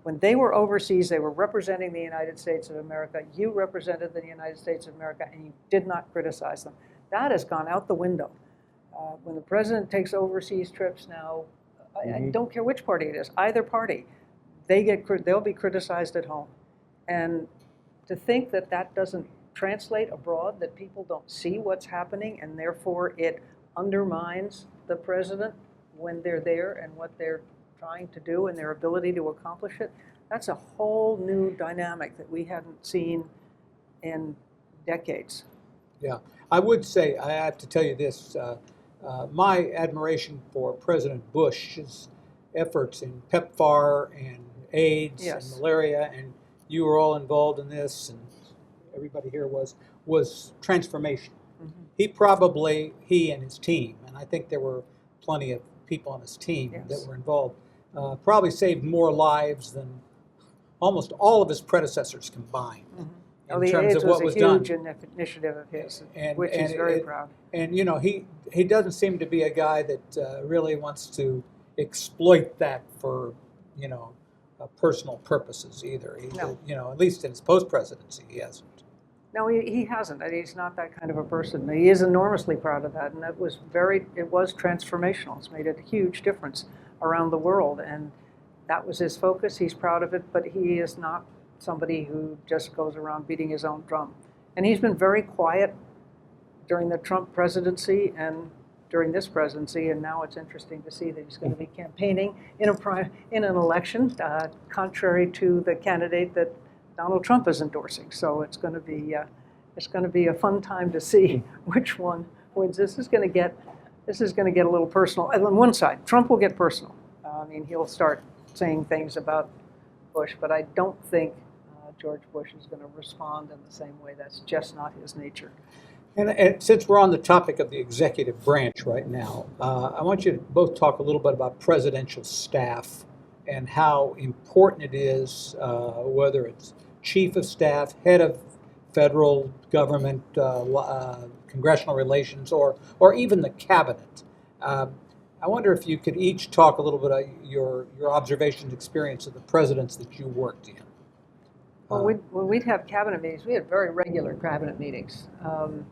when they were overseas, they were representing the United States of America, you represented the United States of America, and you did not criticize them. That has gone out the window. When the president takes overseas trips now, I don't care which party it is, either party, they'll be criticized at home. And to think that that doesn't translate abroad, that people don't see what's happening, and therefore it undermines the president when they're there and what they're trying to do and their ability to accomplish it, that's a whole new dynamic that we hadn't seen in decades. Yeah, I would say, I have to tell you this, my admiration for President Bush's efforts in PEPFAR and AIDS and malaria, and you were all involved in this, and everybody here was transformational. He and his team, and I think there were plenty of people on his team that were involved, probably saved more lives than almost all of his predecessors combined. In terms of what was done. The AIDS was a huge initiative of his, which he's very proud. And you know, he doesn't seem to be a guy that really wants to exploit that for, you know, personal purposes either. No. You know, at least in his post-presidency, he hasn't. No, he hasn't, and he's not that kind of a person. He is enormously proud of that, and it was transformational. It's made a huge difference around the world, and that was his focus. He's proud of it, but he is not somebody who just goes around beating his own drum. And he's been very quiet during the Trump presidency and during this presidency, and now it's interesting to see that he's going to be campaigning in an election contrary to the candidate that Donald Trump is endorsing. So it's going to be a fun time to see which one wins. This is going to get a little personal. And on one side, Trump will get personal. I mean, he'll start saying things about Bush, but I don't think George Bush is going to respond in the same way. That's just not his nature. And since we're on the topic of the executive branch right now, I want you to both talk a little bit about presidential staff and how important it is, whether it's chief of staff, head of federal government, congressional relations, or even the cabinet. I wonder if you could each talk a little bit about your observations, experience of the presidents that you worked in. Well, when we'd have cabinet meetings, we had very regular cabinet meetings. And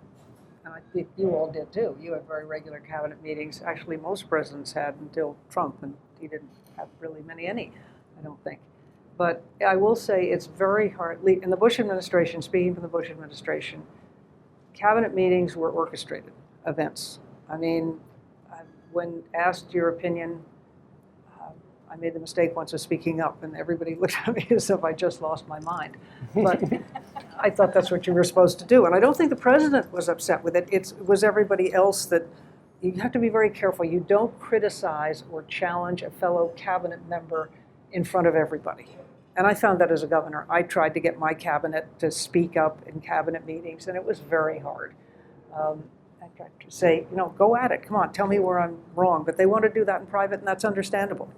I think you all did too. You had very regular cabinet meetings. Actually, most presidents had until Trump, and he didn't have really any, I don't think. But I will say it's very hard. In the Bush administration, speaking from the Bush administration, cabinet meetings were orchestrated events. I mean, when asked your opinion, I made the mistake once of speaking up, and everybody looked at me as if I just lost my mind. But I thought that's what you were supposed to do. And I don't think the president was upset with it. It was everybody else that you have to be very careful. You don't criticize or challenge a fellow cabinet member in front of everybody. And I found that as a governor. I tried to get my cabinet to speak up in cabinet meetings, and it was very hard. I tried to say, you know, go at it. Come on, tell me where I'm wrong. But they want to do that in private, and that's understandable.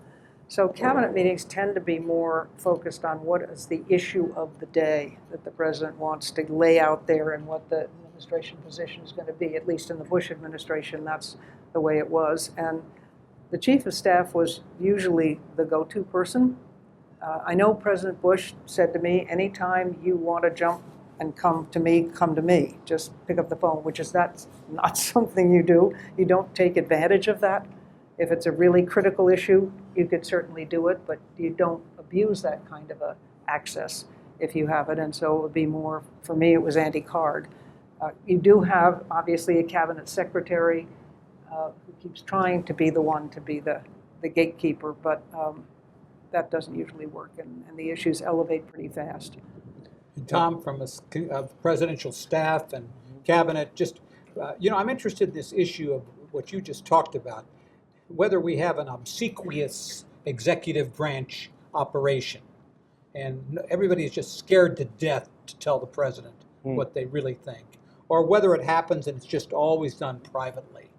So cabinet meetings tend to be more focused on what is the issue of the day that the president wants to lay out there and what the administration position is going to be. At least in the Bush administration, that's the way it was. And the chief of staff was usually the go-to person. I know President Bush said to me, anytime you want to jump and come to me. Just pick up the phone, that's not something you do. You don't take advantage of that. If it's a really critical issue, you could certainly do it, but you don't abuse that kind of access if you have it. And so it would be more, for me, it was anti-card. You do have, obviously, a cabinet secretary who keeps trying to be the one to be the gatekeeper, but that doesn't usually work, and the issues elevate pretty fast. And Tom, from a presidential staff and cabinet, just, I'm interested in this issue of what you just talked about, whether we have an obsequious executive branch operation, and everybody is just scared to death to tell the president what they really think, or whether it happens and it's just always done privately.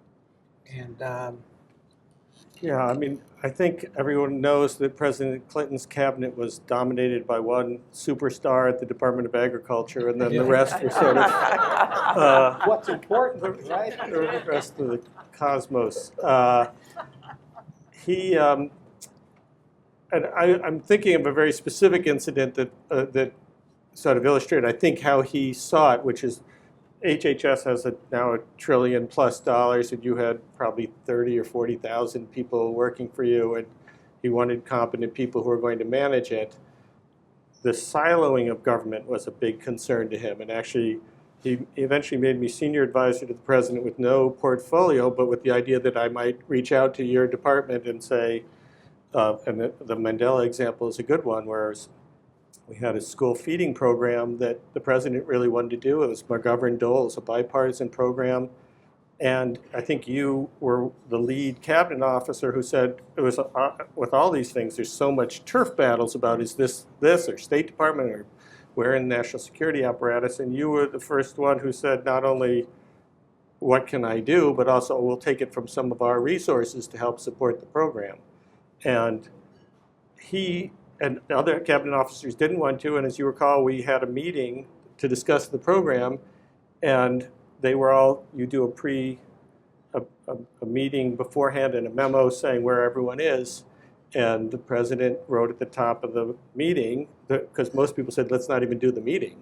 And yeah, I mean, I think everyone knows that President Clinton's cabinet was dominated by one superstar at the Department of Agriculture, and then the rest were sort of what's important, right? The rest of the cosmos. And I'm thinking of a very specific incident that sort of illustrated, I think, how he saw it, which is HHS has now $1 trillion+, and you had probably 30 or 40,000 people working for you, and he wanted competent people who were going to manage it. The siloing of government was a big concern to him, and actually he eventually made me senior advisor to the president with no portfolio, but with the idea that I might reach out to your department and say, and the Mandela example is a good one, where we had a school feeding program that the president really wanted to do. It was McGovern-Dole. It was a bipartisan program. And I think you were the lead cabinet officer who said, it was with all these things, there's so much turf battles about is this or State Department or we're in national security apparatus. And you were the first one who said not only what can I do, but also we'll take it from some of our resources to help support the program. And he and other cabinet officers didn't want to, and as you recall, we had a meeting to discuss the program, and they were all, you do a meeting beforehand and a memo saying where everyone is, and the president wrote at the top of the meeting, because most people said, let's not even do the meeting.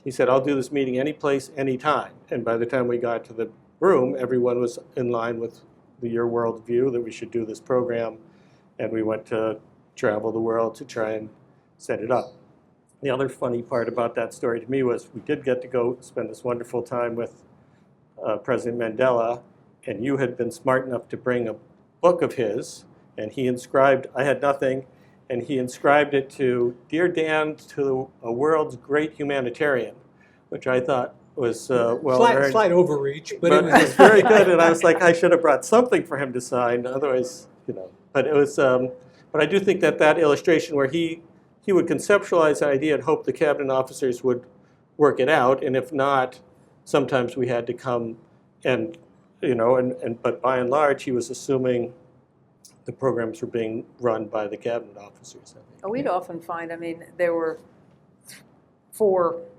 He said, I'll do this meeting any place, anytime. And by the time we got to the room, everyone was in line with your worldview that we should do this program, and we went to travel the world to try and set it up. The other funny part about that story to me was we did get to go spend this wonderful time with President Mandela, and you had been smart enough to bring a book of his, and he inscribed, I had nothing, and he inscribed it to, Dear Dan, to a world's great humanitarian, which I thought was well earned. Slight overreach, but it was very good, and I was like, I should have brought something for him to sign, otherwise, but it was, but I do think that that illustration where he would conceptualize the idea and hope the cabinet officers would work it out, and if not, sometimes we had to come and, but by and large, he was assuming the programs were being run by the cabinet officers. We'd often find, there were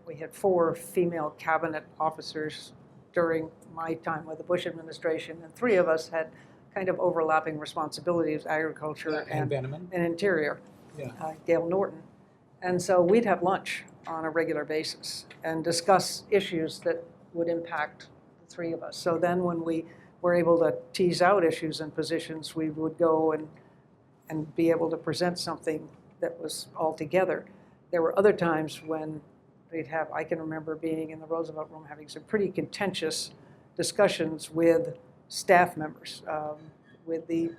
we had 4 female cabinet officers during my time with the Bush administration, and 3 of us had kind of overlapping responsibilities, agriculture and interior, Gail Norton. And so we'd have lunch on a regular basis and discuss issues that would impact the 3 of us. So then when we were able to tease out issues and positions, we would go and be able to present something that was all together. There were other times when I can remember being in the Roosevelt Room having some pretty contentious discussions with staff members, with the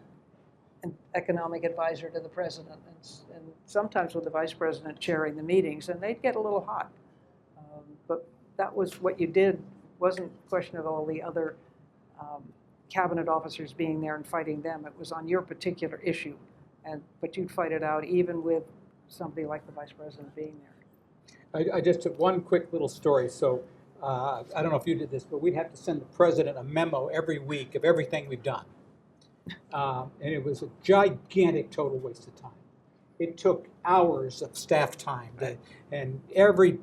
economic advisor to the president, and sometimes with the vice president chairing the meetings, and they'd get a little hot. But that was what you did. It wasn't a question of all the other cabinet officers being there and fighting them. It was on your particular issue, but you'd fight it out even with somebody like the vice president being there. I just took one quick little story. So I don't know if you did this, but we'd have to send the president a memo every week of everything we've done. And it was a gigantic total waste of time. It took hours of staff time, and every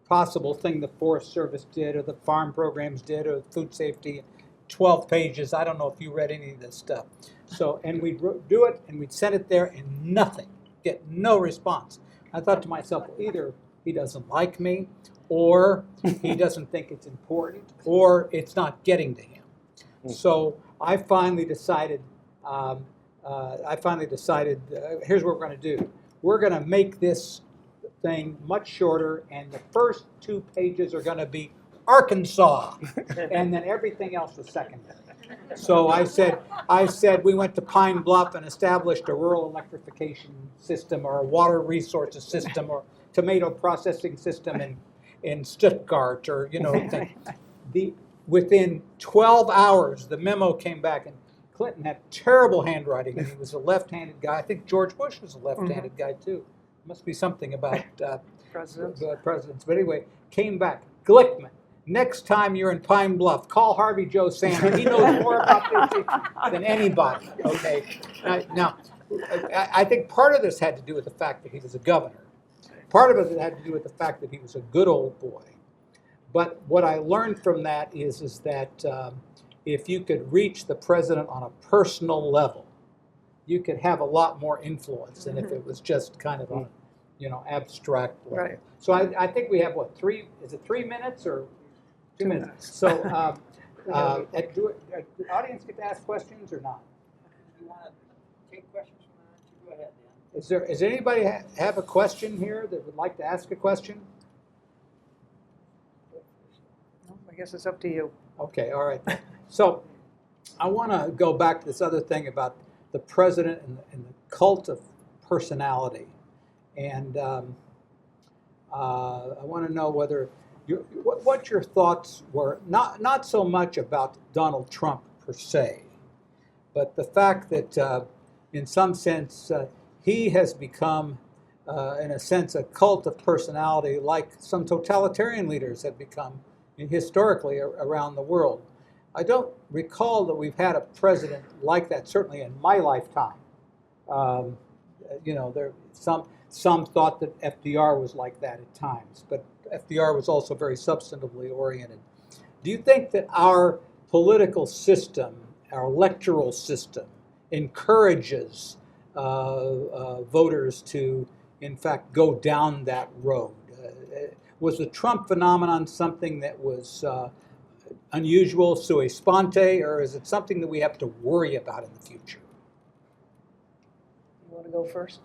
possible thing the Forest Service did, or the farm programs did, or food safety, 12 pages. I don't know if you read any of this stuff. So, and we'd do it, and we'd send it there, and nothing, get no response. I thought to myself, well, either he doesn't like me, or he doesn't think it's important, or it's not getting to him. So I finally decided, here's what we're going to do. We're going to make this thing much shorter, and the first 2 pages are going to be Arkansas, and then everything else was secondary. So I said we went to Pine Bluff and established a rural electrification system, or a water resources system, or tomato processing system in Stuttgart, or within 12 hours, the memo came back, and Clinton had terrible handwriting, and he was a left-handed guy. I think George Bush was a left-handed guy too. Must be something about presidents. But anyway, came back. Glickman, next time you're in Pine Bluff, call Harvey Joe Sanders. He knows more about this than anybody. Okay. Now, I think part of this had to do with the fact that he was a governor. Part of it had to do with the fact that he was a good old boy. But what I learned from that is that if you could reach the president on a personal level, you could have a lot more influence than if it was just kind of a, abstract level. Right. So I think we have, is it 3 minutes or 2 minutes? So do the audience get to ask questions or not? Do you want to take questions from the audience? Go ahead, Dan. Is anybody have a question here that would like to ask a question? I guess it's up to you. Okay, all right. So I want to go back to this other thing about the president and the cult of personality. And I want to know whether what your thoughts were, not so much about Donald Trump per se, but the fact that in some sense he has become, in a sense, a cult of personality like some totalitarian leaders have become historically around the world. I don't recall that we've had a president like that, certainly in my lifetime. There some thought that FDR was like that at times, but FDR was also very substantively oriented. Do you think that our political system, our electoral system, encourages voters to, in fact, go down that road? Was the Trump phenomenon something that was unusual, sui sponte, or is it something that we have to worry about in the future? You want to go first?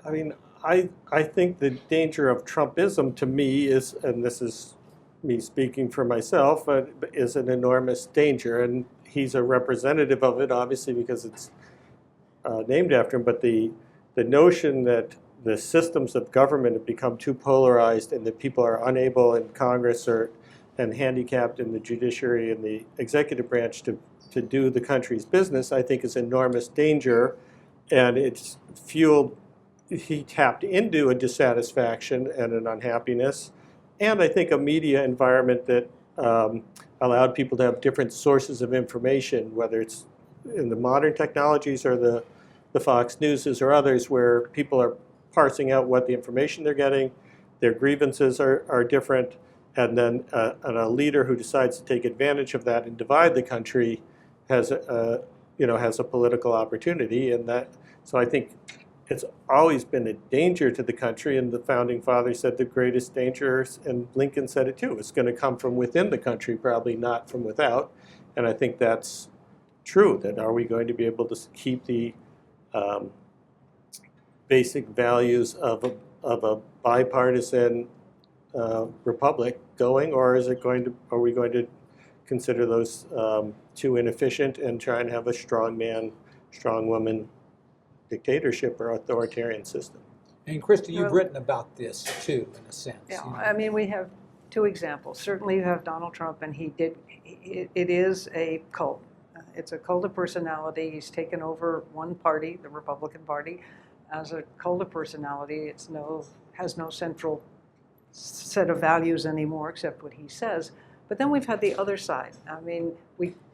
I mean, I think the danger of Trumpism to me is, and this is me speaking for myself, is an enormous danger. And he's a representative of it, obviously, because it's named after him. But the notion that the systems of government have become too polarized and that people are unable in Congress and handicapped in the judiciary and the executive branch to do the country's business, I think is enormous danger. And it's fueled, he tapped into a dissatisfaction and an unhappiness. And I think a media environment that allowed people to have different sources of information, whether it's in the modern technologies or the Fox Newses or others, where people are parsing out what the information they're getting, their grievances are different, and then a leader who decides to take advantage of that and divide the country has a political opportunity, and that. So I think it's always been a danger to the country, and the founding fathers said the greatest danger, and Lincoln said it too, it's going to come from within the country, probably not from without. And I think that's true. That are we going to be able to keep the basic values of a bipartisan republic going, or are we going to consider those too inefficient and try and have a strong man, strong woman dictatorship or authoritarian system? And Christie, you've written about this too, in a sense. Yeah, I mean, we have two examples. Certainly you have Donald Trump, and it is a cult. It's a cult of personality. He's taken over one party, the Republican Party, as a cult of personality. Has no central set of values anymore except what he says. But then we've had the other side. I mean,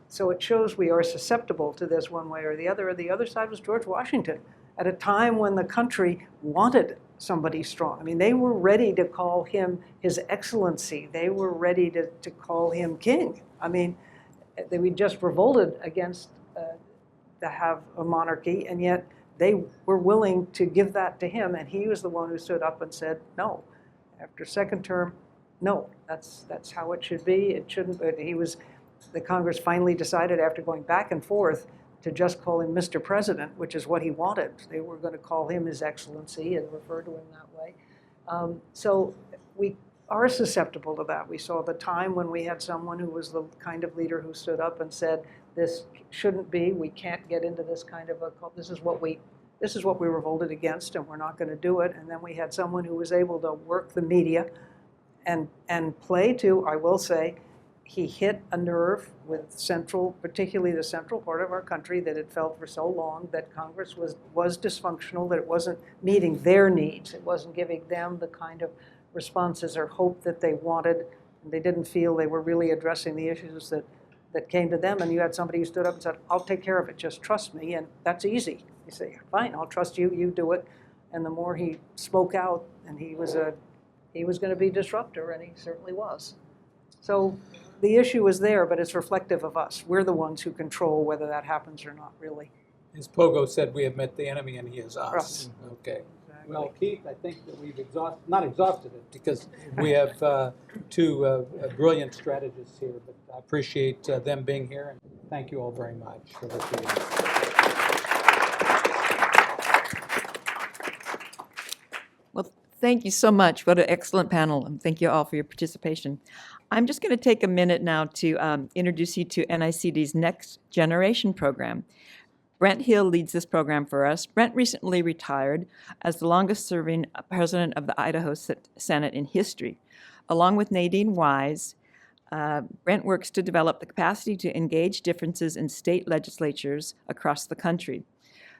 so it shows we are susceptible to this one way or the other. The other side was George Washington at a time when the country wanted somebody strong. I mean, they were ready to call him His Excellency. They were ready to call him king. I mean, we just revolted against to have a monarchy, and yet they were willing to give that to him, and he was the one who stood up and said, no. After second term, no, that's how it should be. It shouldn't, but the Congress finally decided after going back and forth to just call him Mr. President, which is what he wanted. They were going to call him His Excellency and refer to him that way. So we are susceptible to that. We saw the time when we had someone who was the kind of leader who stood up and said, this shouldn't be, we can't get into this kind of a cult. This is what we revolted against, and we're not going to do it. And then we had someone who was able to work the media and play to, I will say, he hit a nerve with particularly the central part of our country that had felt for so long that Congress was dysfunctional, that it wasn't meeting their needs. It wasn't giving them the kind of responses or hope that they wanted. And they didn't feel they were really addressing the issues that came to them. And you had somebody who stood up and said, I'll take care of it, just trust me. And that's easy. You say, fine, I'll trust you, you do it. And the more he spoke out, and he was going to be a disruptor, and he certainly was. So the issue is there, but it's reflective of us. We're the ones who control whether that happens or not, really. As Pogo said, we have met the enemy, and he is us. Okay. Exactly. Well, Keith, I think that we've not exhausted it, because we have two brilliant strategists here, but I appreciate them being here, and thank you all very much for listening. Well, thank you so much. What an excellent panel, and thank you all for your participation. I'm just going to take a minute now to introduce you to NICD's Next Generation program. Brent Hill leads this program for us. Brent recently retired as the longest-serving president of the Idaho Senate in history. Along with Nadine Wise, Brent works to develop the capacity to engage differences in state legislatures across the country.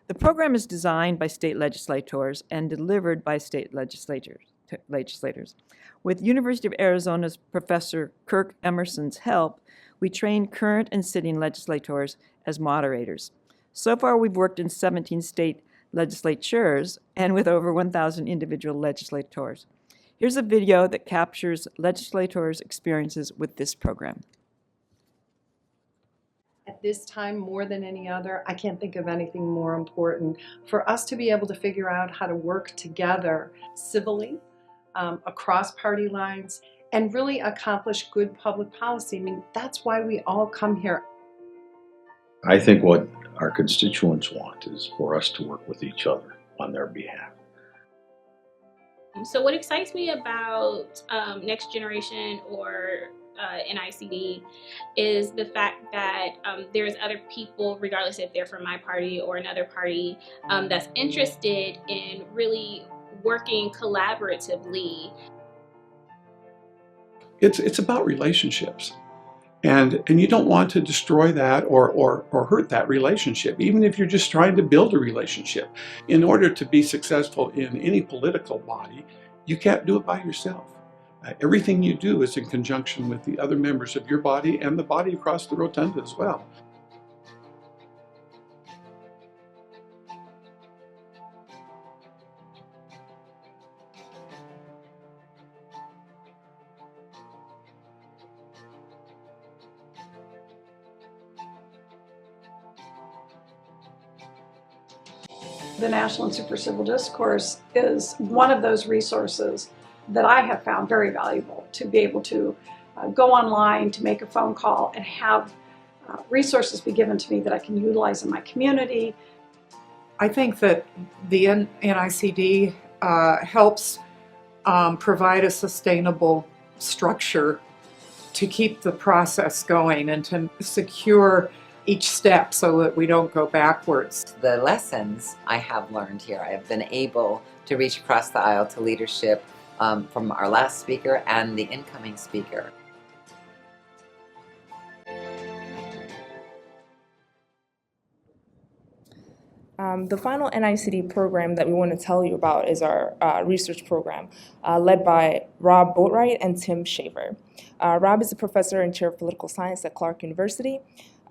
The program is designed by state legislators and delivered by state legislators. With University of Arizona's Professor Kirk Emerson's help, we train current and sitting legislators as moderators. So far, we've worked in 17 state legislatures and with over 1,000 individual legislators. Here's a video that captures legislators' experiences with this program. At this time, more than any other, I can't think of anything more important for us to be able to figure out how to work together civilly, across party lines, and really accomplish good public policy. I mean, that's why we all come here. I think what our constituents want is for us to work with each other on their behalf. So what excites me about Next Generation or NICD is the fact that there's other people, regardless if they're from my party or another party, that's interested in really working collaboratively. It's about relationships. And you don't want to destroy that or hurt that relationship, even if you're just trying to build a relationship. In order to be successful in any political body, you can't do it by yourself. Everything you do is in conjunction with the other members of your body and the body across the rotunda as well. The National Institute for Civil Discourse is one of those resources that I have found very valuable to be able to go online, to make a phone call, and have resources be given to me that I can utilize in my community. I think that the NICD helps provide a sustainable structure to keep the process going and to secure each step so that we don't go backwards. The lessons I have learned here, I have been able to reach across the aisle to leadership from our last speaker and the incoming speaker. The final NICD program that we want to tell you about is our research program led by Rob Boatwright and Tim Shaver. Rob is a professor and chair of political science at Clark University,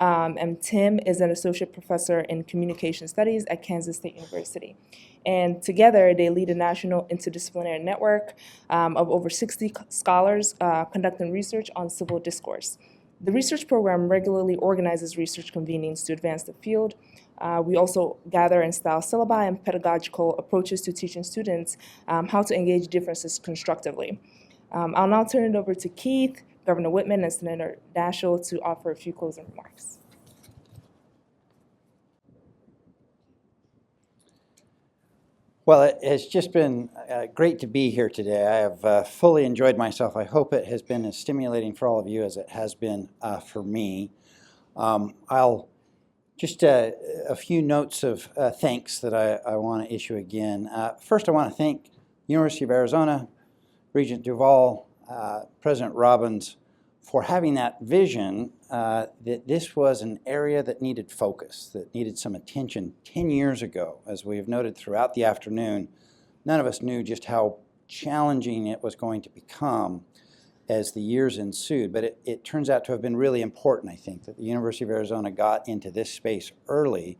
and Tim is an associate professor in communication studies at Kansas State University. And together they lead a national interdisciplinary network of over 60 scholars conducting research on civil discourse. The research program regularly organizes research convenings to advance the field. We also gather and style syllabi and pedagogical approaches to teaching students how to engage differences constructively. I'll now turn it over to Keith, Governor Whitman, and Senator Daschle to offer a few closing remarks. Well, it has just been great to be here today. I have fully enjoyed myself. I hope it has been as stimulating for all of you as it has been for me. I'll just a few notes of thanks that I want to issue again. First, I want to thank University of Arizona, Regent Duvall, President Robbins, for having that vision that this was an area that needed focus, that needed some attention. 10 years ago, as we have noted throughout the afternoon, none of us knew just how challenging it was going to become as the years ensued. But it turns out to have been really important, I think, that the University of Arizona got into this space early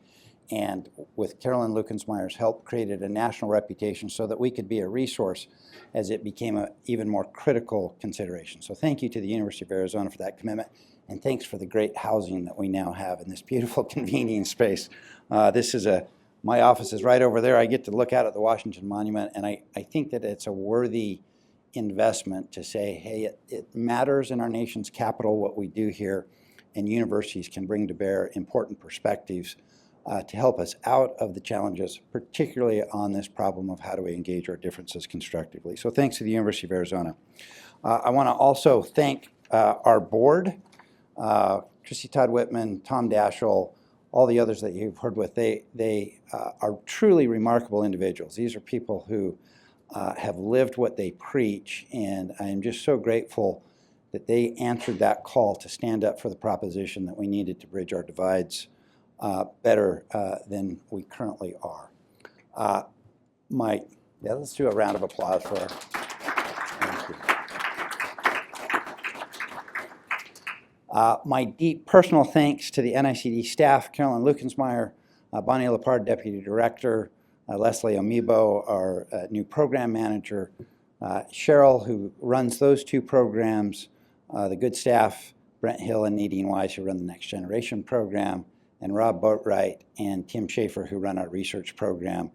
and with Carolyn Lukensmeyer's help created a national reputation so that we could be a resource as it became an even more critical consideration. So thank you to the University of Arizona for that commitment, and thanks for the great housing that we now have in this beautiful convening space. My office is right over there. I get to look out at the Washington Monument, and I think that it's a worthy investment to say, hey, it matters in our nation's capital what we do here, and universities can bring to bear important perspectives to help us out of the challenges, particularly on this problem of how do we engage our differences constructively. So thanks to the University of Arizona. I want to also thank our board, Christie, Todd, Whitman, Tom Daschle, all the others that you've heard with, they are truly remarkable individuals. These are people who have lived what they preach, and I am just so grateful that they answered that call to stand up for the proposition that we needed to bridge our divides better than we currently are. Let's do a round of applause for our. Thank you. My deep personal thanks to the NICD staff, Carolyn Lukensmeyer, Bonnie Lepard, Deputy Director, Leslie Amiibo, our new program manager, Cheryl, who runs those two programs, the good staff, Brent Hill and Nadine Wise, who run the Next Generation program, and Rob Boatwright and Tim Schaefer, who run our research program.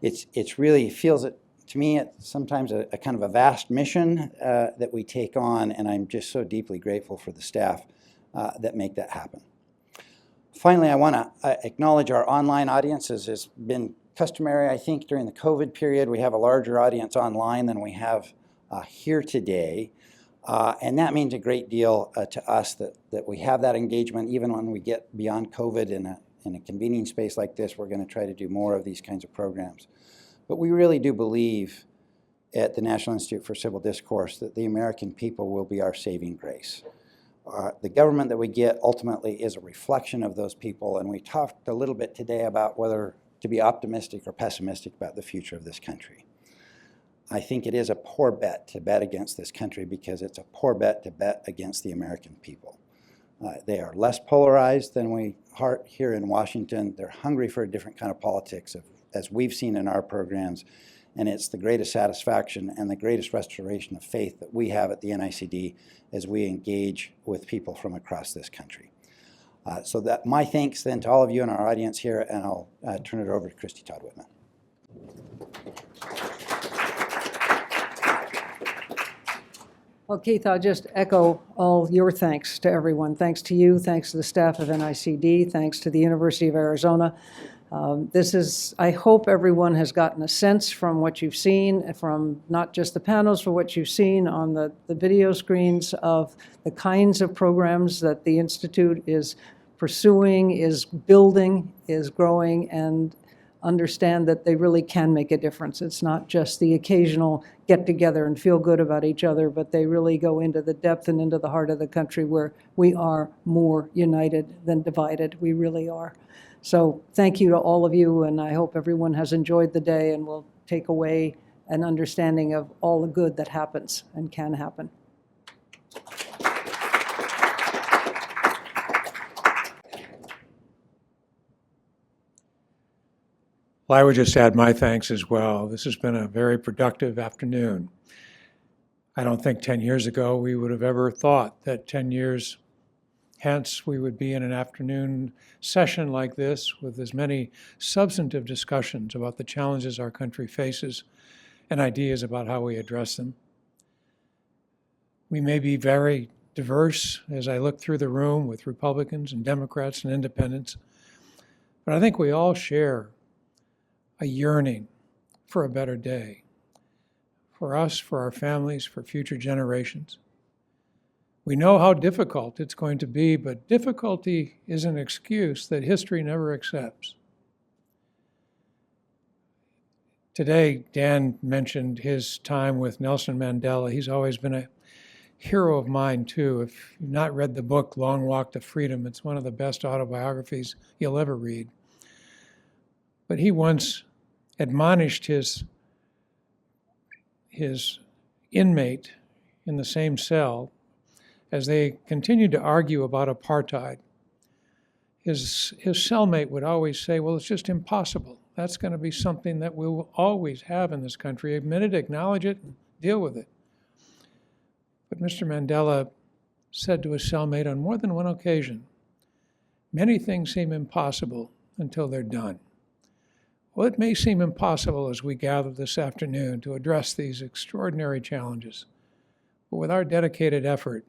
It's really feels to me it's sometimes a kind of a vast mission that we take on, and I'm just so deeply grateful for the staff that make that happen. Finally, I want to acknowledge our online audience. As has been customary, I think, during the COVID period, we have a larger audience online than we have here today. And that means a great deal to us that we have that engagement. Even when we get beyond COVID in a convening space like this, we're going to try to do more of these kinds of programs. But we really do believe at the National Institute for Civil Discourse that the American people will be our saving grace. The government that we get ultimately is a reflection of those people, and we talked a little bit today about whether to be optimistic or pessimistic about the future of this country. I think it is a poor bet to bet against this country because it's a poor bet to bet against the American people. They are less polarized than we are here in Washington. They're hungry for a different kind of politics, as we've seen in our programs, and it's the greatest satisfaction and the greatest restoration of faith that we have at the NICD as we engage with people from across this country. So that my thanks then to all of you in our audience here, and I'll turn it over to Christie Todd Whitman. Well, Keith, I'll just echo all your thanks to everyone. Thanks to you, thanks to the staff of NICD, thanks to the University of Arizona. I hope everyone has gotten a sense from what you've seen, from not just the panels, for what you've seen on the video screens of the kinds of programs that the Institute is pursuing, is building, is growing, and understand that they really can make a difference. It's not just the occasional get together and feel good about each other, but they really go into the depth and into the heart of the country where we are more united than divided. We really are. So thank you to all of you, and I hope everyone has enjoyed the day and will take away an understanding of all the good that happens and can happen. Well, I would just add my thanks as well. This has been a very productive afternoon. I don't think 10 years ago we would have ever thought that 10 years hence we would be in an afternoon session like this with as many substantive discussions about the challenges our country faces and ideas about how we address them. We may be very diverse as I look through the room with Republicans and Democrats and independents, but I think we all share a yearning for a better day, for us, for our families, for future generations. We know how difficult it's going to be, but difficulty is an excuse that history never accepts. Today, Dan mentioned his time with Nelson Mandela. He's always been a hero of mine, too. If you've not read the book, Long Walk to Freedom, it's one of the best autobiographies you'll ever read. But he once admonished his inmate in the same cell as they continued to argue about apartheid. His cellmate would always say, well, it's just impossible. That's going to be something that we will always have in this country. Admit it, acknowledge it, and deal with it. But Mr. Mandela said to his cellmate on more than one occasion, many things seem impossible until they're done. Well, it may seem impossible as we gather this afternoon to address these extraordinary challenges, but with our dedicated effort,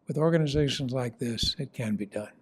with organizations like this, it can be done.